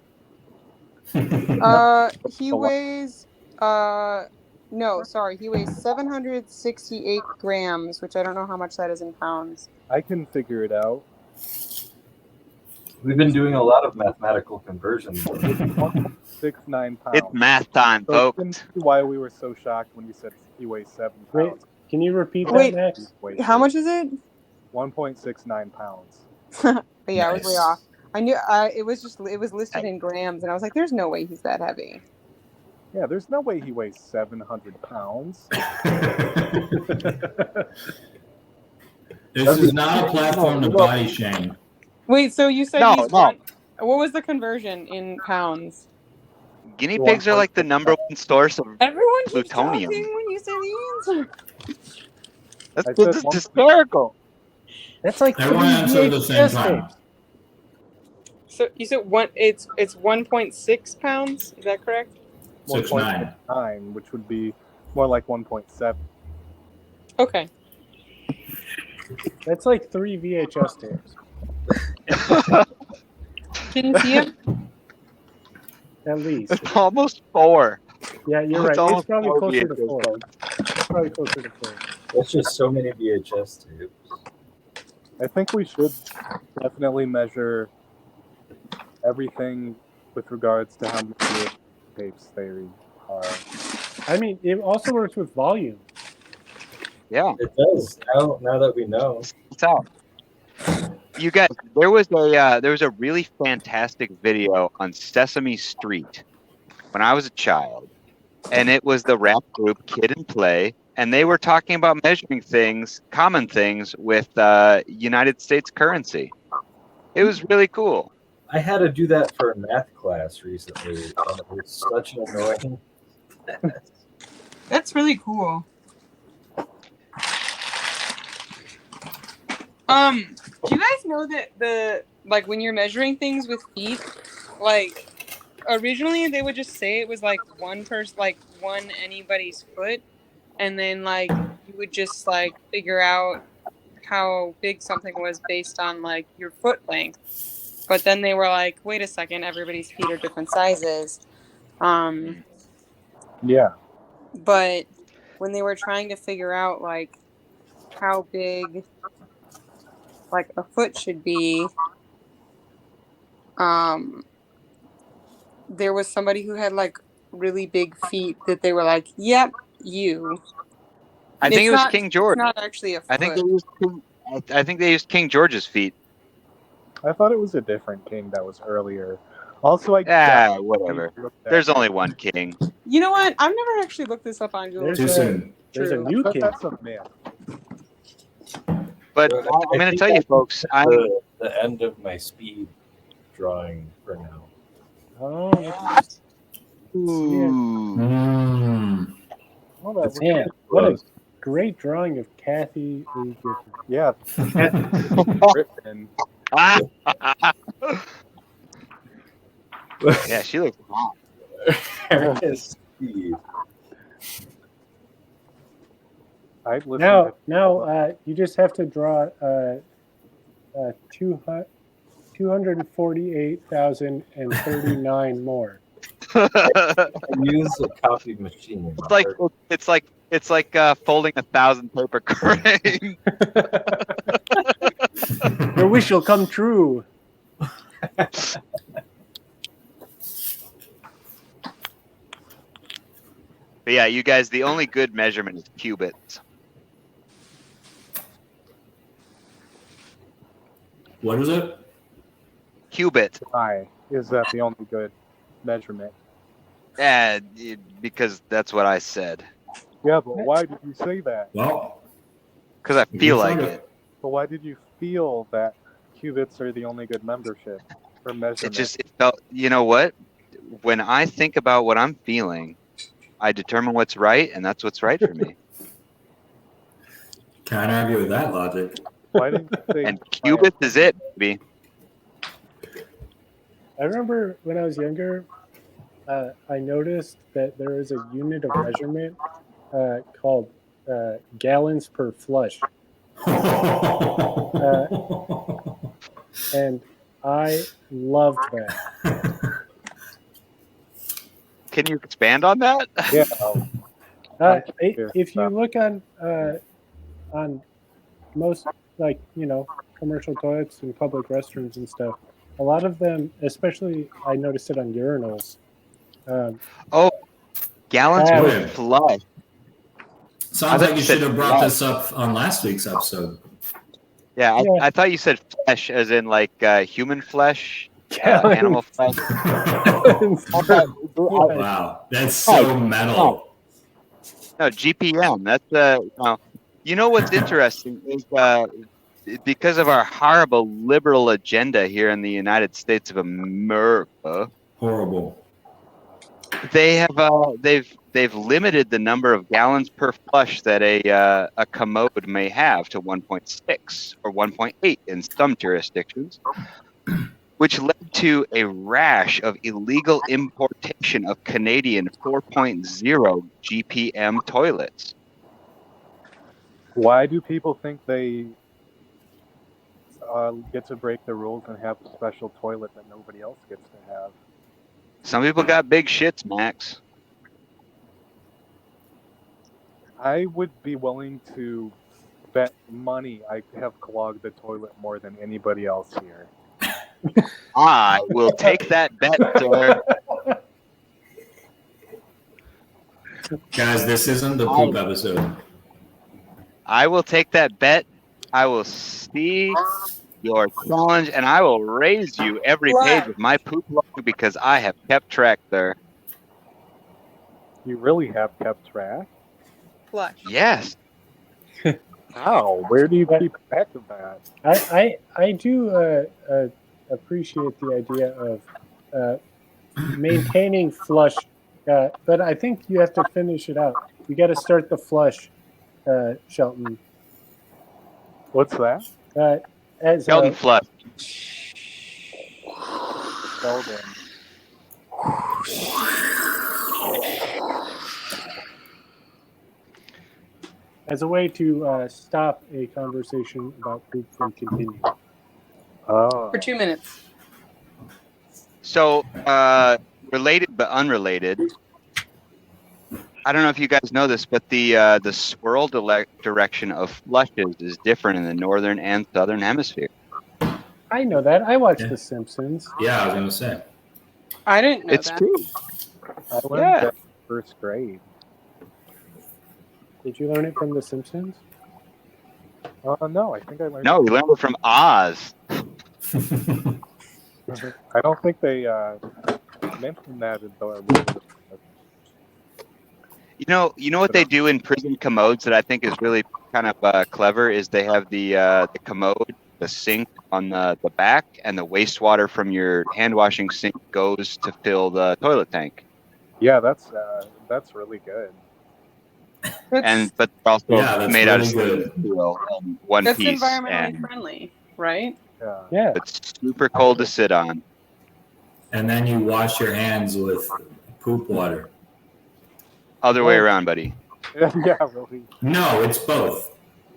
He weighs. No, sorry. He weighs 768 grams, which I don't know how much that is in pounds. I can figure it out. We've been doing a lot of mathematical conversions. 1.69 pounds. It's math time, So you can folks. see why we were so shocked when you said he weighs 7 Wait. pounds. Can you repeat Wait. that, Max? Weight How much is it? 1.69 pounds. But yeah, I was way Nice. off. I knew it was listed in grams, and I was like, "There's no way he's that heavy." Yeah, there's no way he weighs 700 pounds. This is not a platform to body shame. Wait, so you said No, he's no. one? What was the conversion in pounds? Guinea pigs are like the number one source of. Everyone keeps Plutonium. talking when you say the answer. That's I this said is one- hysterical. That's like Everyone 3 answer at the same VHS time. tapes. So you said one. It's 1.6 pounds. Is that correct? 6'9". 1.69, which would be more like 1.7. Okay. That's like 3 VHS tapes. Can you see him? At least. It's almost 4. Yeah, you're It's right. It's almost probably 4 closer to VHS 4. It's probably closer to 4. That's just so many VHS tapes. I think we should definitely measure everything with regards to how many tapes there are. I mean, it also works with volume. Yeah, It does. Now that we know. it's out. You guys, there was a really fantastic video on Sesame Street when I was a child, and it was the rap group Kid and Play, and they were talking about measuring things, common things, with United States currency. It was really cool. I had to do that for a math class recently, and it was such an annoying. That's really cool. Do you guys know that when you're measuring things with feet, like originally they would just say it was like one person, like one anybody's foot, and then like you would just like figure out how big something was based on like your foot length. But then they were like, wait a second, everybody's feet are different sizes. Yeah. But when they were trying to figure out like how big like a foot should be, there was somebody who had like really big feet that they were like, yep, you. I think it was King George. It's not actually a foot. I think they used King George's feet. I thought it was a different king that was earlier. Also, Whatever. There's only one king. You know what? I've never actually looked this up on Google. There's Too soon. There's a True. new king. That's a myth. But I'm going to tell you, folks, The end of my speed drawing for now. Oh, Ooh. Well, that was- man, what a great drawing of Kathy Lee Gifford. yeah. Griffin. Yeah, she looks hot. Speed. I listened Now, you just have to draw 248,039 more. I use a copy machine. It's like folding 1,000 paper crane. Your wish will come true. But yeah, you guys, the only good measurement is cubits. What is it? Cubit. Why is that the only good measurement? Yeah, because that's what I said. Yeah, but why did you say that? Well, Because I feel like it. But why did you feel that cubits are the only good membership or measurement? It felt, you know what? When I think about what I'm feeling, I determine what's right, and that's what's right for me. Can't argue with that logic. Why didn't you say And cubits is it, baby. I remember when I was younger, I noticed that there is a unit of measurement called gallons per flush, and I loved that. Can you expand on that? Yeah. If you look on most, like, commercial toilets and public restrooms and stuff, a lot of them, especially I noticed it on urinals. Oh, gallons Ah, per wait. flush. Sounds I like you said should have brought flush. this up on last week's episode. Yeah, Yeah. I thought you said flesh, as in like human flesh, Gallons. animal flesh. Wow, that's so metal. No, GPM. That's no. You know what's interesting is because of our horrible liberal agenda here in the United States of America, Horrible. they have they've limited the number of gallons per flush that a commode may have to 1.6 or 1.8 in some jurisdictions, which led to a rash of illegal importation of Canadian 4.0 GPM toilets. Why do people think they get to break the rules and have a special toilet that nobody else gets to have? Some people got big shits, Max. I would be willing to bet money I have clogged the toilet more than anybody else here. I will take that bet, sir. Guys, this isn't the poop episode. I will take that bet. I will see your challenge, and I will raise you every page of my poop log because I have kept track there. You really have kept track? Flush. Yes. How? Where do you keep track of that? I do appreciate the idea of maintaining flush, but I think you have to finish it out. You got to start the flush, Shelton. What's that? As Shelton flush. Sheldon. as a way to stop a conversation about poop from continuing. Oh. For 2 minutes. So, related but unrelated. I don't know if you guys know this, but the swirl direction of flushes is different in the northern and southern hemisphere. I know that. I watched The Simpsons. Yeah, I was gonna say. I didn't know It's that. true. I learned Yeah. that in first grade. Did you learn it from The Simpsons? No, I think I learned. No, we learned it from Oz. I don't think they mentioned that in the. You know what they do in prison commodes that I think is really kind of clever is they have the commode, the sink on the back, and the wastewater from your hand washing sink goes to fill the toilet tank. Yeah, that's really good. But they're also Yeah, that's made out of really stainless steel and one That's piece, environmentally and friendly, right? Yeah. Yeah. it's super cold to sit on. And then you wash your hands with poop water. Other way around, buddy. Yeah, really. No, it's both.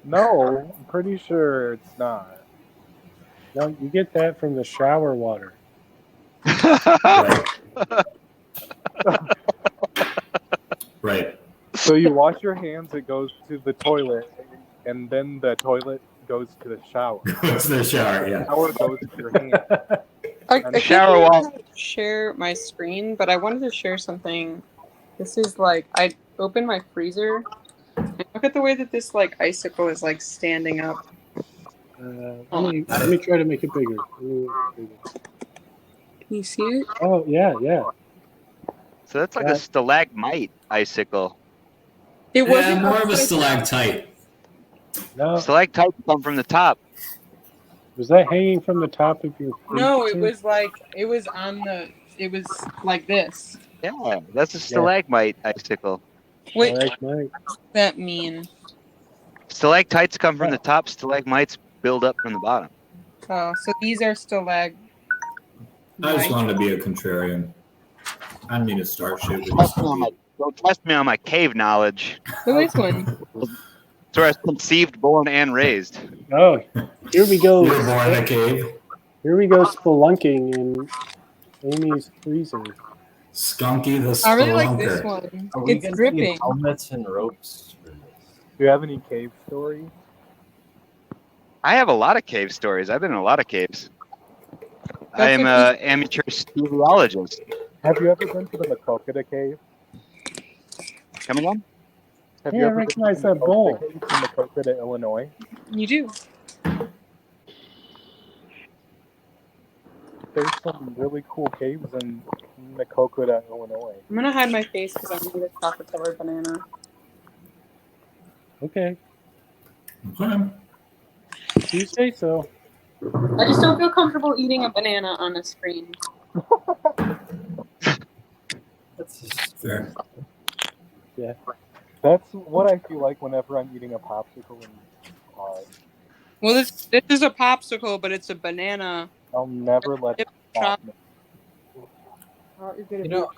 No, I'm pretty sure it's not. No, you get that from the shower water. Right. Right. So you wash your hands, it goes to the toilet, and then the toilet goes to the shower. It's the shower, yeah. The shower goes to your hand. I shower can't wall. share my screen, but I wanted to share something. This is like, I opened my freezer, and look at the way that this like icicle is like standing up. Let me try to make it bigger. Can you see it? Oh, yeah, yeah. So that's like Yeah. a stalagmite icicle. It Yeah, wasn't more of a upside stalactite. No, Stalactites come from the top. was that hanging from the top of your down. No, it freezer? was like, it was like this. Yeah, that's a stalagmite icicle. Wait, Stalagmite. what does that mean? Stalactites come from the top. Stalagmites build up from the bottom. Oh, so these are stalagmites. I just wanted to be a contrarian. I didn't mean to start shit with you, Skunky. Don't test me on my cave knowledge. So this one. It's where I was conceived, born, and raised. Oh, here we go. You were born in a cave. Here we go spelunking in Amy's freezer. Skunky the I really like this Spelunker. one. Are we It's gonna dripping. need helmets and ropes for this? Do you have any cave stories? I have a lot of cave stories. I've been in a lot of caves. I am That's an amateur speleologist. Have you ever been to the Makokata cave? Come again? Have Yeah, you I ever been to recognize the that bowl. Makokata cave in Makokata, Illinois? You do. There's some really cool caves in Makokata, Illinois. I'm gonna hide my face because I'm gonna get a chocolate covered banana. Okay, Okay. you say so. I just don't feel comfortable eating a banana on a screen. That's just Fair. That's what I feel like whenever I'm eating a popsicle in car. Well, this is a popsicle, but it's a banana. I'll never let it stop me. you know,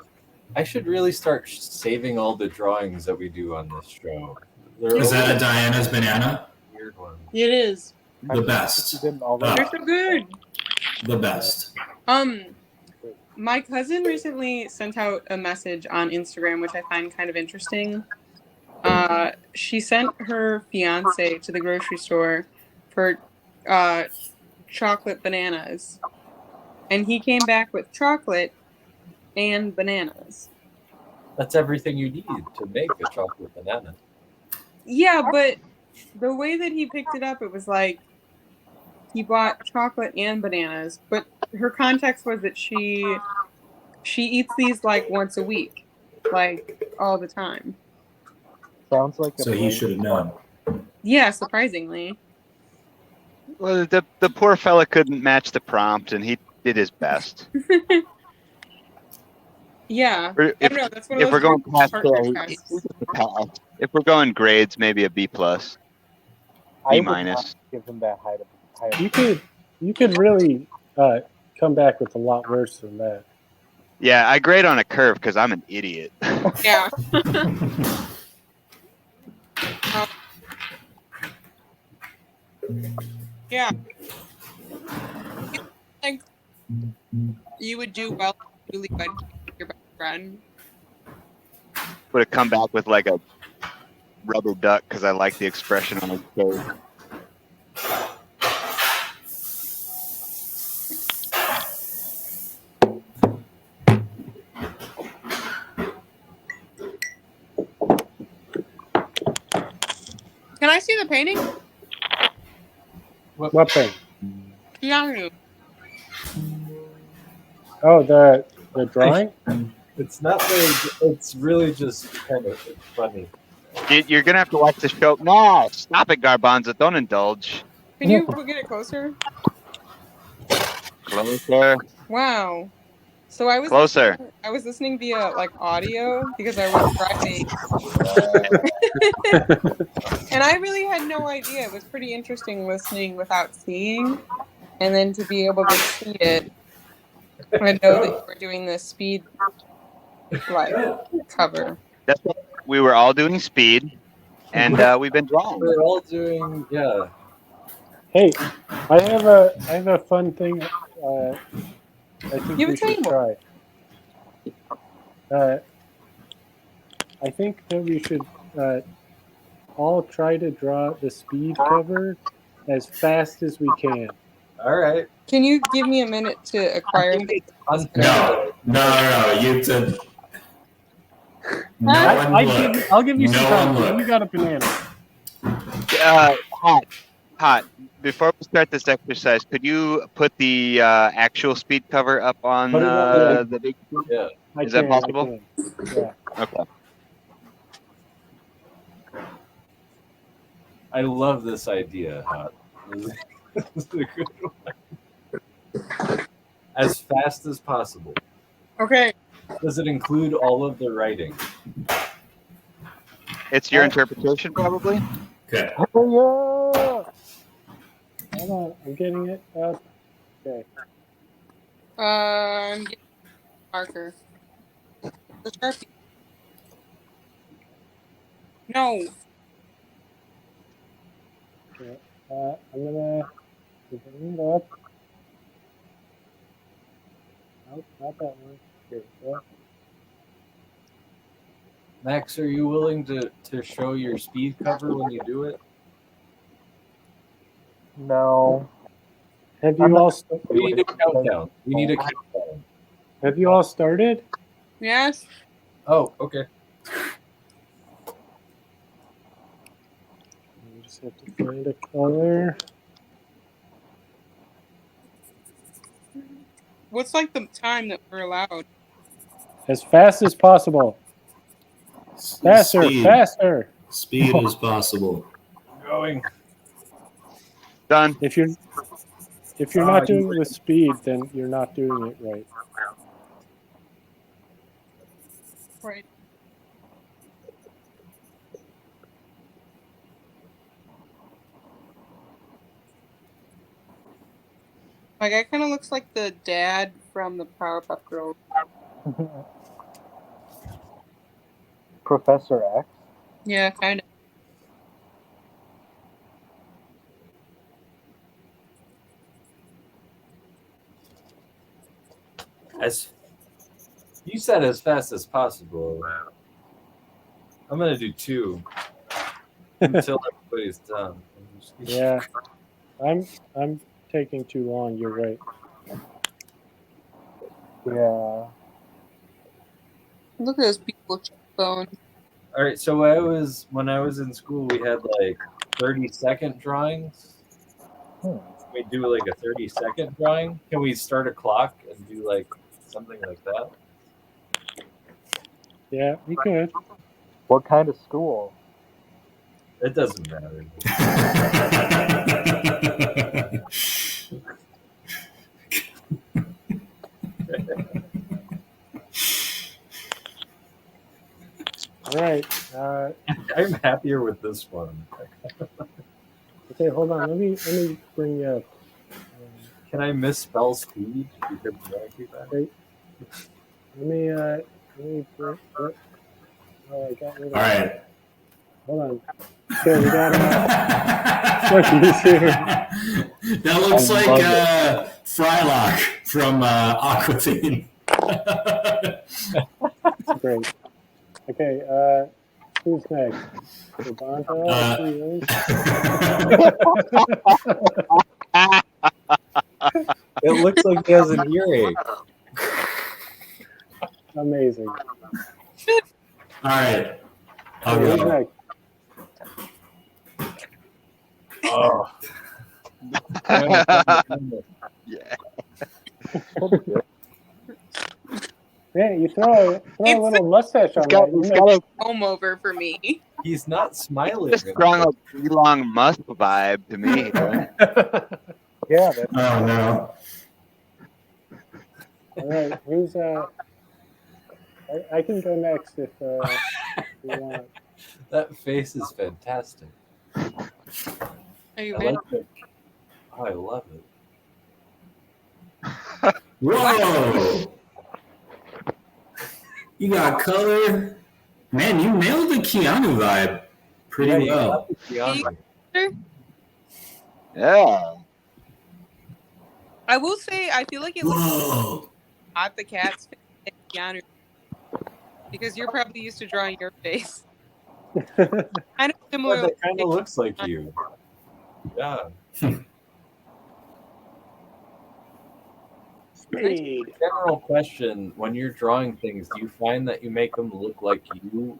I should really start saving all the drawings that we do on this show. They're Is that a always Diana's banana? weird one? It is. The best. You didn't already. They're so good. The best. My cousin recently sent out a message on Instagram, which I find kind of interesting. She sent her fiance to the grocery store for chocolate bananas, and he came back with chocolate and bananas. That's everything you need to make a chocolate banana. Yeah, but the way that he picked it up, it was like he bought chocolate and bananas, but her context was that she eats these like once a week, like all the time. Sounds like a So he brain should have known. Yeah, surprisingly. Well, the poor fella couldn't match the prompt, and he did his best. Yeah. Or I don't know, that's one of if we're those going past partner there, tests. pass. If we're going grades, maybe a B plus. I B would minus. not give him that high. You could really come back with a lot worse than that. Yeah, I grade on a curve because I'm an idiot. Yeah. Yeah. Like you would do well if you leave your best friend. Would have come back with like a rubber duck because I like the expression on his face. Can I see the painting? What thing? Yeah. Oh, the drawing? It's not very. It's really just kind of funny. You're gonna have to watch the show. No, stop it, Garbanzo. Don't indulge. Can you get it closer? Closer. Wow. So I was Closer. listening via like audio because I was driving. And I really had no idea. It was pretty interesting listening without seeing, and then to be able to see it. I know that you were doing the speed like cover. That's what we were all doing speed, and we've been drawing. We're all doing, yeah. Hey, I have a fun thing. I think You have we a should table. try. I think that we should all try to draw the speed cover as fast as we can. All right. Can you give me a minute to acquire things? No. You said. No one look. I'll give you some No time. one look. You got a banana. Hot. Before we start this exercise, could you put the actual speed cover up on Put it up. the big screen? Yeah. Is that possible? Yeah. Okay. I love this idea, Hot. This is a good one. As fast as possible. Okay. Does it include all of the writing? It's your interpretation, probably. Okay. Yeah. Hold on, I'm getting it up. Okay. I'm getting a marker. The Sharpie. No. Okay. I'm gonna bring it up. Nope, not that one. Here we go. Max, are you willing to show your speed cover when you do it? No. Have I'm you not- all We need a countdown. We need a countdown. have you all started? Yes. Oh, okay. I just have to find a color. What's like the time that we're allowed? As fast as possible. Faster, Speed. faster. Speed as possible. Going. Done. If you're not doing it with speed, then you're not doing it right. Right. My guy kind of looks like the dad from the Powerpuff Girls. Professor X. Yeah, kind of. As you said, as fast as possible. I'm gonna do 2 until everybody's done. Yeah. I'm taking too long, you're right. Yeah. Look at those people cheekbones. All right. So when I was in school, we had like 30-second drawings. Hmm. We do like a 30-second drawing. Can we start a clock and do like something like that? Yeah, we could. What kind of school? It doesn't matter. All right. I'm happier with this one. Okay, hold on. Let me bring you up. Can I misspell speed? Because that. Wait. Let me bring. What? Oh, I got rid of. All right. Hold on. Okay, we got Skunky's here. That looks like Frylock from Aquafina. Great. Okay. Who's next? Garbanzo? It looks like he has an earache. Amazing. All right. I'll Okay, who's go. next? Oh. Yeah. Man, you throw a little mustache on that. You He's make- got a Home over for me. He's not smiling. just strong a long musk vibe to me. Right? Yeah, that's Oh no. All right, who's I can go next if you want. That face is fantastic. Are you I ready? like it. Oh, I love it. Whoa. You got color. Man, you nailed the Keanu vibe pretty Yeah, well. Keanu. Yeah. I will say, I feel like it looks Whoa. hot the cat's face and Keanu, because you're probably used to drawing your face. Kind of Yeah, similar. that kind of looks like you. Yeah. Speed. General question: when you're drawing things, do you find that you make them look like you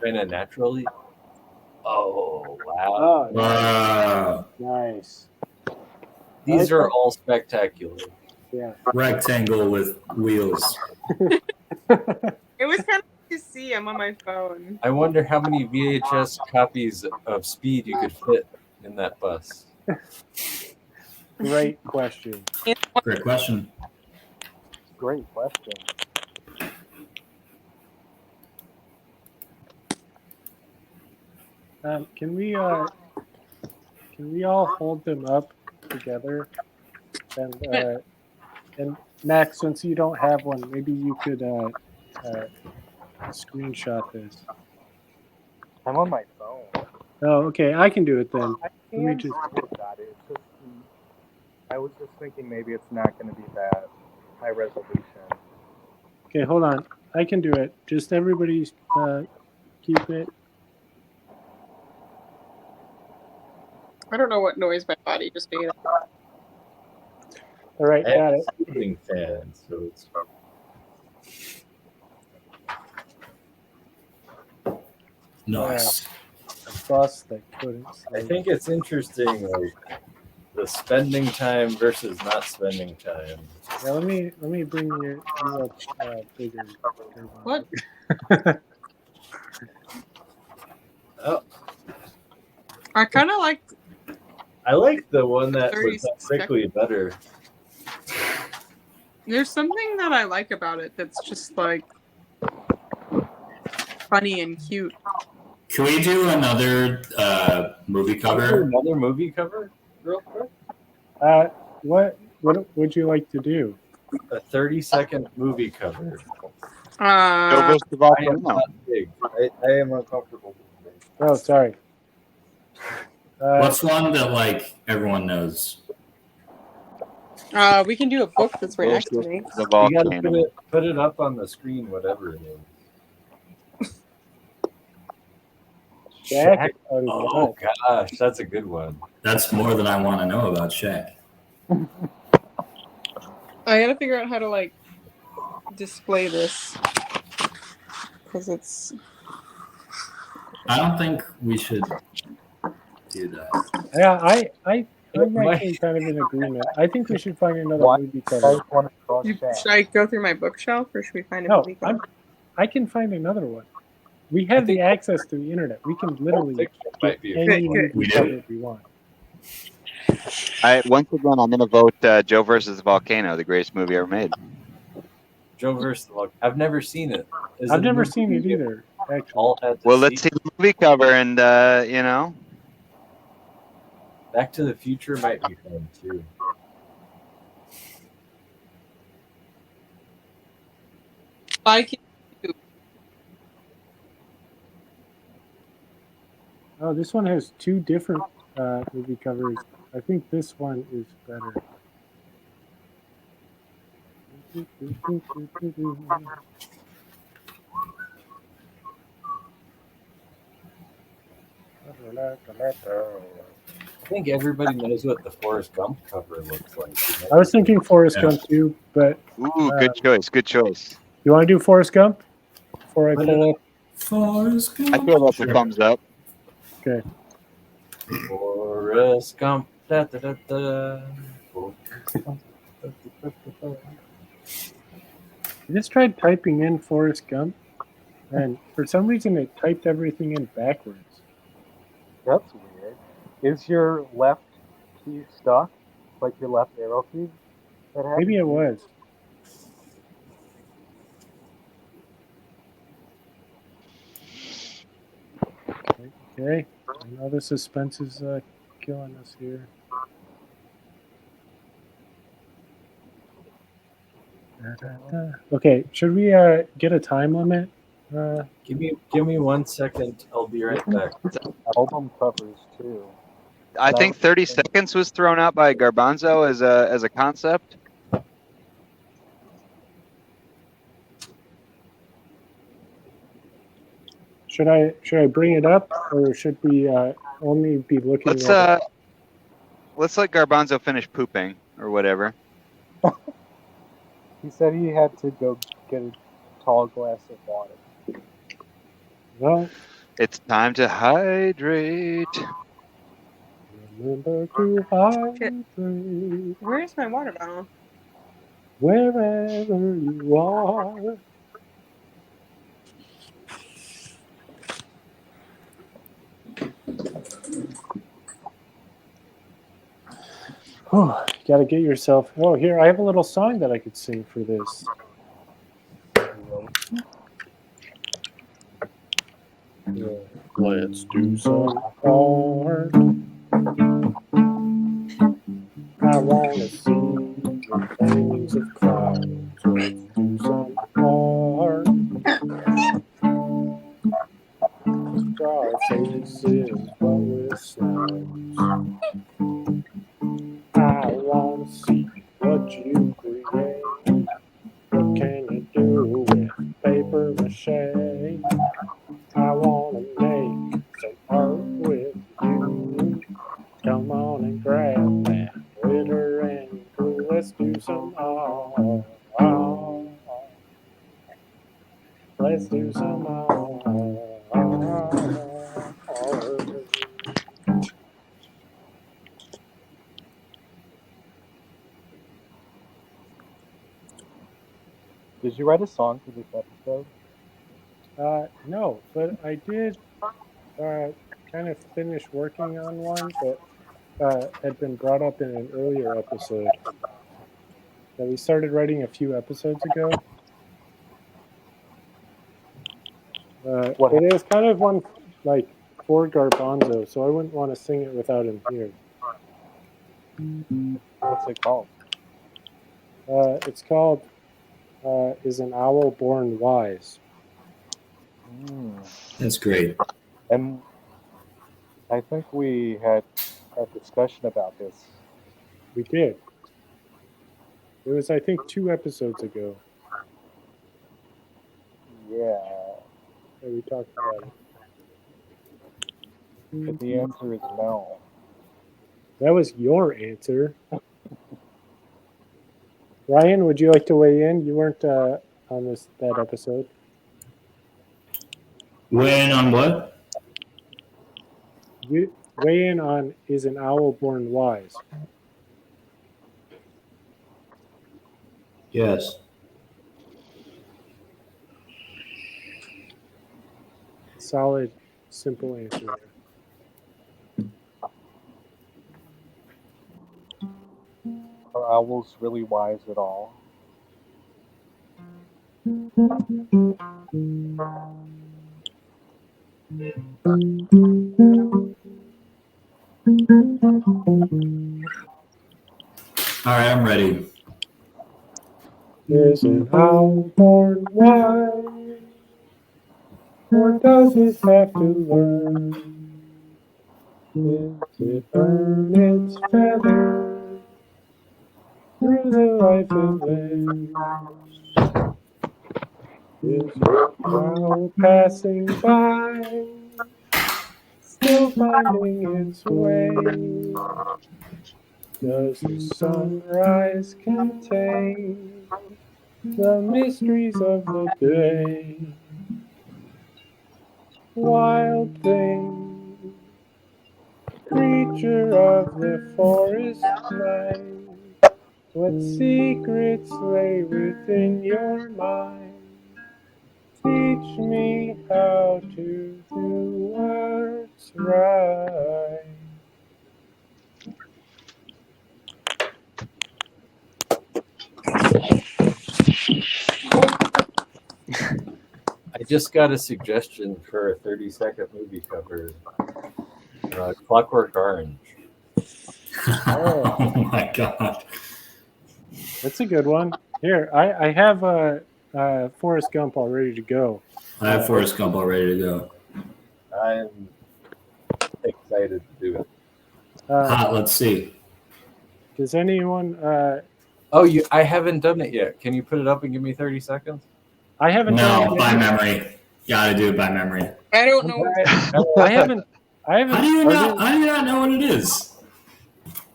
kind of naturally? Oh wow! Oh, Wow. nice. These are all spectacular. Yeah. Rectangle with wheels. It was kind of to see. I'm on my phone. I wonder how many VHS copies of Speed you could fit in that bus. Great question. Great question. great question. Can we all hold them up together. And Max, since you don't have one, maybe you could screenshot this. I'm on my phone. Oh, okay. I can do it then. I Let me can just. screenshot it. It's just, I was just thinking maybe it's not going to be that high resolution. Okay, hold on. I can do it. Just everybody keep it. I don't know what noise my body just made. All right, I have got a it. ceiling fan, so it's Nice. A bus that couldn't. I think it's interesting, like the spending time versus not spending time. Yeah, let me bring you up bigger. What? Oh, I kind of like. I like the one that 30 was that prickly better. There's something that I like about it that's just like funny and cute. Can we do another movie cover? Another movie cover, real quick. What would you like to do? A 30-second movie cover. Joe versus the I am volcano. not big. I am uncomfortable. Oh, sorry. What's one that like everyone knows? We can do a book that's right next to me. The You got to volcano. put it up on the screen, whatever it is. Shaq? Oh gosh, that's a good one. That's more than I want to know about Shaq. I gotta figure out how to like display this because it's. I don't think we should do that. Yeah, I'm actually kind of in agreement. I think we should find another Why? movie I cover. just want to draw Shaq. Should I go through my bookshelf or should we find a No, movie cover? I can find another one. We have the access to the internet. We can literally Might get be any Good. movie We do? cover we want. Once again, I'm going to vote Joe versus the volcano, the greatest movie ever made. Joe versus the Volcano. I've never seen it. Is I've it a never movie seen it we either, actually. all had to Well, let's see the movie cover, and Back to the Future might be fun too. I can. Oh, this one has two different movie covers. I think this one is better. I think everybody knows what the Forrest Gump cover looks like. I was thinking Forrest Yeah. Gump too, but ooh, good choice, good choice. you want to do Forrest Gump before I Put pull up? Forrest Gump. I feel that's a Sure. thumbs up. Okay. Forrest Gump. Da, da, da, da. Forrest Gump. Da, da, da, da, da. I just tried typing in Forrest Gump, and for some reason it typed everything in backwards. That's weird. Is your left key stuck? Like your left arrow key? That Maybe it happened? was. Okay. I know the suspense is killing us here. Okay, should we get a time limit? Give me 1 second. I'll be right back. Album covers too. I think 30 seconds was thrown out by Garbanzo as a concept. Should I bring it up, or should we only be looking Let's at it? let's let Garbanzo finish pooping or whatever. He said he had to go get a tall glass of water. Well, It's time to hydrate. remember to hydrate Where's my water bottle? wherever you are. Oh, you gotta get yourself. Oh, here, I have a little song that I could sing for this. Let's do some art. wanna see the things of clouds. Let's do some art. Draw our faces, but with snouts. I wanna see what you create. What can you do with paper mache? I wanna make some art with you. Come on and grab that glitter and glue. Let's do some art. Let's do some art. Did you write a song for this episode? No, but I did kind of finish working on one that had been brought up in an earlier episode that we started writing a few episodes ago. What It is kind of one like for Garbanzo, so I wouldn't want to sing it without him here. What's it called? It's called Is an Owl Born Wise? That's great. And I think we had a discussion about this. We did. It was, I think, 2 episodes ago Yeah. that we talked about it. But the answer is no. That was your answer. Ryan, would you like to weigh in? You weren't on that episode. Weigh in on what? You weigh in on Is an Owl Born Wise? Yes. Solid, simple answer. Are owls really wise at all? All right, I'm ready. Is an owl born wise? Or does it have to learn? Does it earn its feathers through the life it lives? Is an owl passing by, still finding its way? Does the sunrise contain the mysteries of the day? Wild thing, creature of the forest night, what secrets lay within your mind? Teach me how to do what's right. I just got a suggestion for a 30-second movie cover. Clockwork Orange. Oh my god. That's a good one. Here, I have Forrest Gump all ready to go. I have Forrest Gump all ready to go. I'm excited to do it. Hot, let's see. Does anyone? I haven't done it yet. Can you put it up and give me 30 seconds? I haven't done No, it by yet. memory. Gotta do it by memory. I don't know. I haven't. How do you not know what it is?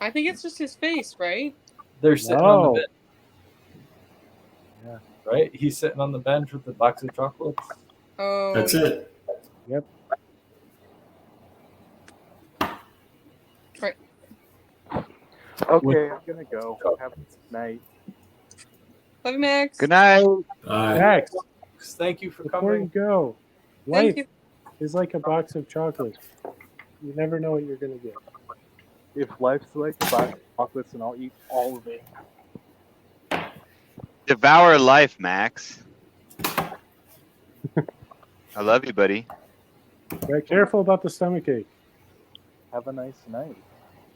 I think it's just his face, right? They're sitting on No. the bench. Yeah. Right? He's sitting on the bench with the box of chocolates. Oh, That's it. Yep. right. Okay, I'm gonna go. Have a good night. Love you, Max. Good night. Max, Thank you for before you coming. go, Thank life you. is like a box of chocolates. You never know what you're gonna get. If life's like a box of chocolates, and I'll eat all of it. Devour life, Max. I love you, buddy. Be careful about the stomachache. Have a nice night.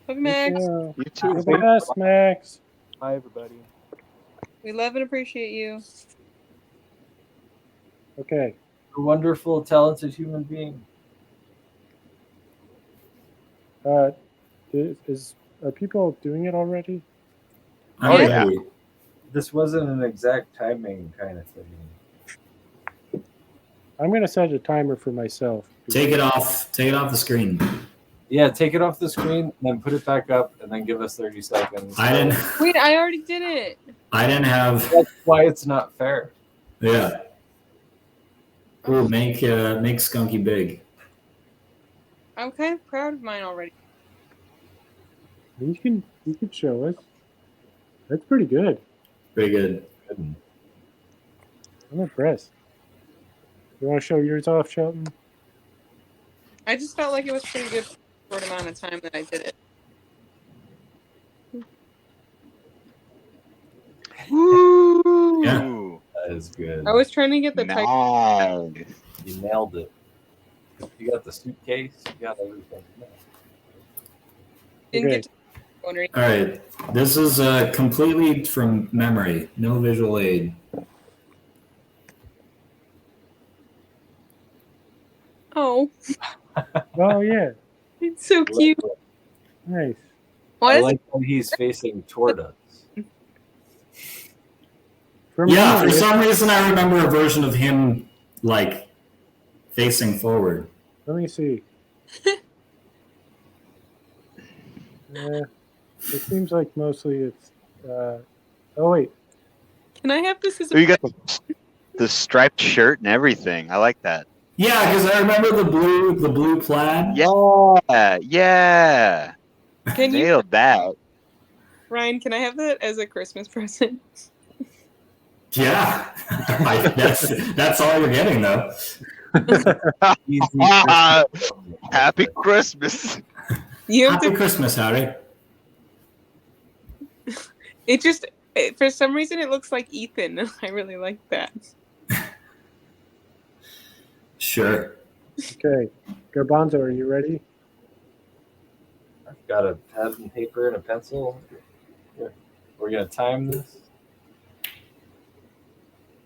Love you, Max. You You too. You're the best, Max. Bye, everybody. We love and appreciate you. Okay. A wonderful, talented human being. Are people doing it already? Oh, I'm yeah. ready. This wasn't an exact timing kind of thing. I'm gonna set a timer for myself. Take it off. Take it off the screen. Yeah, take it off the screen, then put it back up, and then give us 30 seconds. I didn't. Wait, I already did it. I didn't have. That's why it's not fair. Yeah. Ooh, make Skunky big. I'm kind of proud of mine already. You can show us. That's pretty good. Pretty good. I'm impressed. You want to show yours off, Shelton? I just felt like it was pretty good for the short amount of time that I did it. Woo! Yeah. That is good. I was trying to get the type. Nice. You nailed it. You got the suitcase. You got everything. Didn't Okay. get to wondering. All right. This is completely from memory. No visual aid. Oh, Oh yeah, it's so cute. nice. Why I does like how he's facing toward us. For Yeah, me, for some reason I remember a version of him like facing forward. let me see. It seems like mostly it's. Oh wait, Can I have this as Oh, a you got the striped shirt and everything. I like that. Yeah, because I remember the blue plaid. Yeah, yeah. Can you, Nailed that. Ryan? Can I have that as a Christmas present? Yeah. That's all you're getting though. Easy Happy Christmas. You have Happy to. Christmas, Harry. It just for some reason it looks like Ethan, and I really like that. Sure. okay. Garbanzo, are you ready? I've got a pad and paper and a pencil. Here. We're gonna time this.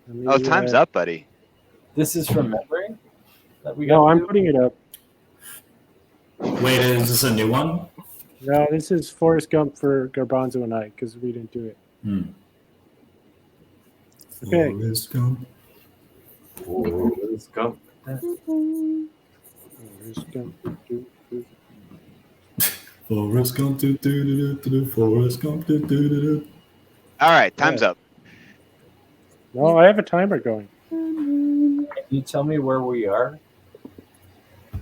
Let me, Oh, time's up, buddy. This is from memory. That we No, got. I'm putting it up. Wait, is this a new one? No, this is Forrest Gump for Garbanzo and I because we didn't do it. Okay. Forrest Gump. Forrest Gump. Forrest Gump. Forrest Gump. Forrest Gump. All right, time's up. No, I have a timer going. Can you tell me where we are?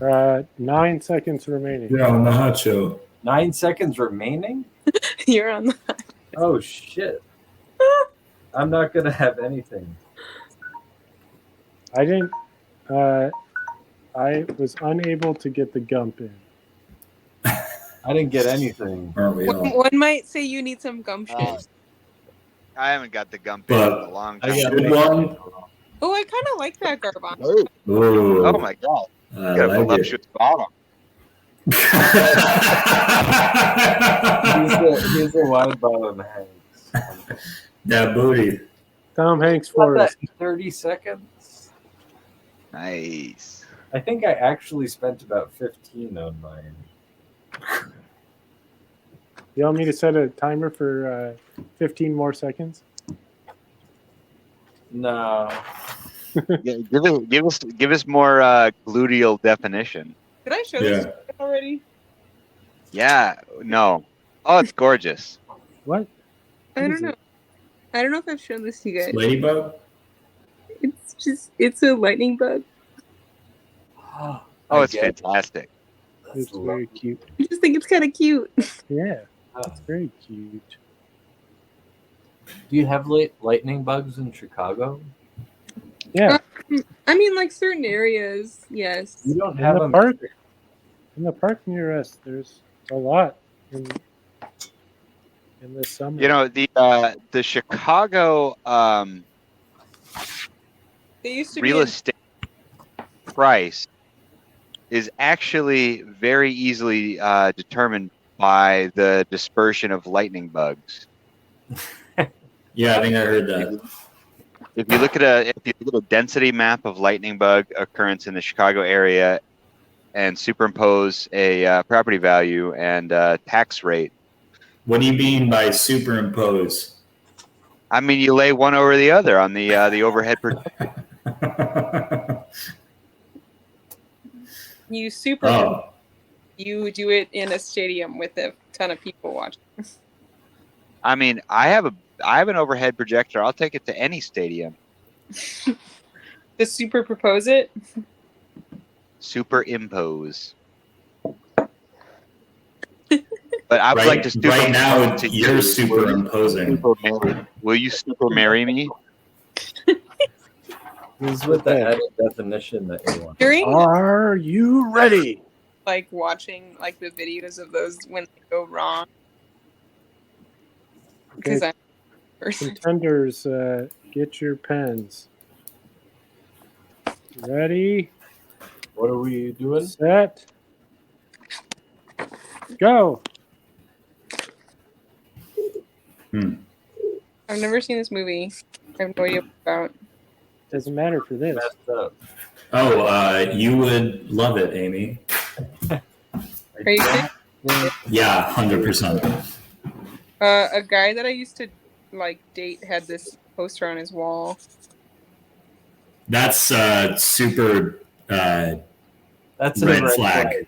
9 seconds remaining. Yeah, on the hot show. 9 seconds remaining? You're on the. Oh shit. I'm not gonna have anything. I didn't. I was unable to get the gump in. I didn't get anything. Aren't we all? One might say you need some gumption. I haven't got the gump in a But long I time. got Good one. Oh, I kind of like that garbanzo. Ooh, Oh my god. I You got a like it. voluptuous bottom. Here's a wide bottom Hanks. That booty. Tom Hanks Got Forrest. that in 30 seconds. Nice. I think I actually spent about 15 on mine. You want me to set a timer for 15 more seconds? No. Yeah, give us more gluteal definition. Did I show Yeah. this already? Yeah. No. Oh, it's gorgeous. What? I What don't is know. it? I don't know if I've shown this to you guys. Ladybug? It's a lightning bug. Oh, it's fantastic. It's very cute. I just think it's kind of cute. Yeah, it's very cute. Do you have lightning bugs in Chicago? Yeah, I mean, like certain areas, yes. You don't in have the them. park. In the park near us, there's a lot in the summer. You know, the Chicago They used to real be. estate price is actually very easily determined by the dispersion of lightning bugs. Yeah, I think I heard that. If you look at a density map of lightning bug occurrence in the Chicago area and superimpose a property value and tax rate, What do you mean by superimpose? I mean you lay one over the other on the overhead projector. You super. Oh, You do it in a stadium with a ton of people watching. I mean, I have an overhead projector. I'll take it to any stadium. The super propose it. Superimpose. But I would like to right now to you're you. superimposing. Will you super marry me? Use with the added definition that you want. During Are you ready? like watching like the videos of those when they go wrong. Because Okay. I'm a person. Contenders, get your pens. Ready, What are we doing? set, go. I've never seen this movie. I have no idea what it's about. Doesn't matter for this. Messed up. Oh, you would love it, Amy. Are you kidding? Yeah, 100%. A guy that I used to like date had this poster on his wall. That's super That's a red flag.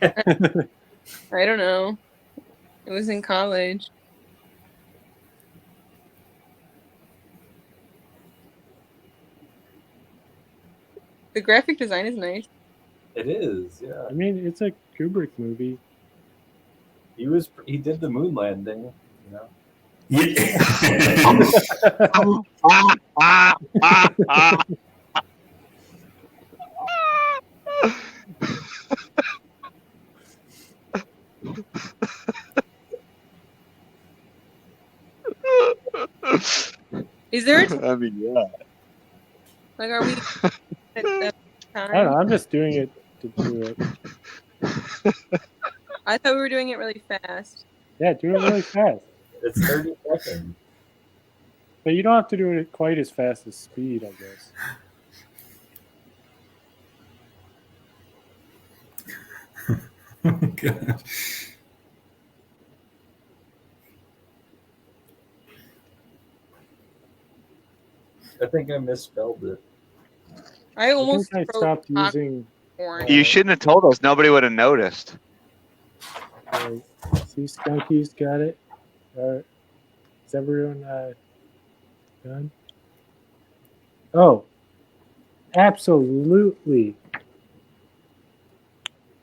I don't know. It was in college. The graphic design is nice. It is, yeah. I mean, it's a Kubrick movie. He did the moon landing, you know. Is there a I mean, yeah. like are we at that I don't time? know. I'm just doing it to do it. I thought we were doing it really fast. Yeah, do it really fast. It's 30 seconds. But you don't have to do it quite as fast as speed, I guess. God. I think I misspelled it. I almost I think I wrote stopped using. popcorn. You shouldn't have told us. Nobody would have noticed. See, Skunky's got it. Is everyone done? Oh, absolutely.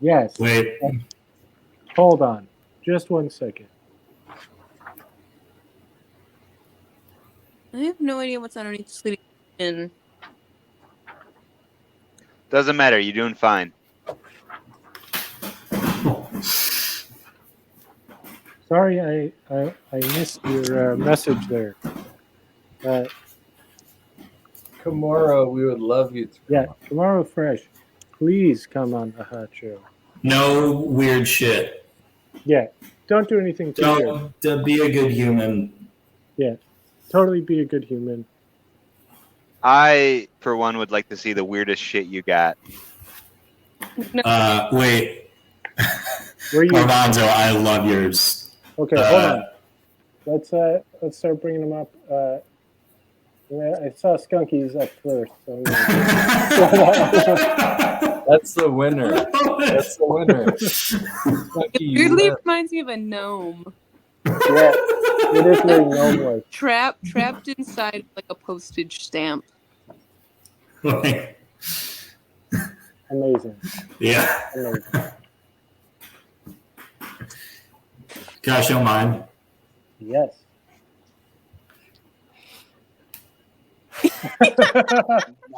Yes. Wait, Hold on. Just 1 second. I have no idea what's underneath sleeping in. Doesn't matter. You're doing fine. Sorry, I missed your message there. Tomorrow, we would love you to. Yeah, Tomorrow Fresh, please come on the Hot Show. no weird shit. Yeah, don't do anything too weird. Don't be a good human. Totally be a good human. I, for one, would like to see the weirdest shit you got. Wait, Where you? Garbanzo, I love yours. Okay, hold on. Let's start bringing them up. I saw Skunky's up first. So I'm gonna- That's the winner. That's the winner. Skunky, you Weirdly win. reminds me of a gnome. yeah, it is very gnome-like. Trapped inside like a postage stamp. Like, Amazing. yeah. Amazing. Can I show mine? Yes.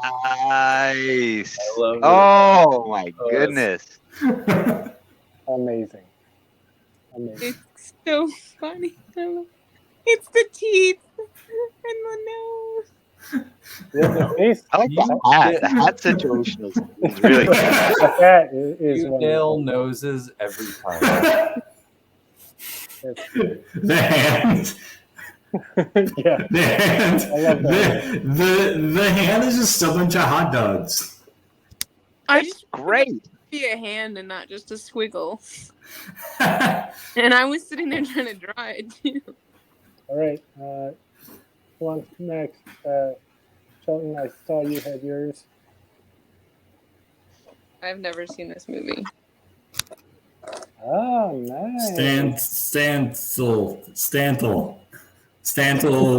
Nice. I love it. Oh my Oh, goodness. Amazing. Amazing. It's so funny. It's the teeth and the nose. Yeah, the face. I like the hat. The hat situation is really good. The hat is You wonderful. nail noses every time. That's great. The hand. Yeah. The hand. I love that. The hand is just a bunch of hot dogs. I just Great. be a hand and not just a squiggle. And I was sitting there trying to draw it too. All right. Who wants next? Shelton, I saw you had yours. I've never seen this movie. Oh, nice. Stantle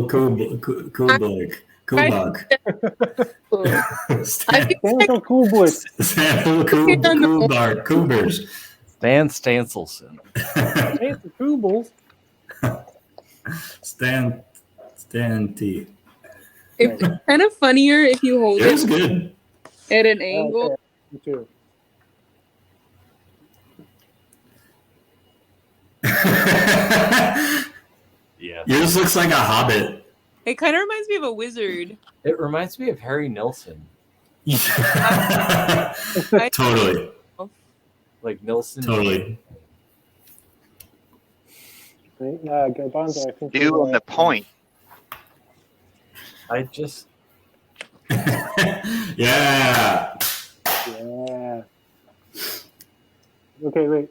Kubug. Stantle Kublitz. Stantle Kubers. Stan Stanselson. Stantle Kubles. Stanty. It's kind of funnier if you hold It was it good. at an angle. Okay. Me too. Yeah. Yours looks like a hobbit. It kind of reminds me of a wizard. It reminds me of Harry Nilsson. Totally. Like Nilsson. Totally. Garbanzo, I think. Do on the point. I just. Yeah. Yeah. Okay, wait.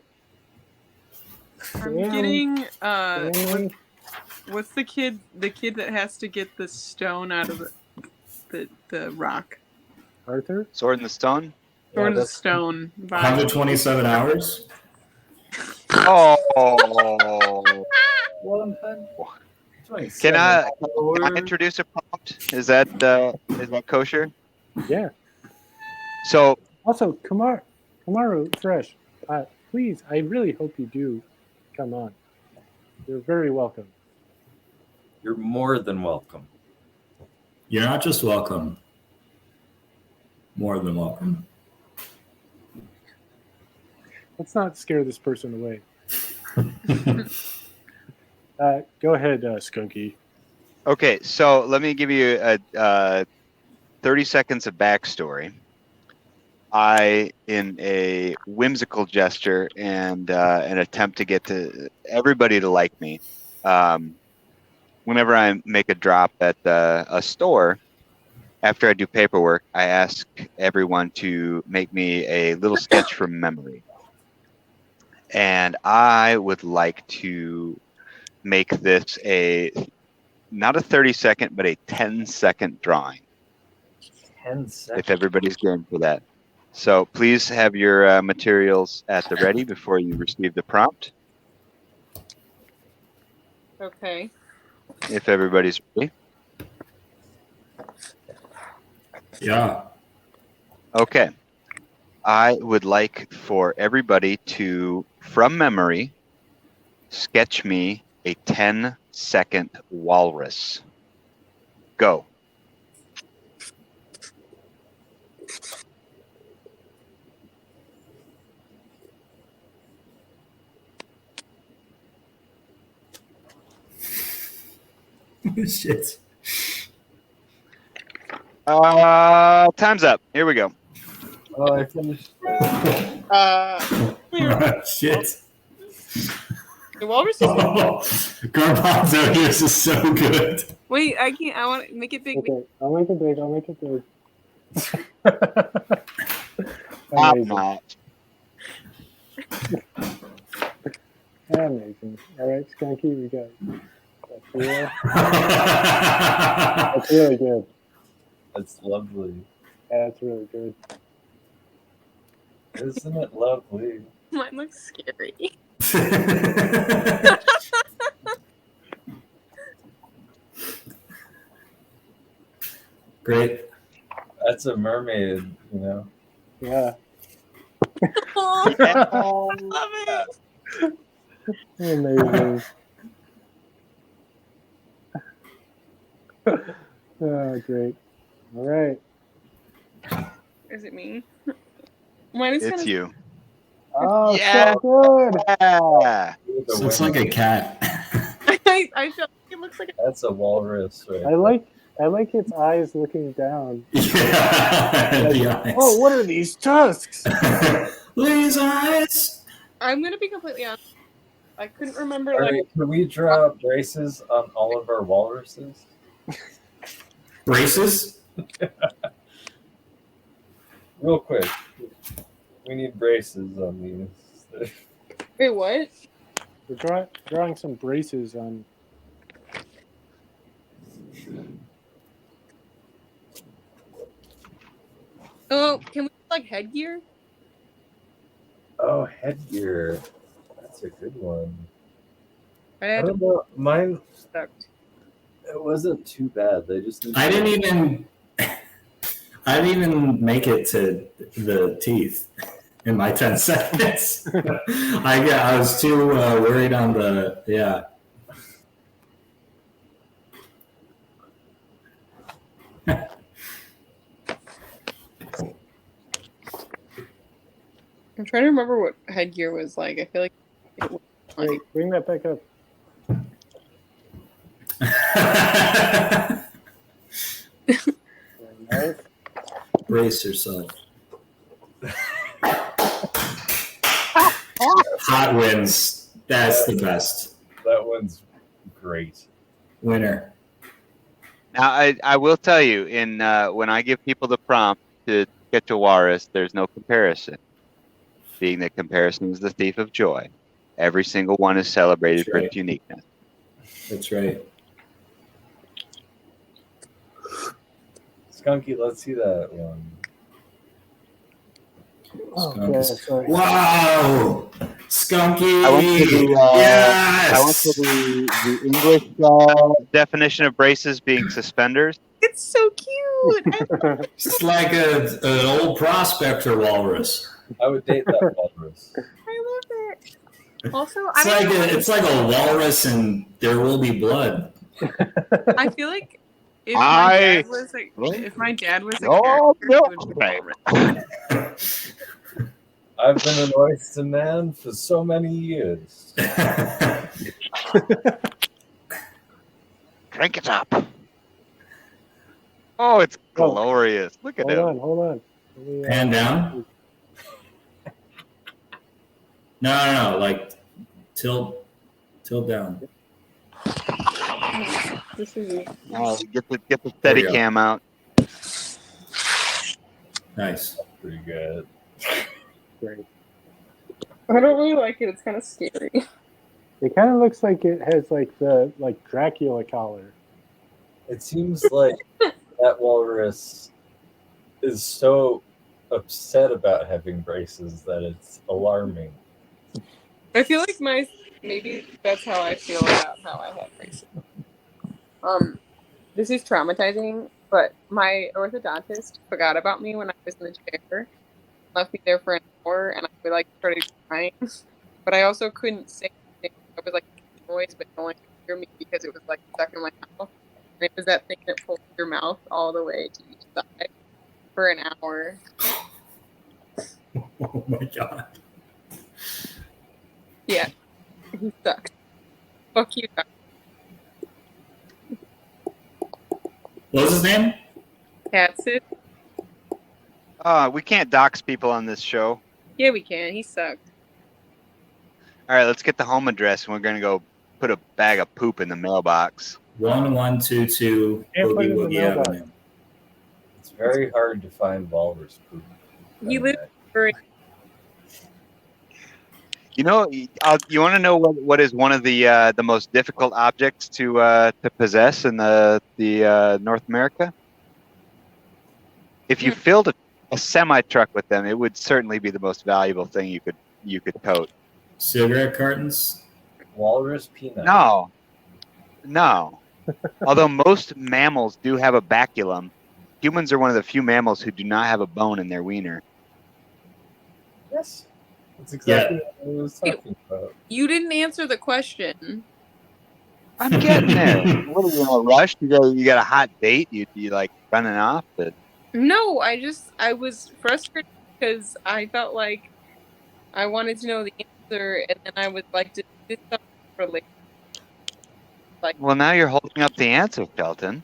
I'm Damn. getting Damn. what's the kid that has to get the stone out of the rock? Arthur? Sword in the Stone. Sword in the that's- stone. 127 hours. Oh. Can I introduce a prompt? Is that kosher? Yeah. So Also, Kamaru Fresh, please, I really hope you do come on. You're very welcome. You're more than welcome. You're not just welcome. More than welcome. Let's not scare this person away. Go ahead, Skunky. okay, so let me give you a 30 seconds of backstory. I, in a whimsical gesture and an attempt to get to everybody to like me, whenever I make a drop at a store, after I do paperwork, I ask everyone to make me a little sketch from memory. And I would like to make this not a 30-second, but a 10-second drawing, 10 seconds. if everybody's game for that. So please have your materials at the ready before you receive the prompt, Okay. if everybody's ready. Yeah. Okay. I would like for everybody to, from memory, sketch me a 10-second walrus. Go. Shit. Time's up. Here we go. Oh, I finished. Shit. The walrus is Garbanzo, yours is so good. Wait, I can't. I want to make it big. Okay, I'll make it big. I'll make it big. Top Amazing. notch. Amazing. All right, Skunky, we got that's real. That's really good. That's lovely. That's really good. Isn't it lovely? Mine looks scary. Great. That's a mermaid, you know. Yeah. Oh, I love it. Amazing. Oh, great. All right. Is it me? Mine is It's kind of. you. Oh, Yeah. so good. Yeah. This looks like a cat. I feel like it looks like. That's a walrus, right? I like its eyes looking down. Yeah. Like, The eyes. oh, what are these tusks? These eyes. I'm gonna be completely honest. I couldn't remember All like right, can we draw braces on all of our walruses? Braces? Real quick. We need braces on these. wait, what? We're drawing some braces on. Oh, can we like headgear? Oh, headgear. That's a good one. I I had don't know. Mine, stuck. it wasn't too bad. They just need I didn't even make it to the teeth in my 10 seconds. I was too worried on the, yeah. I'm trying to remember what headgear was like. I feel like it was like Wait, bring that back up. Nice. Brace yourself. Hot wins. That's the best. That one's great. Winner. Now, I will tell you, in when I give people the prompt to get to Walrus, there's no comparison. Being that comparison is the thief of joy. Every single one is celebrated That's for right. its uniqueness. That's right. Skunky, let's see that one. Oh, Skunk yeah, is- sorry. Wow! Skunky! I went to the, yes! I went to the English definition of braces being suspenders. it's so cute. It's like an old prospector walrus. I would date that walrus. I love it. Also, It's like a walrus and There Will Be Blood. I feel like if I- my dad was a Oh, character, no. he would be Walrus. I've been an oyster man for so many years. Crank it up. Oh, it's Oh. glorious. Look at him. Hold on. Let me, Hand down? No. Like tilt down. This is Oh, get the steady go. cam out. Nice. Pretty good. great. I don't really like it. It's kind of scary. It kind of looks like it has like the Dracula collar. It seems like that walrus is so upset about having braces that it's alarming. I feel like maybe that's how I feel about how I have braces. This is traumatizing, but my orthodontist forgot about me when I was in the chair, left me there for an hour, and I like started crying. But I also couldn't say anything. I was like making noise, but no one could hear me because it was like stuck in my mouth. And it was that thing that pulls your mouth all the way to each side for an hour. Oh my god. Yeah, he sucked. Fuck you, Doc. What was his name? Catsit. We can't dox people on this show. Yeah, we can. He sucked. All right, let's get the home address, and we're gonna go put a bag of poop in the mailbox. 1122 Can't put it Boogie in the Woogie mailbox. Avenue. It's very hard to find walrus poop. He lived for You know, you want to know what is one of the most difficult objects to possess in the North America? If you filled a semi truck with them, it would certainly be the most valuable thing you could tote. Cigarette cartons? Walrus peanut. No. Although most mammals do have a baculum, humans are one of the few mammals who do not have a bone in their wiener. Yes. That's exactly what I was talking about. You didn't answer the question. I'm getting there. What are you in a rush? You got a hot date? You like running off? But No, I was frustrated because I felt like I wanted to know the answer, and then I would like to do this stuff for later. well, now you're holding up the answer, Shelton.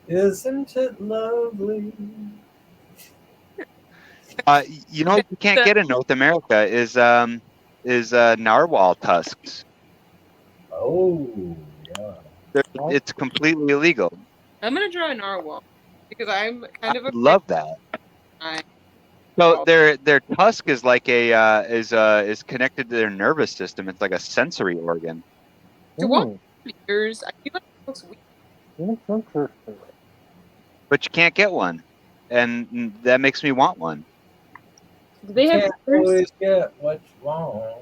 Isn't it lovely? You know what you can't get in North America is narwhal tusks. Oh, yeah. It's completely illegal. I'm gonna draw a narwhal because I'm kind of I afraid. love that. I- So their tusk is like is connected to their nervous system. It's like a sensory organ. To walk ears, I feel like it looks weird. That's interesting. But you can't get one, and that makes me want one. Do they have Can't ears? always get what you want.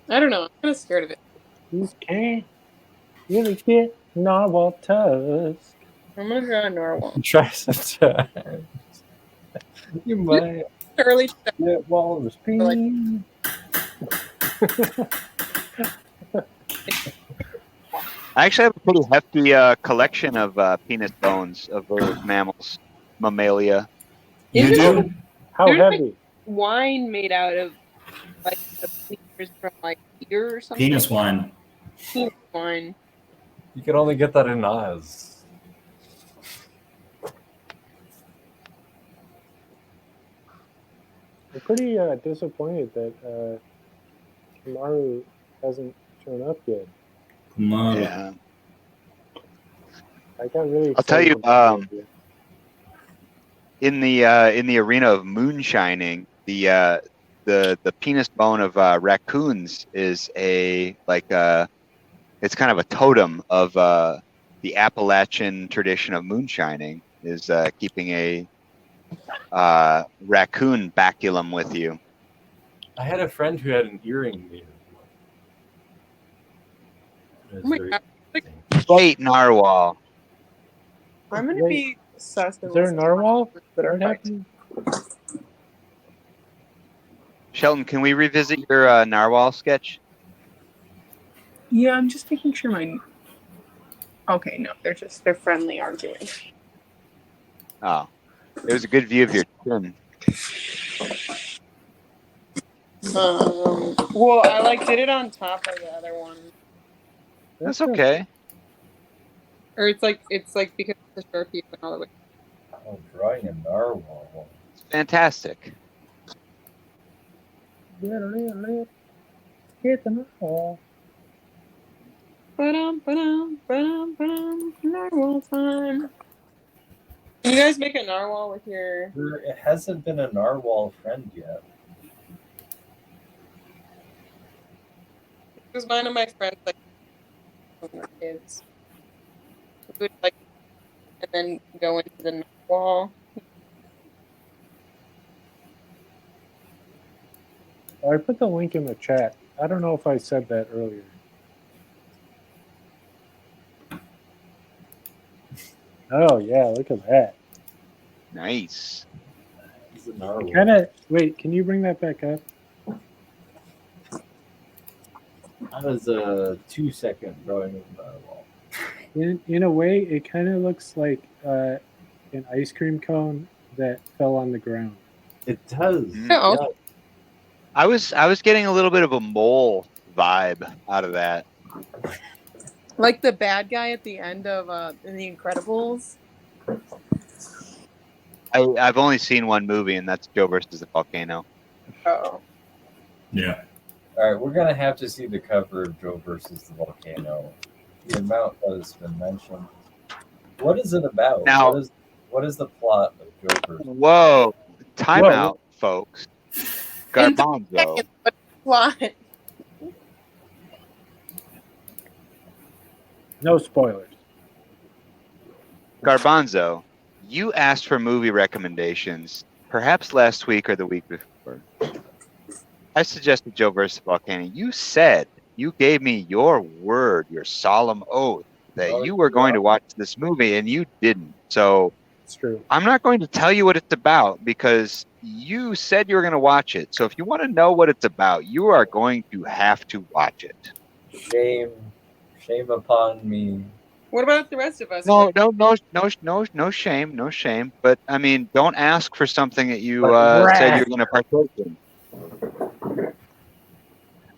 I don't know. I'm kind of scared of it. You can't really get narwhal tusk. I'm gonna draw a narwhal. Try sometimes. You might Early. get walrus speed. I actually have a pretty hefty collection of penis bones of those mammals, mammalia. You Isn't do? How There's like- heavy? Wine made out of like the fingers from like ear or something. Penis wine. Penis wine. You can only get that in Oz. I'm pretty disappointed that Kamaru hasn't shown up yet. Come on. Yeah. I got really. I'll tell you, excited about the idea. In the arena of moonshining, the penis bone of raccoons is it's kind of a totem of the Appalachian tradition of moonshining, is keeping a raccoon baculum with you. I had a friend who had an earring made of one. It was Oh my very God. interesting. Wait, narwhal. I'm gonna Wait, be sus. Is there a narwhal? That are What happened? Shelton, can we revisit your narwhal sketch? Yeah, I'm just making sure my. Okay, no, they're friendly arguing. Oh, it was a good view of your chin. Well, I like did it on top of the other one, That's okay. or it's like because the Sharpie went all the way. Oh, drawing a narwhal. It's fantastic. Get the narwhal. Narwhal time. Can you guys make a narwhal with your? It hasn't been a narwhal friend yet. Because one of my friends like when we were kids, we would like, and then go into the narwhal. Oh, I put the link in the chat. I don't know if I said that earlier. Oh yeah, look at that. Nice. It's a narwhal. Kind of. Wait, can you bring that back up? That was a 2-second drawing of a narwhal. In a way, it kind of looks like an ice cream cone that fell on the ground. It does. Oh. Yeah. I was getting a little bit of a mole vibe out of that. Like the bad guy at the end of in The Incredibles. I've only seen one movie, and that's Joe versus the Volcano. Oh. Yeah. All right, we're gonna have to see the cover of Joe versus the Volcano. The amount that has been mentioned. What is it about? Now- what is the plot of Joe versus? Whoa! Time out, folks. Garbanzo. Plot. No spoilers. Garbanzo, you asked for movie recommendations, perhaps last week or the week before. I suggested Joe versus Volcano. You said, you gave me your word, your solemn oath, that you were going to watch this movie, and you didn't. So It's true. I'm not going to tell you what it's about because you said you were going to watch it. So if you want to know what it's about, you are going to have to watch it. Shame upon me. What about the rest of us? No shame, no shame. But I mean, don't ask for something that you said you're going to partake in.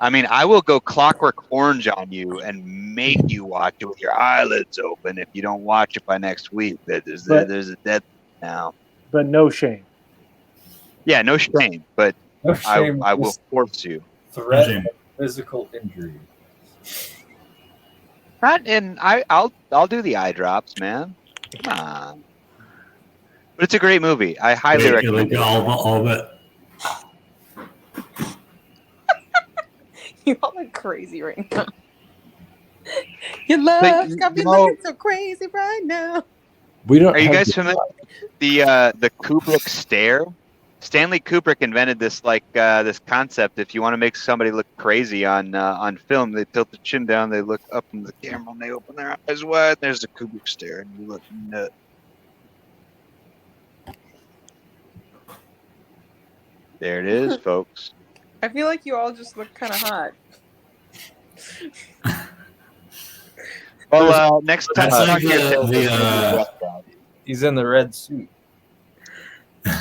I mean, I will go Clockwork Orange on you and make you watch it with your eyelids open if you don't watch it by next week. There's a dead now. but no shame. Yeah, no shame, but No shame. I will just force you. threat shame. of physical injury. Not in. I'll do the eye drops, man. Come on. But it's a great movie. I highly Wait, recommend it. all of it. You all look crazy right now. Your love's got me looking so crazy right now. We don't. Are you have guys the- familiar with the Kubrick stare? Stanley Kubrick invented this this concept. If you want to make somebody look crazy on film, they tilt their chin down, they look up in the camera, and they open their eyes wide. There's the Kubrick stare, and you look nuts. There it is, folks. I feel like you all just look kind of hot. Well, next time That's I like talk to you, the He's in the red suit.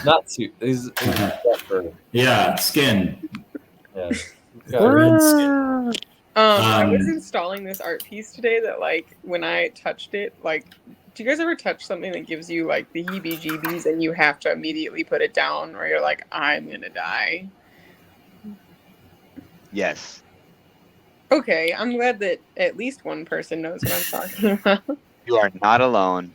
Not suit. He's pepper. yeah, skin. Yeah. Red skin. I was installing this art piece today that, like, when I touched it, like, do you guys ever touch something that gives you, like, the heebie-jeebies and you have to immediately put it down or you're like, I'm gonna die? Yes. Okay, I'm glad that at least one person knows what I'm talking about. You are not alone.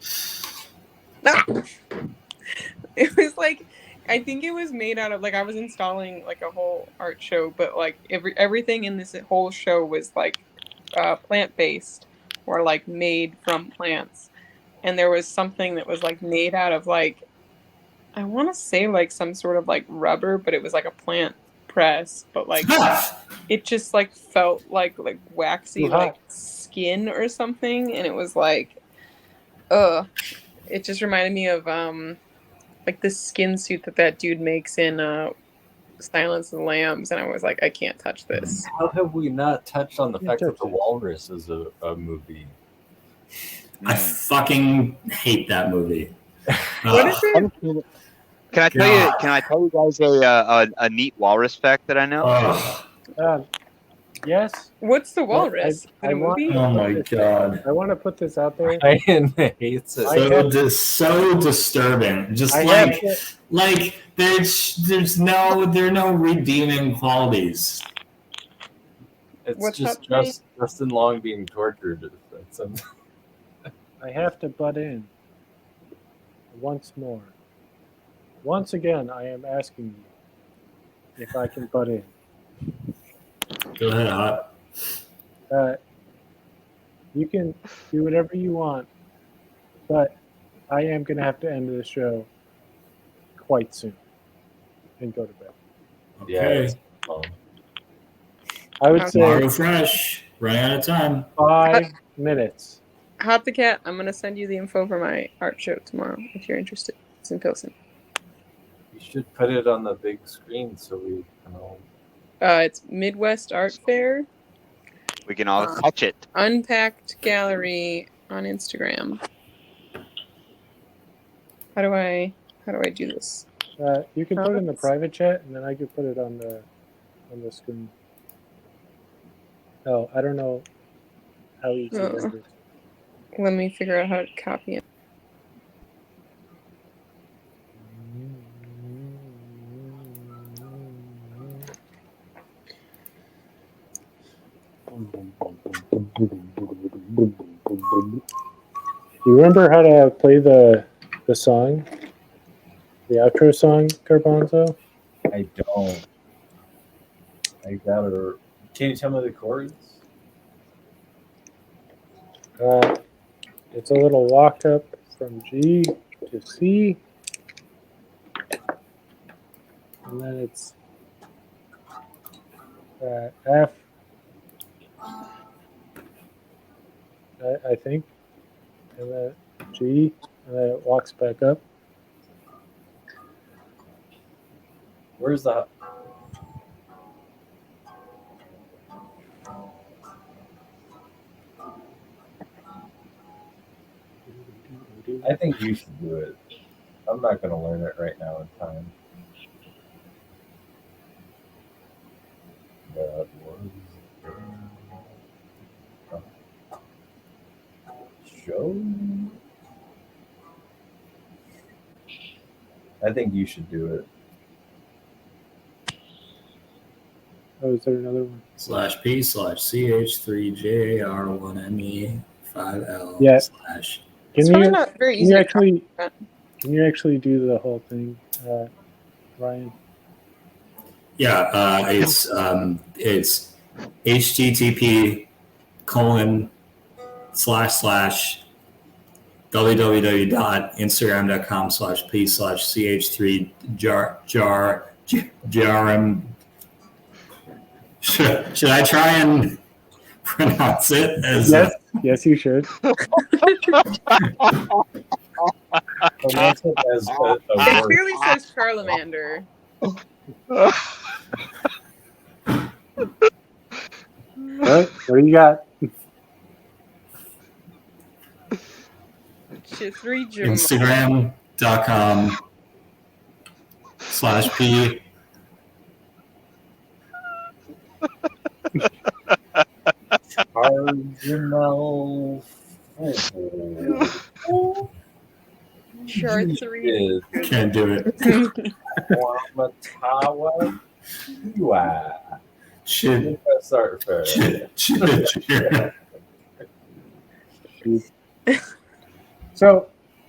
It was like, I think it was made out of, like, I was installing like a whole art show, but like everything in this whole show was like plant based or like made from plants, and there was something that was like made out of, like, I want to say like some sort of like rubber, but it was like a plant press, but like it just like felt like waxy like skin or something, and it was like, it just reminded me of like the skin suit that dude makes in Silence of the Lambs, and I was like, I can't touch this. How have we not touched on the fact that the walrus is a movie? I fucking hate that movie. What is it? Can I tell you? Can I tell you guys a neat walrus fact that I know? Yes. What's the walrus? I want, oh my god! I want to put this out there. Ryan hates it. So disturbing. Just like there are no redeeming qualities. It's What's just up, Justin Long being tortured. I have to butt in once more. Once again, I am asking you if I can butt in. Go ahead, Hot. You can do whatever you want, but I am going to have to end the show quite soon and go to bed. Okay. I would say Tomorrow fresh. Running out of time. 5 minutes. Hot the Cat, I'm gonna send you the info for my art show tomorrow if you're interested. It's in Pilsen. You should put it on the big screen so we can all. It's Midwest Art Fair. We can all touch it. Unpacked Gallery on Instagram. How do I do this? You can put it in the private chat, and then I could put it on the screen. Oh, I don't know how easy that is. Let me figure out how to copy it. You remember how to play the song? The outro song, Garbanzo? I don't. I gotta. Can you tell me the chords? It's a little walk up from G to C. And then it's F, I think. And then G, and then it walks back up. Where's the? I think you should do it. I'm not going to learn it right now in time. That was show. I think you should do it. Oh, is there another one? /P/CH3JAR1ME5L Yeah. / It's probably not very Can easy you to actually copy. can you actually do the whole thing, Ryan? Yeah, it's http://www.instagram.com/p/ch3jar. Should I try and pronounce it as Yes, you should. Pronounce it as a It word. clearly says Charlemander. What do you got? Chithri Instagram.com/p Cardinal. Charthri. Can't do it. Matawa. Should Start first. So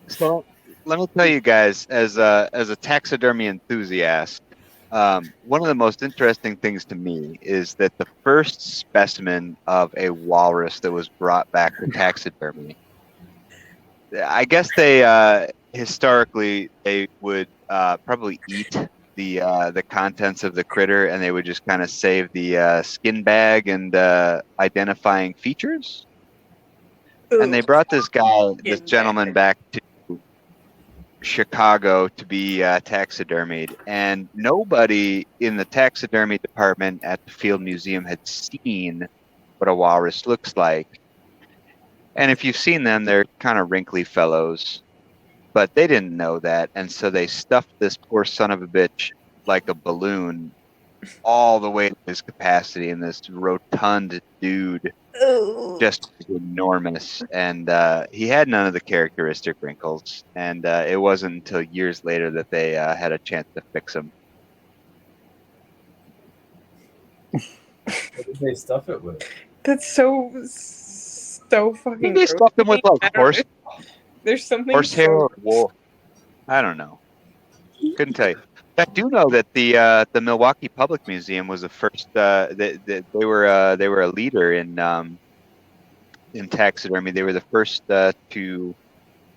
So let me tell you guys, as a taxidermy enthusiast, one of the most interesting things to me is that the first specimen of a walrus that was brought back to taxidermy, I guess they historically they would probably eat the contents of the critter, and they would just kind of save the skin bag and identifying features. And they brought this gentleman back to Chicago to be taxidermied, and nobody in the taxidermy department at the Field Museum had seen what a walrus looks like. And if you've seen them, they're kind of wrinkly fellows, but they didn't know that, and so they stuffed this poor son of a bitch like a balloon all the way to his capacity, and this rotund dude just enormous, and he had none of the characteristic wrinkles, and it wasn't until years later that they had a chance to fix him. What did they stuff it with? That's so fucking. They stuffed him with I like don't know. There's something horsehair so or wool. I don't know. Couldn't tell you. I do know that the Milwaukee Public Museum was the first. They were a leader in taxidermy. They were the first to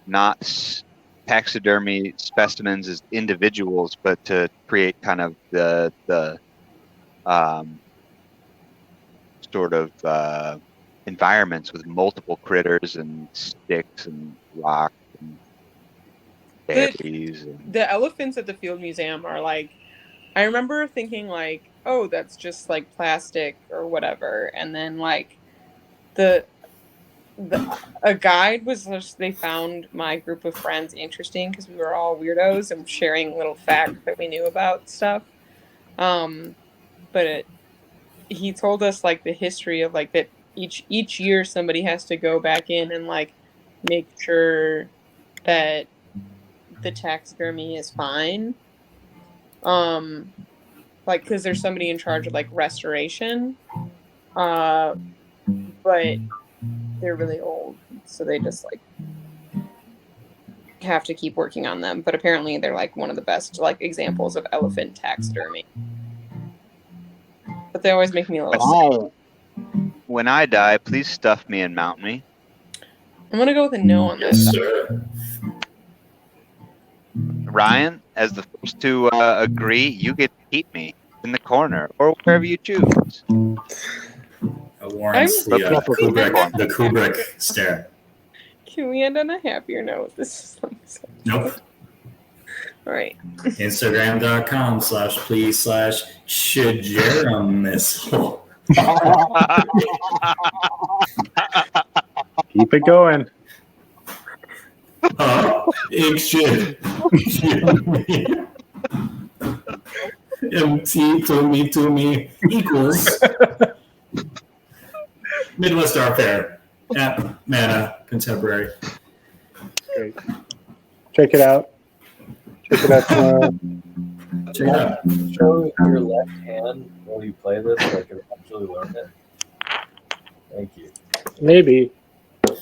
not taxidermy specimens as individuals, but to create kind of the sort of environments with multiple critters and sticks and rocks and berries. The elephants at the Field Museum are like, I remember thinking like, oh, that's just like plastic or whatever, and then like a guide was just, they found my group of friends interesting because we were all weirdos and sharing little facts that we knew about stuff. But he told us like the history of like that each year somebody has to go back in and like make sure that the taxidermy is fine. Like because there's somebody in charge of like restoration. But they're really old, so they just like have to keep working on them. But apparently they're like one of the best like examples of elephant taxidermy. But they always make me a little sick. When I die, please stuff me and mount me. I'm gonna go with a no on Yes, this. sir. Ryan, as the first to agree, you get to keep me in the corner or wherever you choose. Warrants the Kubrick stare. Can we end on a happier note? This is like so... Nope. All right. Instagram.com/please/shajaramissile. keep it going. Shit. MT to me equals Midwest Art Fair at Mana Contemporary. Great. Check it out. Check it out tomorrow. Check it out. Show your left hand while you play this so I can actually learn it. Thank you. Maybe.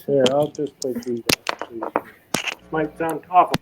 Here, I'll just play through that. Might sound awful.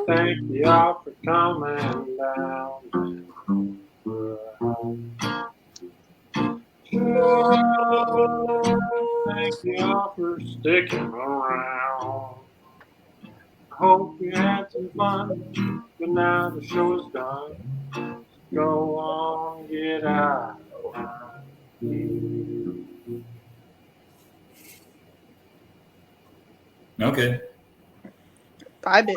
Thank y'all for coming down. Thank y'all for sticking around. Hope you had some fun, but now the show is done. Go on, get out. Okay. 5-bit.